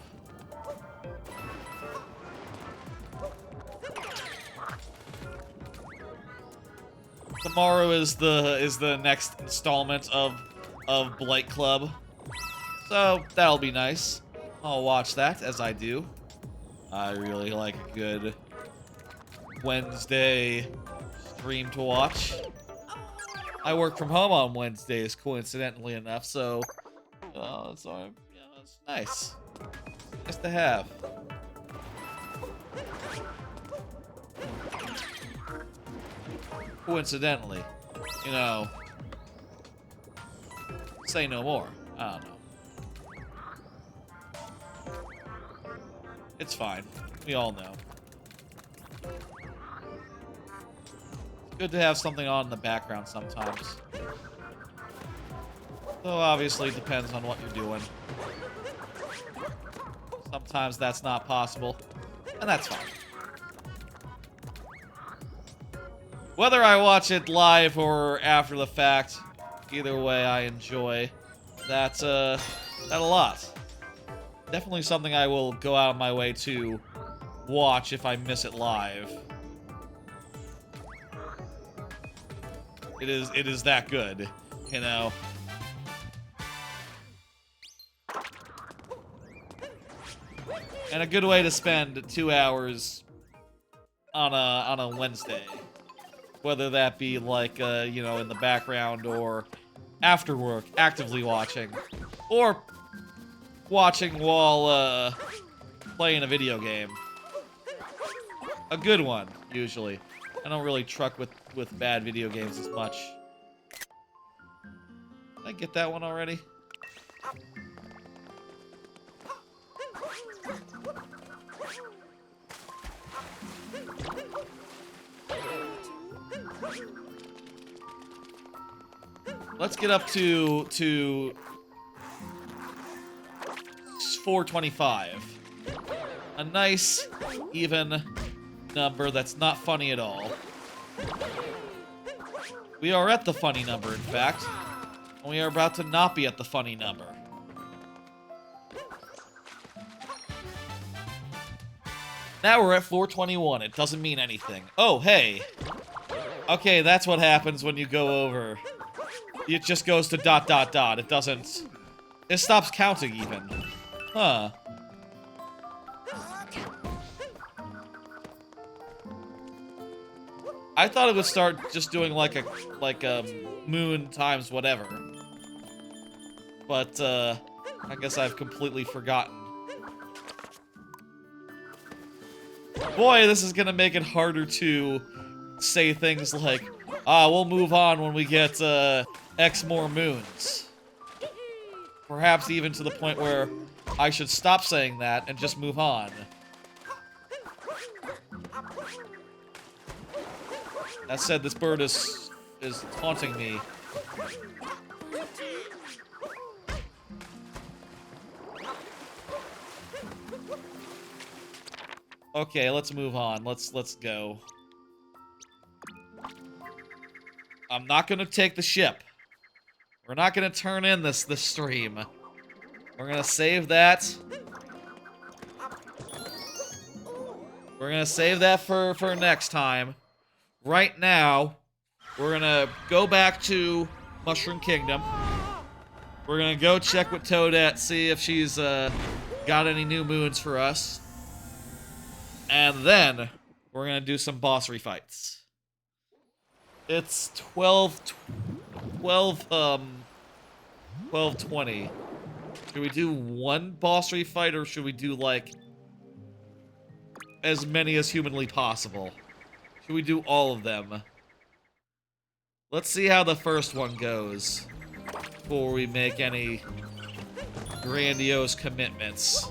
Tomorrow is the next installment of Blight Club. So that'll be nice. I'll watch that as I do. I really like a good Wednesday stream to watch. I work from home on Wednesdays, coincidentally enough, so it's nice. Nice to have. Coincidentally, you know, say no more. I don't know. It's fine. We all know. Good to have something on in the background sometimes. Though obviously it depends on what you're doing. Sometimes that's not possible, and that's fine. Whether I watch it live or after the fact, either way I enjoy that a lot. Definitely something I will go out of my way to watch if I miss it live. It is that good, you know. And a good way to spend 2 hours on a Wednesday. Whether that be like you know, in the background or after work, actively watching. Or watching while playing a video game. A good one, usually. I don't really truck with bad video games as much. Did I get that one already? Let's get up to 425. A nice, even number that's not funny at all. We are at the funny number, in fact. And we are about to not be at the funny number. Now we're at 421. It doesn't mean anything. Oh, hey. Okay, that's what happens when you go over. It just goes to ... It doesn't... It stops counting, even. Huh. I thought it would start just doing like a moon times whatever. But, I guess I've completely forgotten. Boy, this is gonna make it harder to say things like, we'll move on when we get, X more moons. Perhaps even to the point where I should stop saying that and just move on. That said, this bird is taunting me. Okay, let's move on. Let's go. I'm not gonna take the ship. We're not gonna turn in this stream. We're gonna save that. We're gonna save that for next time. Right now, we're gonna go back to Mushroom Kingdom. We're gonna go check with Toadette, see if she's got any new moons for us. And then, we're gonna do some boss refights. It's 12:20. Should we do one boss refight, or should we do, like, as many as humanly possible? Should we do all of them? Let's see how the first one goes before we make any grandiose commitments.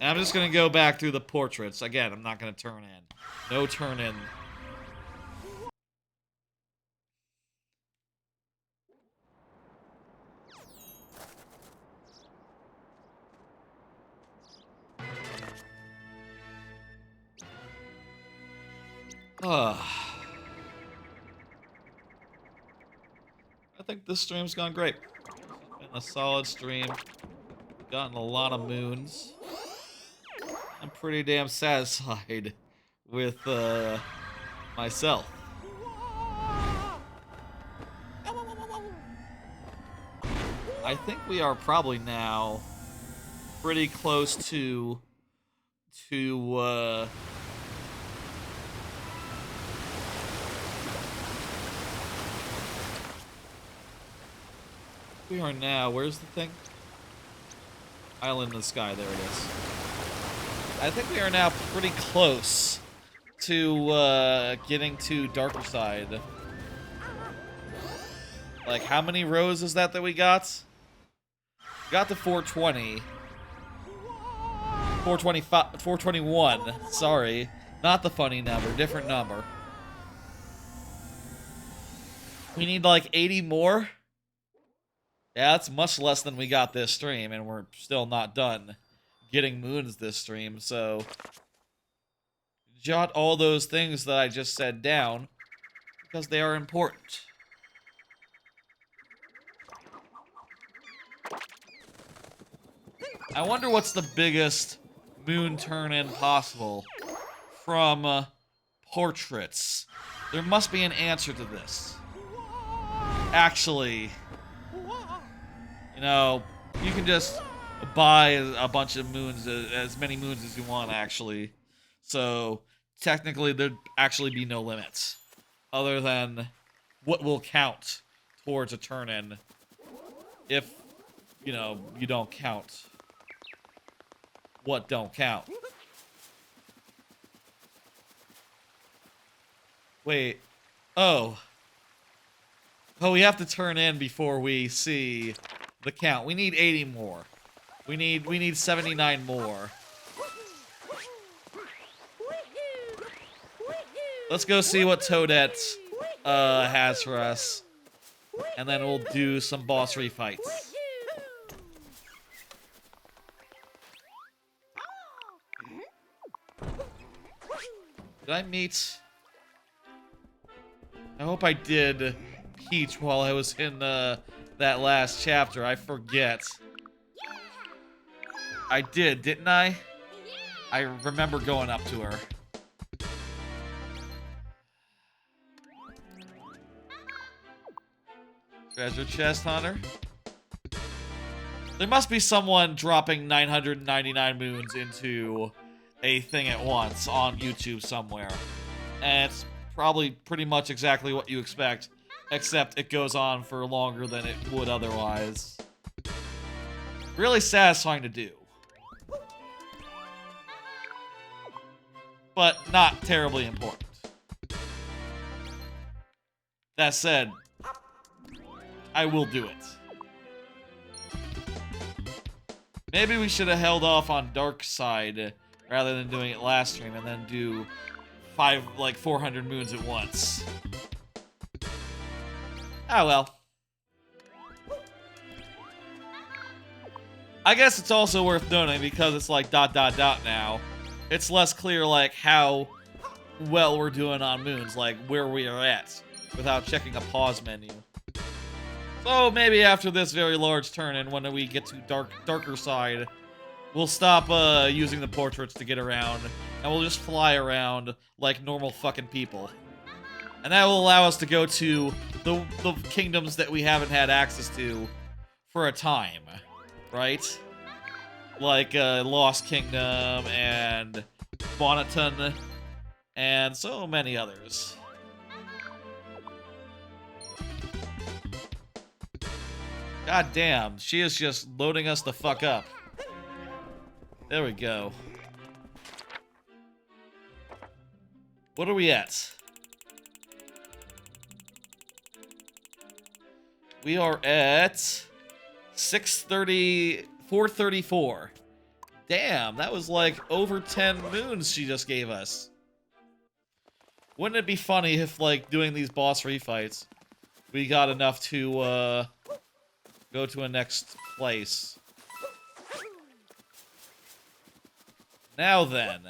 And I'm just gonna go back through the portraits. Again, I'm not gonna turn in. No turn in. I think this stream's gone great. It's been a solid stream. Gotten a lot of moons. I'm pretty damn satisfied with myself. I think we are probably now pretty close to we are now, where's the thing? Island in the sky, there it is. I think we are now pretty close to getting to darker side. Like, how many rows is that we got? We got to 420. 425, 421, sorry. Not the funny number, different number. We need like 80 more? Yeah, that's much less than we got this stream, and we're still not done getting moons this stream, so jot all those things that I just said down, because they are important. I wonder what's the biggest moon turn-in possible from portraits. There must be an answer to this. Actually, you know, you can just buy a bunch of moons, as many moons as you want, actually. So, technically, there'd actually be no limits. Other than what will count towards a turn-in if, you know, you don't count what don't count. Wait. Oh. Oh, we have to turn in before we see the count. We need 80 more. We need 79 more. Let's go see what Toadette has for us. And then we'll do some boss refights. Did I meet... I hope I did Peach while I was in that last chapter. I forget. I did, didn't I? I remember going up to her. Treasure chest hunter. There must be someone dropping 999 moons into a thing at once on YouTube somewhere. And it's probably pretty much exactly what you expect, except it goes on for longer than it would otherwise. Really satisfying to do. But not terribly important. That said, I will do it. Maybe we should have held off on Dark Side rather than doing it last stream and then do 400 moons at once. Ah, well. I guess it's also worth noting because it's like ... now. It's less clear like how well we're doing on moons, like where we are at, without checking a pause menu. So maybe after this very large turn-in, when we get to darker side, we'll stop using the portraits to get around, and we'll just fly around like normal fucking people. And that will allow us to go to the kingdoms that we haven't had access to for a time, right? Like Lost Kingdom and Bonneton and so many others. God damn, she is just loading us the fuck up. There we go. What are we at? We are at 434. Damn, that was like over 10 moons she just gave us. Wouldn't it be funny if, like, doing these boss refights, we got enough to, go to a next place. Now then.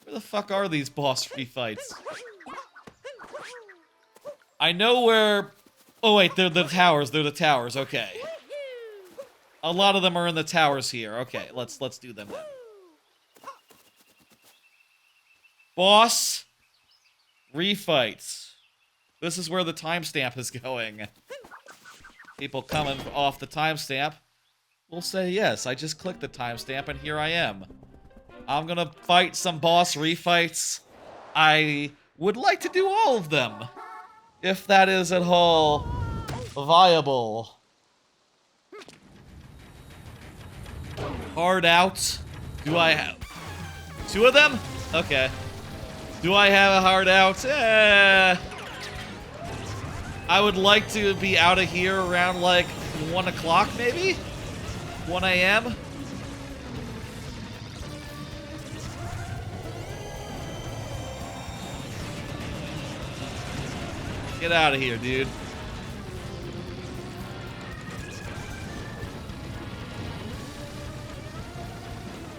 Where the fuck are these boss refights? I know where... Oh wait, they're the towers, okay. A lot of them are in the towers here. Okay, let's do them then. Boss refights. This is where the timestamp is going. People coming off the timestamp will say, yes, I just clicked the timestamp and here I am. I'm gonna fight some boss refights. I would like to do all of them, if that is at all viable. Hard out. Do I have 2 of them? Okay. Do I have a hard out? I would like to be out of here around like 1 o'clock maybe? 1 a.m.? Get out of here, dude.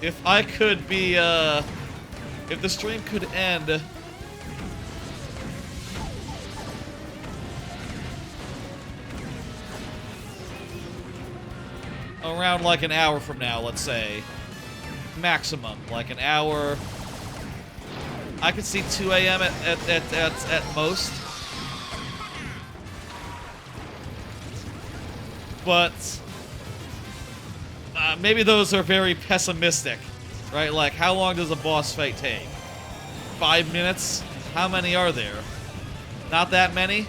If I could be, if the stream could end around like an hour from now, let's say. Maximum, like an hour. I could see 2 a.m. at most. But maybe those are very pessimistic, right? Like, how long does a boss fight take? 5 minutes? How many are there? Not that many?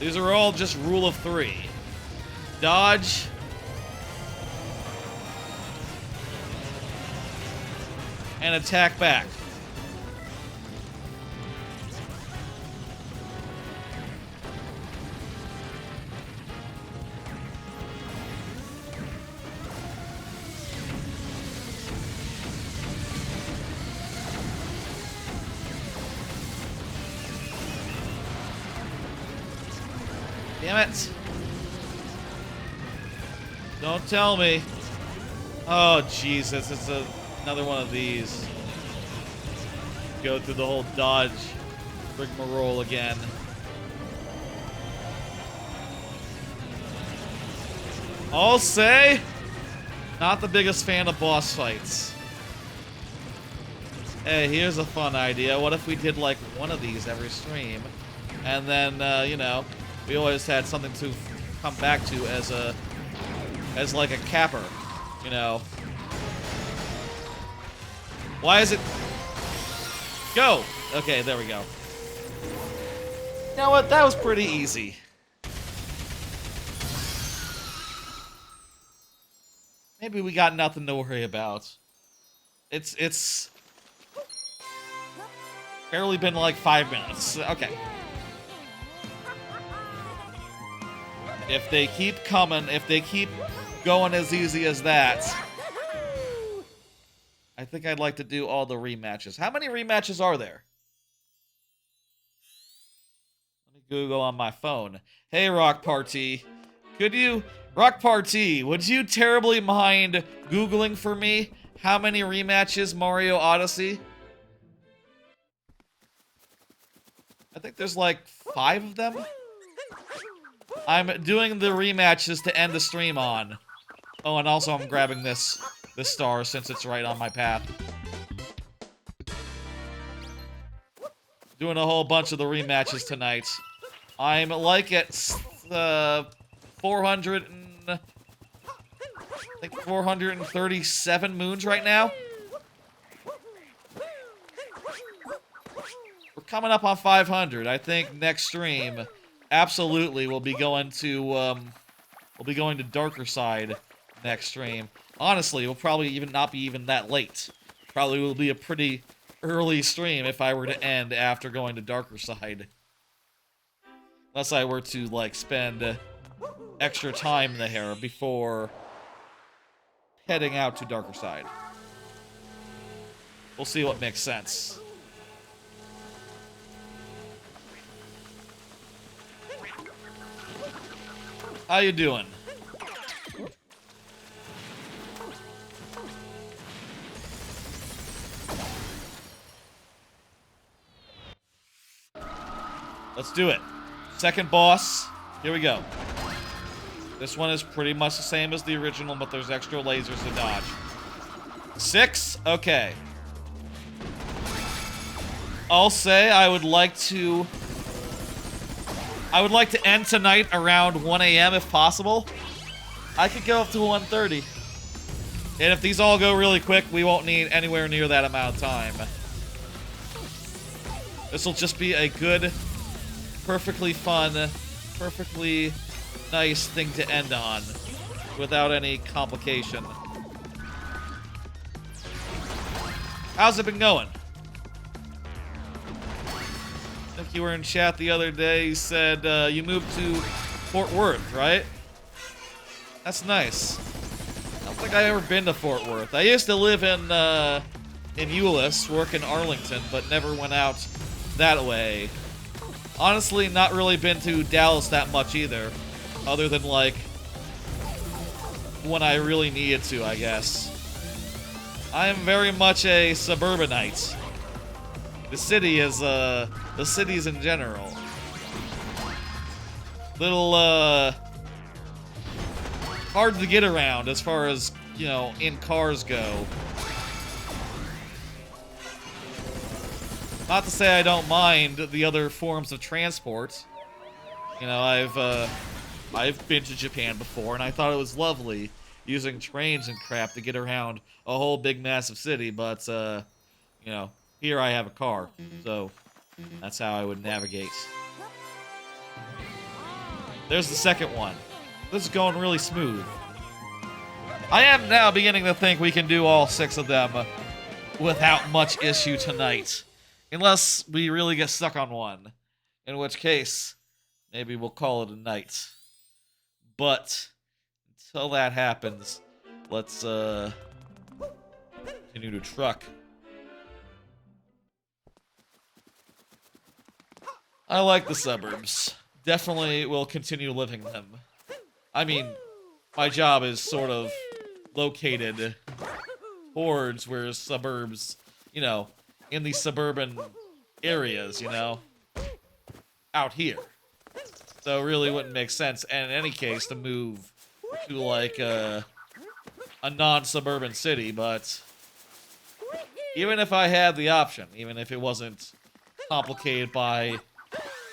These are all just rule of 3. Dodge. And attack back. Damn it. Don't tell me. Oh, Jesus. It's another one of these. Go through the whole dodge rigmarole again. I'll say, not the biggest fan of boss fights. Hey, here's a fun idea. What if we did, like, one of these every stream? And then, you know, we always had something to come back to as like a capper, you know. Why is it... Go! Okay, there we go. You know what? That was pretty easy. Maybe we got nothing to worry about. It's barely been like 5 minutes. Okay. If they keep coming, if they keep going as easy as that, I think I'd like to do all the rematches. How many rematches are there? Let me Google on my phone. Hey, Rock Party. Could you... Rock Party, would you terribly mind Googling for me how many rematches Mario Odyssey? I think there's like 5 of them. I'm doing the rematches to end the stream on. Oh, and also I'm grabbing this star since it's right on my path. Doing a whole bunch of the rematches tonight. I'm like at 400 and I think 437 moons right now. We're coming up on 500. I think next stream, absolutely, we'll be going to Darker Side next stream. Honestly, we'll probably even not be even that late. Probably will be a pretty early stream if I were to end after going to Darker Side. Unless I were to, like, spend extra time there before heading out to Darker Side. We'll see what makes sense. How you doing? Let's do it. Second boss. Here we go. This one is pretty much the same as the original, but there's extra lasers to dodge. 6? Okay. I'll say I would like to end tonight around 1 a.m. if possible. I could go up to 1:30. And if these all go really quick, we won't need anywhere near that amount of time. This will just be a good, perfectly fun, perfectly nice thing to end on without any complication. How's it been going? I think you were in chat the other day. You said you moved to Fort Worth, right? That's nice. I don't think I've ever been to Fort Worth. I used to live in Euless, work in Arlington, but never went out that way. Honestly, not really been to Dallas that much either, other than, like, when I really needed to, I guess. I am very much a suburbanite. The city is, the cities in general. Little, hard to get around as far as, you know, in cars go. Not to say I don't mind the other forms of transport. You know, I've been to Japan before, and I thought it was lovely using trains and crap to get around a whole big massive city, but, you know, here I have a car, so that's how I would navigate. There's the second one. This is going really smooth. I am now beginning to think we can do all 6 of them without much issue tonight. Unless we really get stuck on one. In which case, maybe we'll call it a night. But, until that happens, let's, continue to truck. I like the suburbs. Definitely will continue living them. I mean, my job is sort of located towards where suburbs, you know, in the suburban areas, you know, out here. So it really wouldn't make sense, and in any case, to move to, like, a non-suburban city, but even if I had the option, even if it wasn't complicated by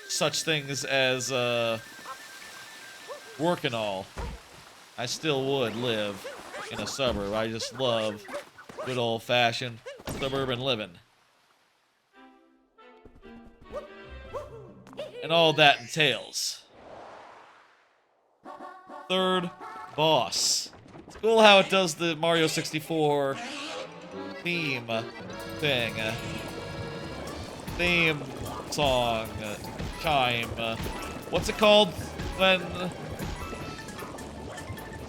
such things as, work and all, I still would live in a suburb. I just love good old-fashioned suburban living. And all that entails. Third boss. It's cool how it does the Mario 64 theme thing. Theme song chime. What's it called when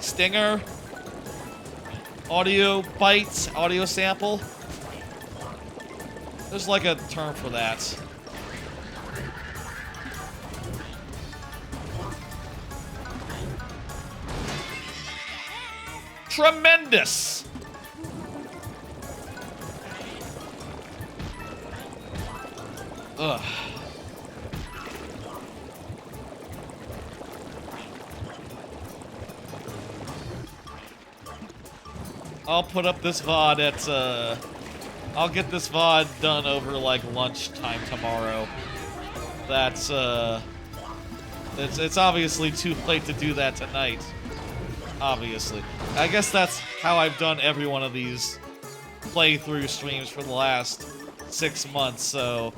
Stinger? Audio bites? Audio sample? There's like a term for that. Tremendous! Ugh. I'll put up this VOD at, I'll get this VOD done over, like, lunchtime tomorrow. That's, it's obviously too late to do that tonight. Obviously. I guess that's how I've done every one of these playthrough streams for the last 6 months, so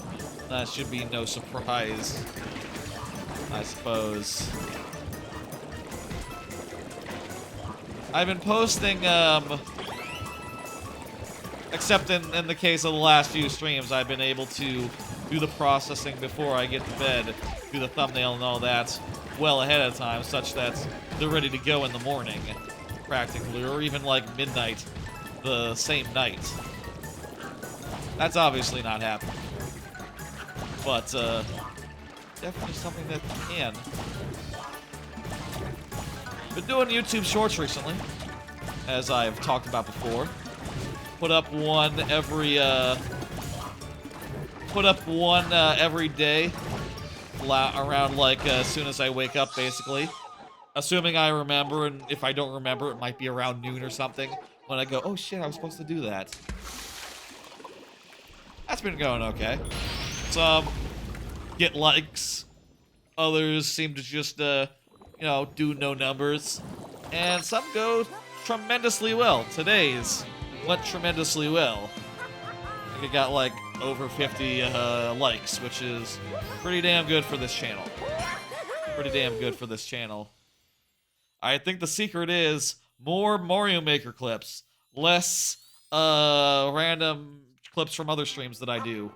that should be no surprise, I suppose. I've been posting, except in the case of the last few streams, I've been able to do the processing before I get to bed, do the thumbnail and all that, well ahead of time, such that they're ready to go in the morning, practically, or even like midnight the same night. That's obviously not happening. But, definitely something that can. Been doing YouTube Shorts recently, as I've talked about before. Put up one every day, around like as soon as I wake up, basically. Assuming I remember, and if I don't remember, it might be around noon or something, when I go, oh shit, I was supposed to do that. That's been going okay. Some get likes, others seem to just, you know, do no numbers, and some go tremendously well. Today's went tremendously well. I think it got like over 50 likes, which is pretty damn good for this channel. Pretty damn good for this channel. I think the secret is more Mario Maker clips, less random clips from other streams that I do.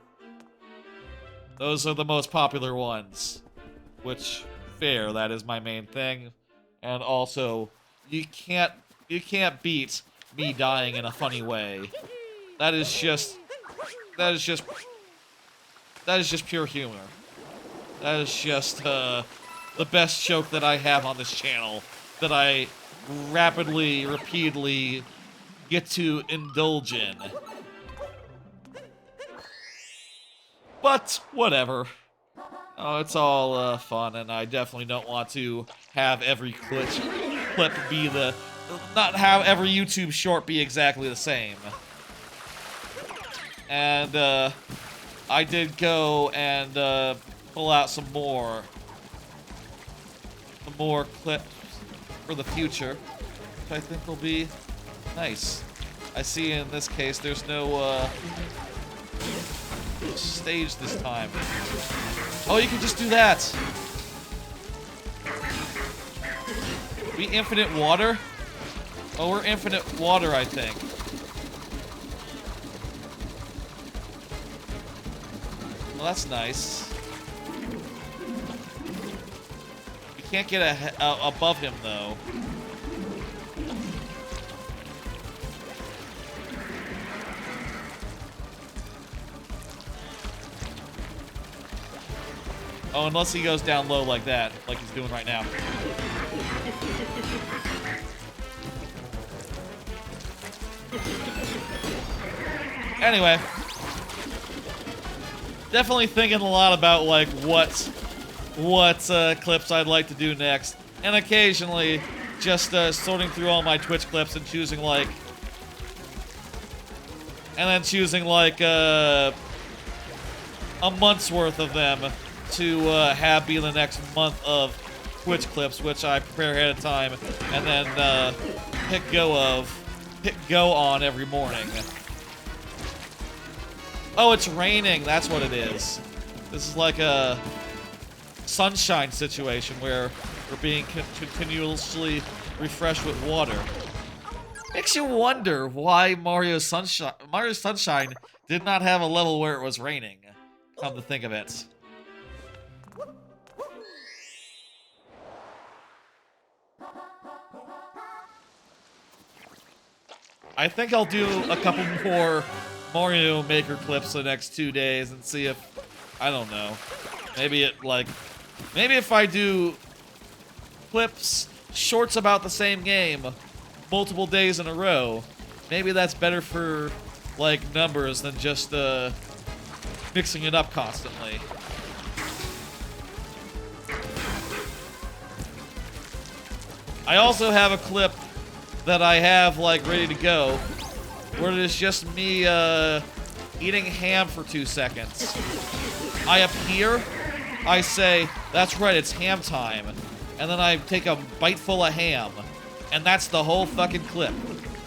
Those are the most popular ones, which, fair, that is my main thing. And also, you can't beat me dying in a funny way. That is just pure humor. That is just the best joke that I have on this channel, that I repeatedly get to indulge in. But, whatever. Oh, it's all fun, and I definitely don't want to have every clip be not have every YouTube short be exactly the same. And, I did go and, pull out some more clips for the future, which I think will be nice. I see in this case there's no, stage this time. Oh, you can just do that! We infinite water? Oh, we're infinite water, I think. Well, that's nice. We can't get above him, though. Oh, unless he goes down low like that, like he's doing right now. Anyway. Definitely thinking a lot about, like, what clips I'd like to do next. And occasionally, just, sorting through all my Twitch clips and choosing, like... And then choosing, like, a month's worth of them to have be the next month of Twitch clips, which I prepare ahead of time, and then hit go on every morning. Oh, it's raining. That's what it is. This is like a sunshine situation where we're being continuously refreshed with water. Makes you wonder why Mario Sunshine did not have a level where it was raining. Come to think of it. I think I'll do a couple more Mario Maker clips the next 2 days and see if, I don't know, maybe if I do clips, shorts about the same game multiple days in a row, maybe that's better for, like, numbers than just, mixing it up constantly. I also have a clip that I have, like, ready to go, where it is just me, eating ham for 2 seconds. I appear, I say, that's right, it's ham time, and then I take a bite full of ham, And that's the whole fucking clip.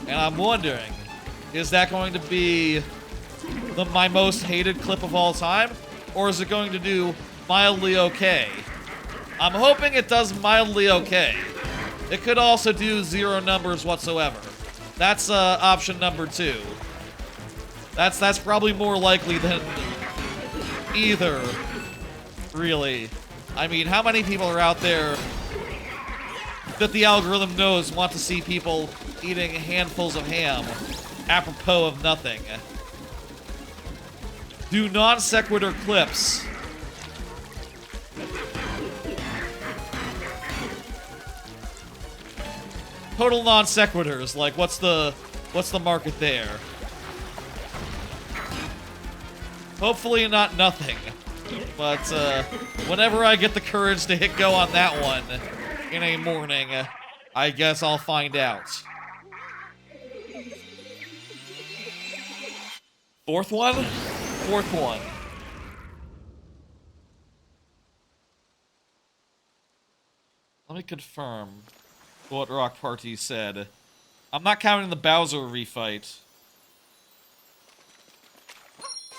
And I'm wondering, is that going to be my most hated clip of all time? Or is it going to do mildly okay? I'm hoping it does mildly okay. It could also do 0 numbers whatsoever. That's option number 2. That's probably more likely than either, really. I mean, how many people are out there that the algorithm knows want to see people eating handfuls of ham apropos of nothing? Do non sequitur clips. Total non sequiturs. Like, what's the market there? Hopefully not nothing. But whenever I get the courage to hit go on that one in a morning, I guess I'll find out. Fourth one? Fourth one. Let me confirm what Rock Party said. I'm not counting the Bowser refight.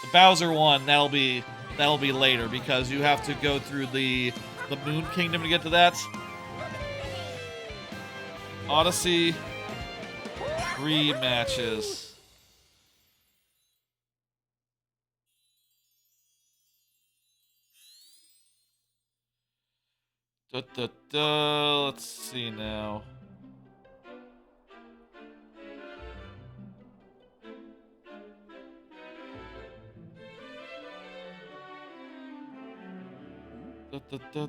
The Bowser one, that'll be later because you have to go through the Moon Kingdom to get to that. Odyssey 3 matches. Let's see now.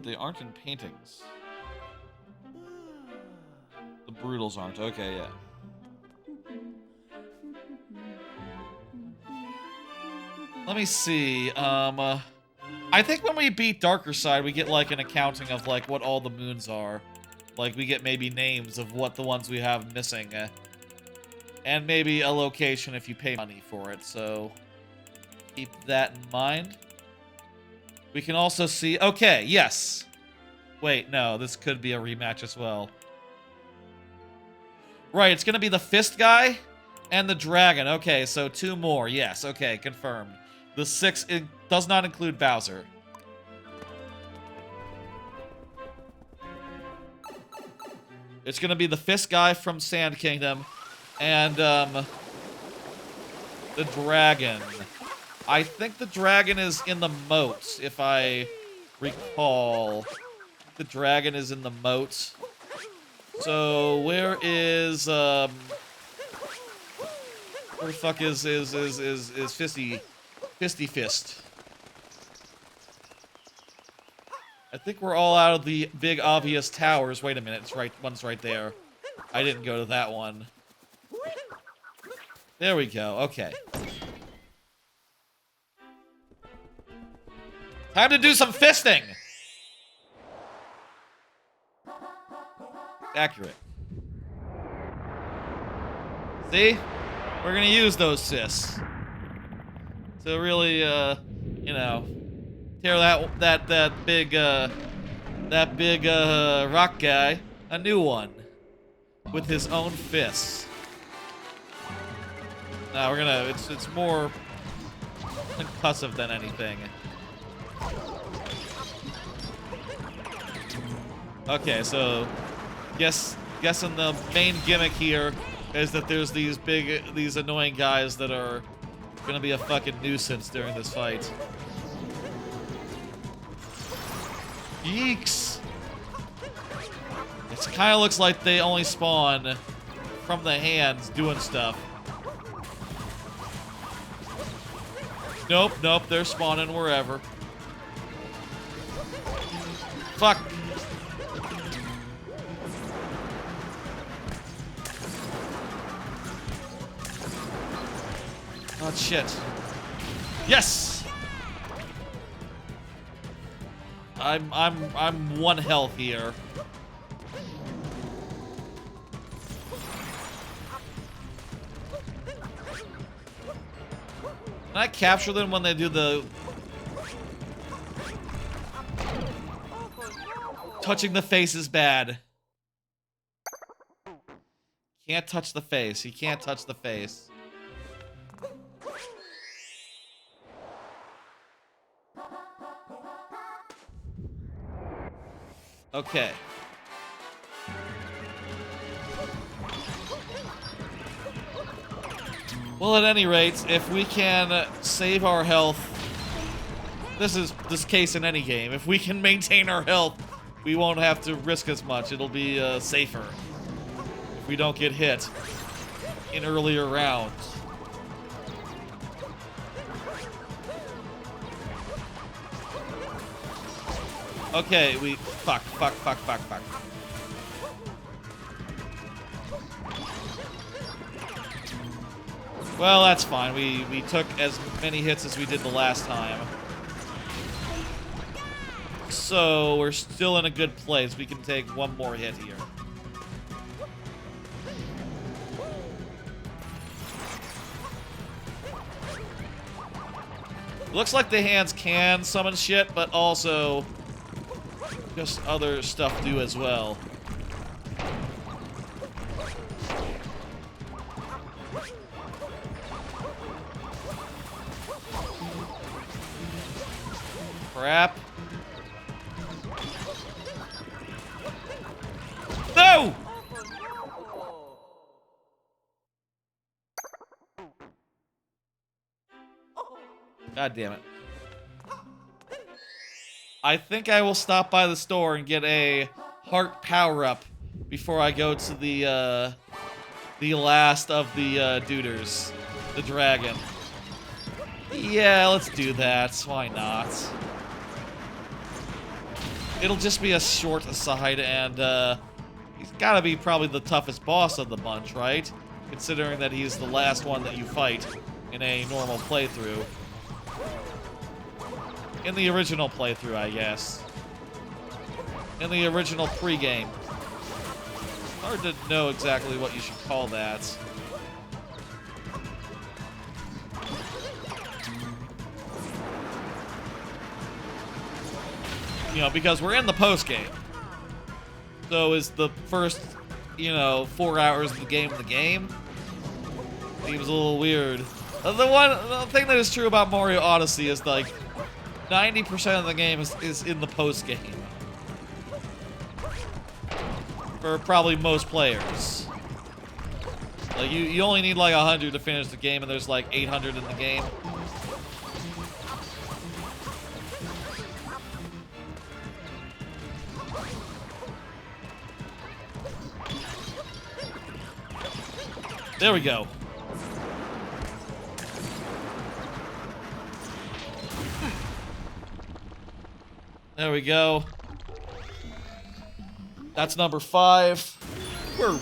They aren't in paintings. The Brutals aren't. Okay, yeah. Let me see. I think when we beat Darker Side, we get like an accounting of like what all the moons are. Like we get maybe names of what the ones we have missing. And maybe a location if you pay money for it. So keep that in mind. We can also see... Okay, yes. Wait, no, this could be a rematch as well. Right, it's going to be the Fist guy and the Dragon. Okay, so 2 more. Yes, okay, confirmed. The 6 it does not include Bowser. It's going to be the Fist guy from Sand Kingdom and the Dragon. I think the dragon is in the moat, if I recall. The dragon is in the moat. So where is where the fuck is Fisty Fist? I think we're all out of the big obvious towers. Wait a minute, it's right, one's right there. I didn't go to that one. There we go. Okay. Time to do some fisting! Accurate. See? We're gonna use those fists. To really, you know, tear that big rock guy a new one. With his own fists. Now we're gonna, it's more concussive than anything. Okay, so guessing the main gimmick here is that there's these annoying guys that are gonna be a fucking nuisance during this fight. Yeeks! It kind of looks like they only spawn from the hands doing stuff. Nope, nope, they're spawning wherever. Fuck. Oh shit. Yes! I'm 1 health here. Can I capture them when they do the... Touching the face is bad. Can't touch the face. He can't touch the face. Okay. Well, at any rate, if we can save our health, this is this case in any game. If we can maintain our health, we won't have to risk as much. It'll be safer if we don't get hit in earlier rounds. Okay, we fuck. Well, that's fine. We took as many hits as we did the last time. So, we're still in a good place. We can take one more hit here. Looks like the hands can summon shit, but also just other stuff do as well. Crap. No! God damn it. I think I will stop by the store and get a heart power-up before I go to the last of the duders, the dragon. Yeah, let's do that. Why not? It'll just be a short aside, and he's gotta be probably the toughest boss of the bunch, right? Considering that he's the last one that you fight in a normal playthrough. In the original playthrough, I guess. In the original pre-game. Hard to know exactly what you should call that. You know, because we're in the post-game. So is the first, 4 hours of the game the game? Seems a little weird. The thing that is true about Mario Odyssey is, like, 90% of the game is in the post-game. For probably most players. Like, you only need, like, 100 to finish the game, and there's, like, 800 in the game. There we go. There we go. That's number 5. We're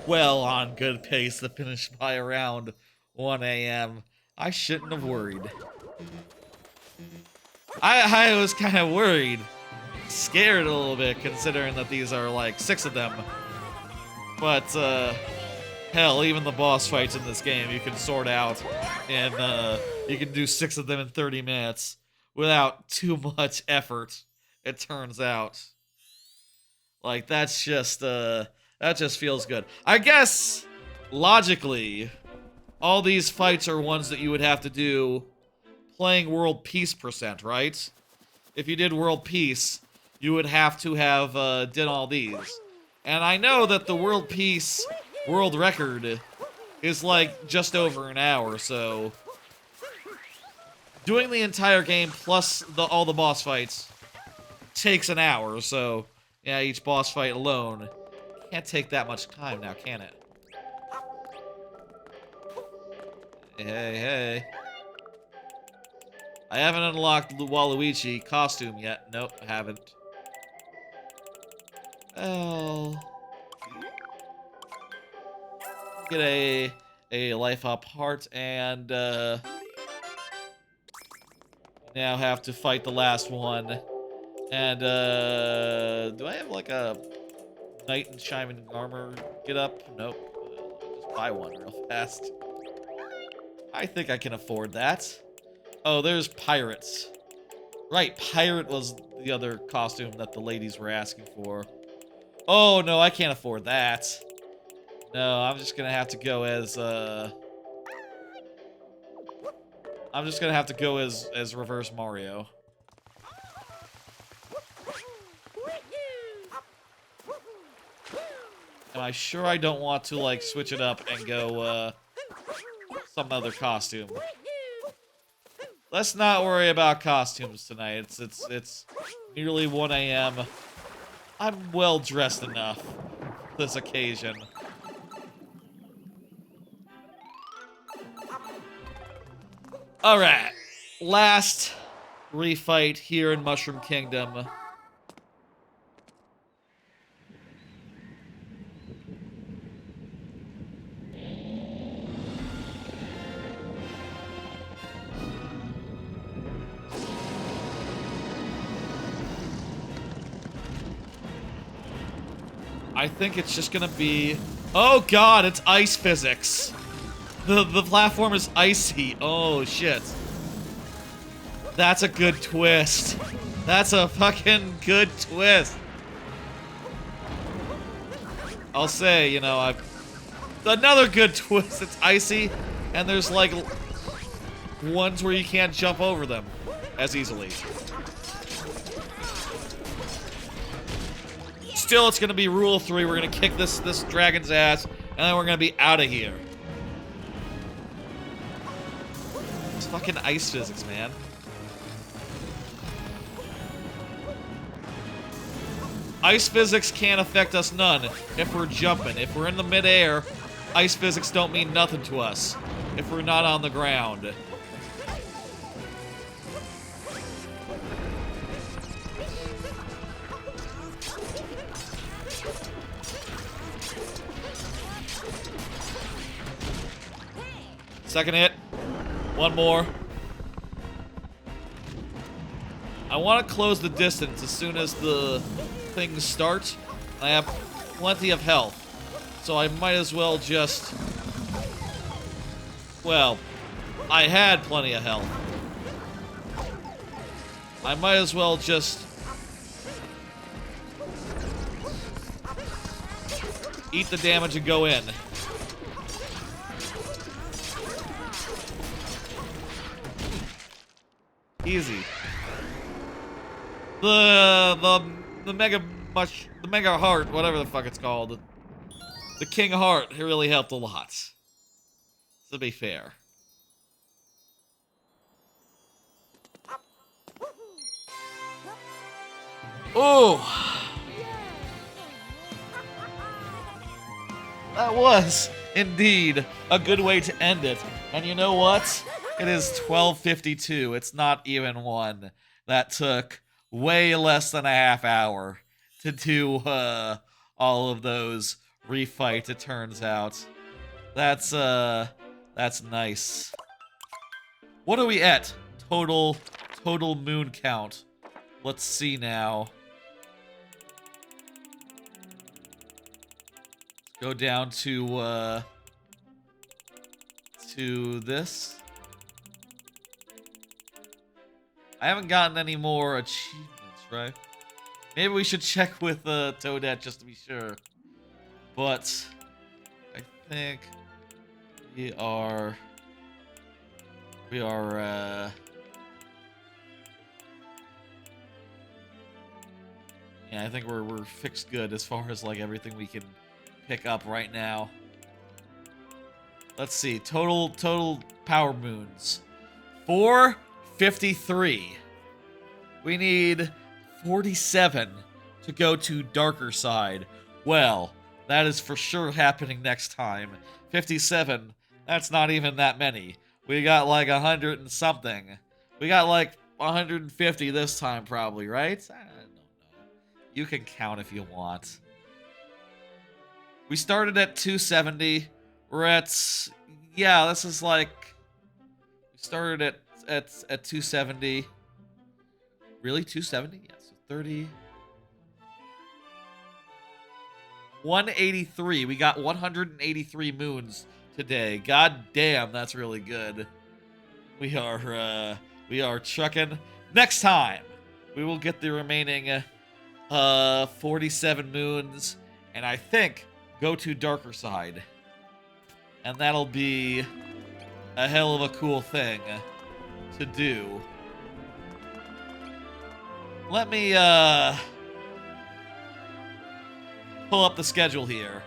well on good pace to finish by around 1 a.m. I shouldn't have worried. I was kind of worried. Scared a little bit, considering that these are like 6 of them. But, hell, even the boss fights in this game you can sort out, and you can do 6 of them in 30 minutes without too much effort, it turns out. Like, that's just, that just feels good. I guess, logically, all these fights are ones that you would have to do playing World Peace %, right? If you did World Peace, you would have to have did all these. And I know that the World Peace world record is like just over an hour, so doing the entire game plus all the boss fights takes an hour, so yeah, each boss fight alone can't take that much time now, can it? Hey. I haven't unlocked the Waluigi costume yet. Nope, I haven't. Oh. Get a life up heart, and now have to fight the last one. And do I have like a knight in shining armor get up? Nope. Just buy one real fast. I think I can afford that. Oh, there's pirates. Right, pirate was the other costume that the ladies were asking for. Oh no, I can't afford that. No, I'm just gonna have to go as, I'm just gonna have to go as Reverse Mario. Am I sure I don't want to, like, switch it up and go, some other costume? Let's not worry about costumes tonight. It's nearly 1 a.m. I'm well dressed enough for this occasion. Alright. Last refight here in Mushroom Kingdom. I think it's just gonna be... Oh god, it's ice physics. The platform is icy. Oh shit. That's a good twist. That's a fucking good twist. I'll say, you know, another good twist. It's icy, and there's like ones where you can't jump over them as easily. Still, it's gonna be rule 3. We're gonna kick this dragon's ass, and then we're gonna be out of here. It's fucking ice physics, man. Ice physics can't affect us none if we're jumping. If we're in the midair, ice physics don't mean nothing to us if we're not on the ground. Second hit. One more. I want to close the distance as soon as the things start. I have plenty of health, so I might as well just... Well, I had plenty of health. I might as well just... eat the damage and go in. Easy. The mega heart, whatever the fuck it's called. The king heart, it really helped a lot. To be fair. Oh, that was indeed a good way to end it. And you know what? It is 12:52. It's not even 1. That took way less than a half hour to do all of those refights, it turns out. That's nice. What are we at? Total moon count. Let's see now. Go down to this. I haven't gotten any more achievements, right? Maybe we should check with Toadette just to be sure. But I think we are yeah, I think we're fixed good as far as like everything we can pick up right now. Let's see. Total power moons. 453. We need 47 to go to darker side. Well, that is for sure happening next time. 57, that's not even that many. We got like 100 and something. We got like 150 this time probably, right? I don't know. You can count if you want. We started at 270. We're at, yeah, this is like, we started at 270. Really, 270? Yeah, so 30. 183. We got 183 moons today. God damn, that's really good. We are trucking. Next time, we will get the remaining 47 moons, and I think go to Darker Side. And that'll be a hell of a cool thing to do. Let me pull up the schedule here.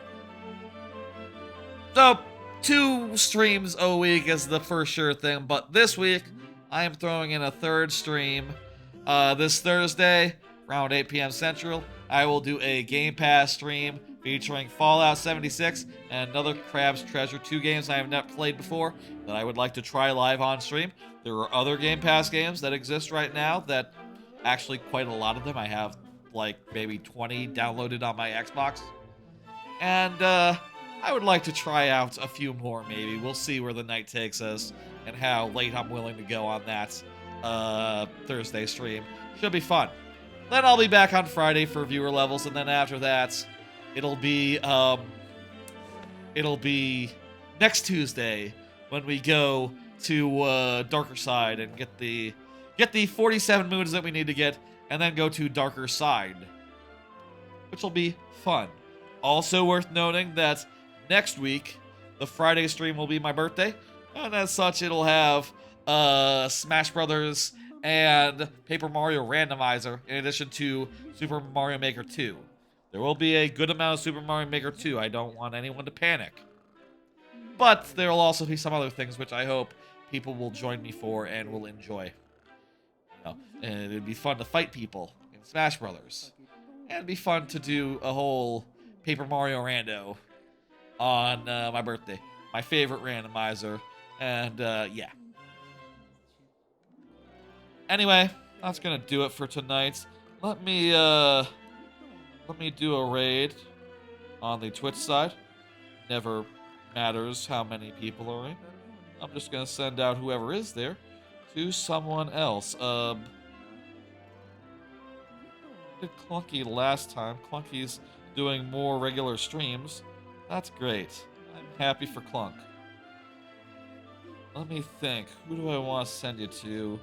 So, 2 streams a week is the first sure thing, but this week I am throwing in a 3rd stream. This Thursday, around 8 p.m. Central, I will do a Game Pass stream featuring Fallout 76 and another Crab's Treasure, 2 games I have not played before that I would like to try live on stream. There are other Game Pass games that exist right now that, actually quite a lot of them, I have like maybe 20 downloaded on my Xbox. And I would like to try out a few more maybe. We'll see where the night takes us and how late I'm willing to go on that Thursday stream. Should be fun. Then I'll be back on Friday for viewer levels, and then after that, it'll be next Tuesday when we go to Darker Side and get the 47 moons that we need to get, and then go to Darker Side, which will be fun. Also worth noting that next week, the Friday stream will be my birthday, and as such, it'll have Smash Brothers and Paper Mario Randomizer, in addition to Super Mario Maker 2. There will be a good amount of Super Mario Maker 2. I don't want anyone to panic. But there will also be some other things which I hope people will join me for and will enjoy. And it'd be fun to fight people in Smash Brothers. And it'd be fun to do a whole Paper Mario Rando on my birthday. My favorite randomizer. And yeah. Anyway, that's gonna do it for tonight. Let me do a raid on the Twitch side. Never matters how many people are in. I'm just gonna send out whoever is there to someone else. Did Clunky last time. Clunky's doing more regular streams. That's great. I'm happy for Clunk. Let me think. Who do I want to send you to?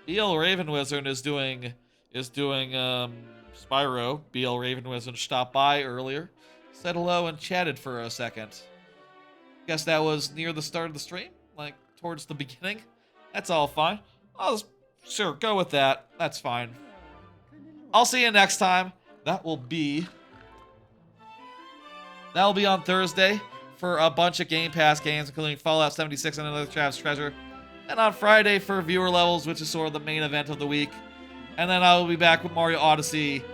BL Raven Wizard is doing Spyro. BL Raven Wizard stopped by earlier, said hello and chatted for a second. Guess that was near the start of the stream, like towards the beginning. That's all fine. Sure, go with that. That's fine. I'll see you next time. That'll be on Thursday for a bunch of Game Pass games, including Fallout 76 and another Crab's Treasure. And on Friday for viewer levels, which is sort of the main event of the week. And then I will be back with Mario Odyssey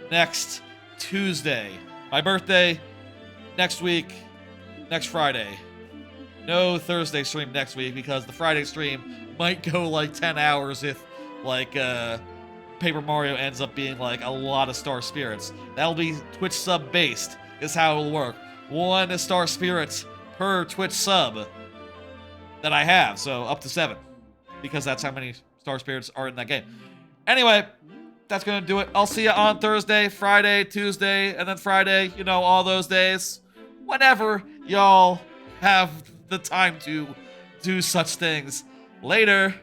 next Tuesday. My birthday next week, next Friday. No Thursday stream next week because the Friday stream might go like 10 hours if like Paper Mario ends up being like a lot of Star Spirits. That'll be Twitch sub based is how it'll work. 1 Star Spirits per Twitch sub that I have, so up to 7, because that's how many Star Spirits are in that game. Anyway, that's gonna do it. I'll see you on Thursday, Friday, Tuesday, and then Friday, you know, all those days. Whenever y'all have the time to do such things. Later.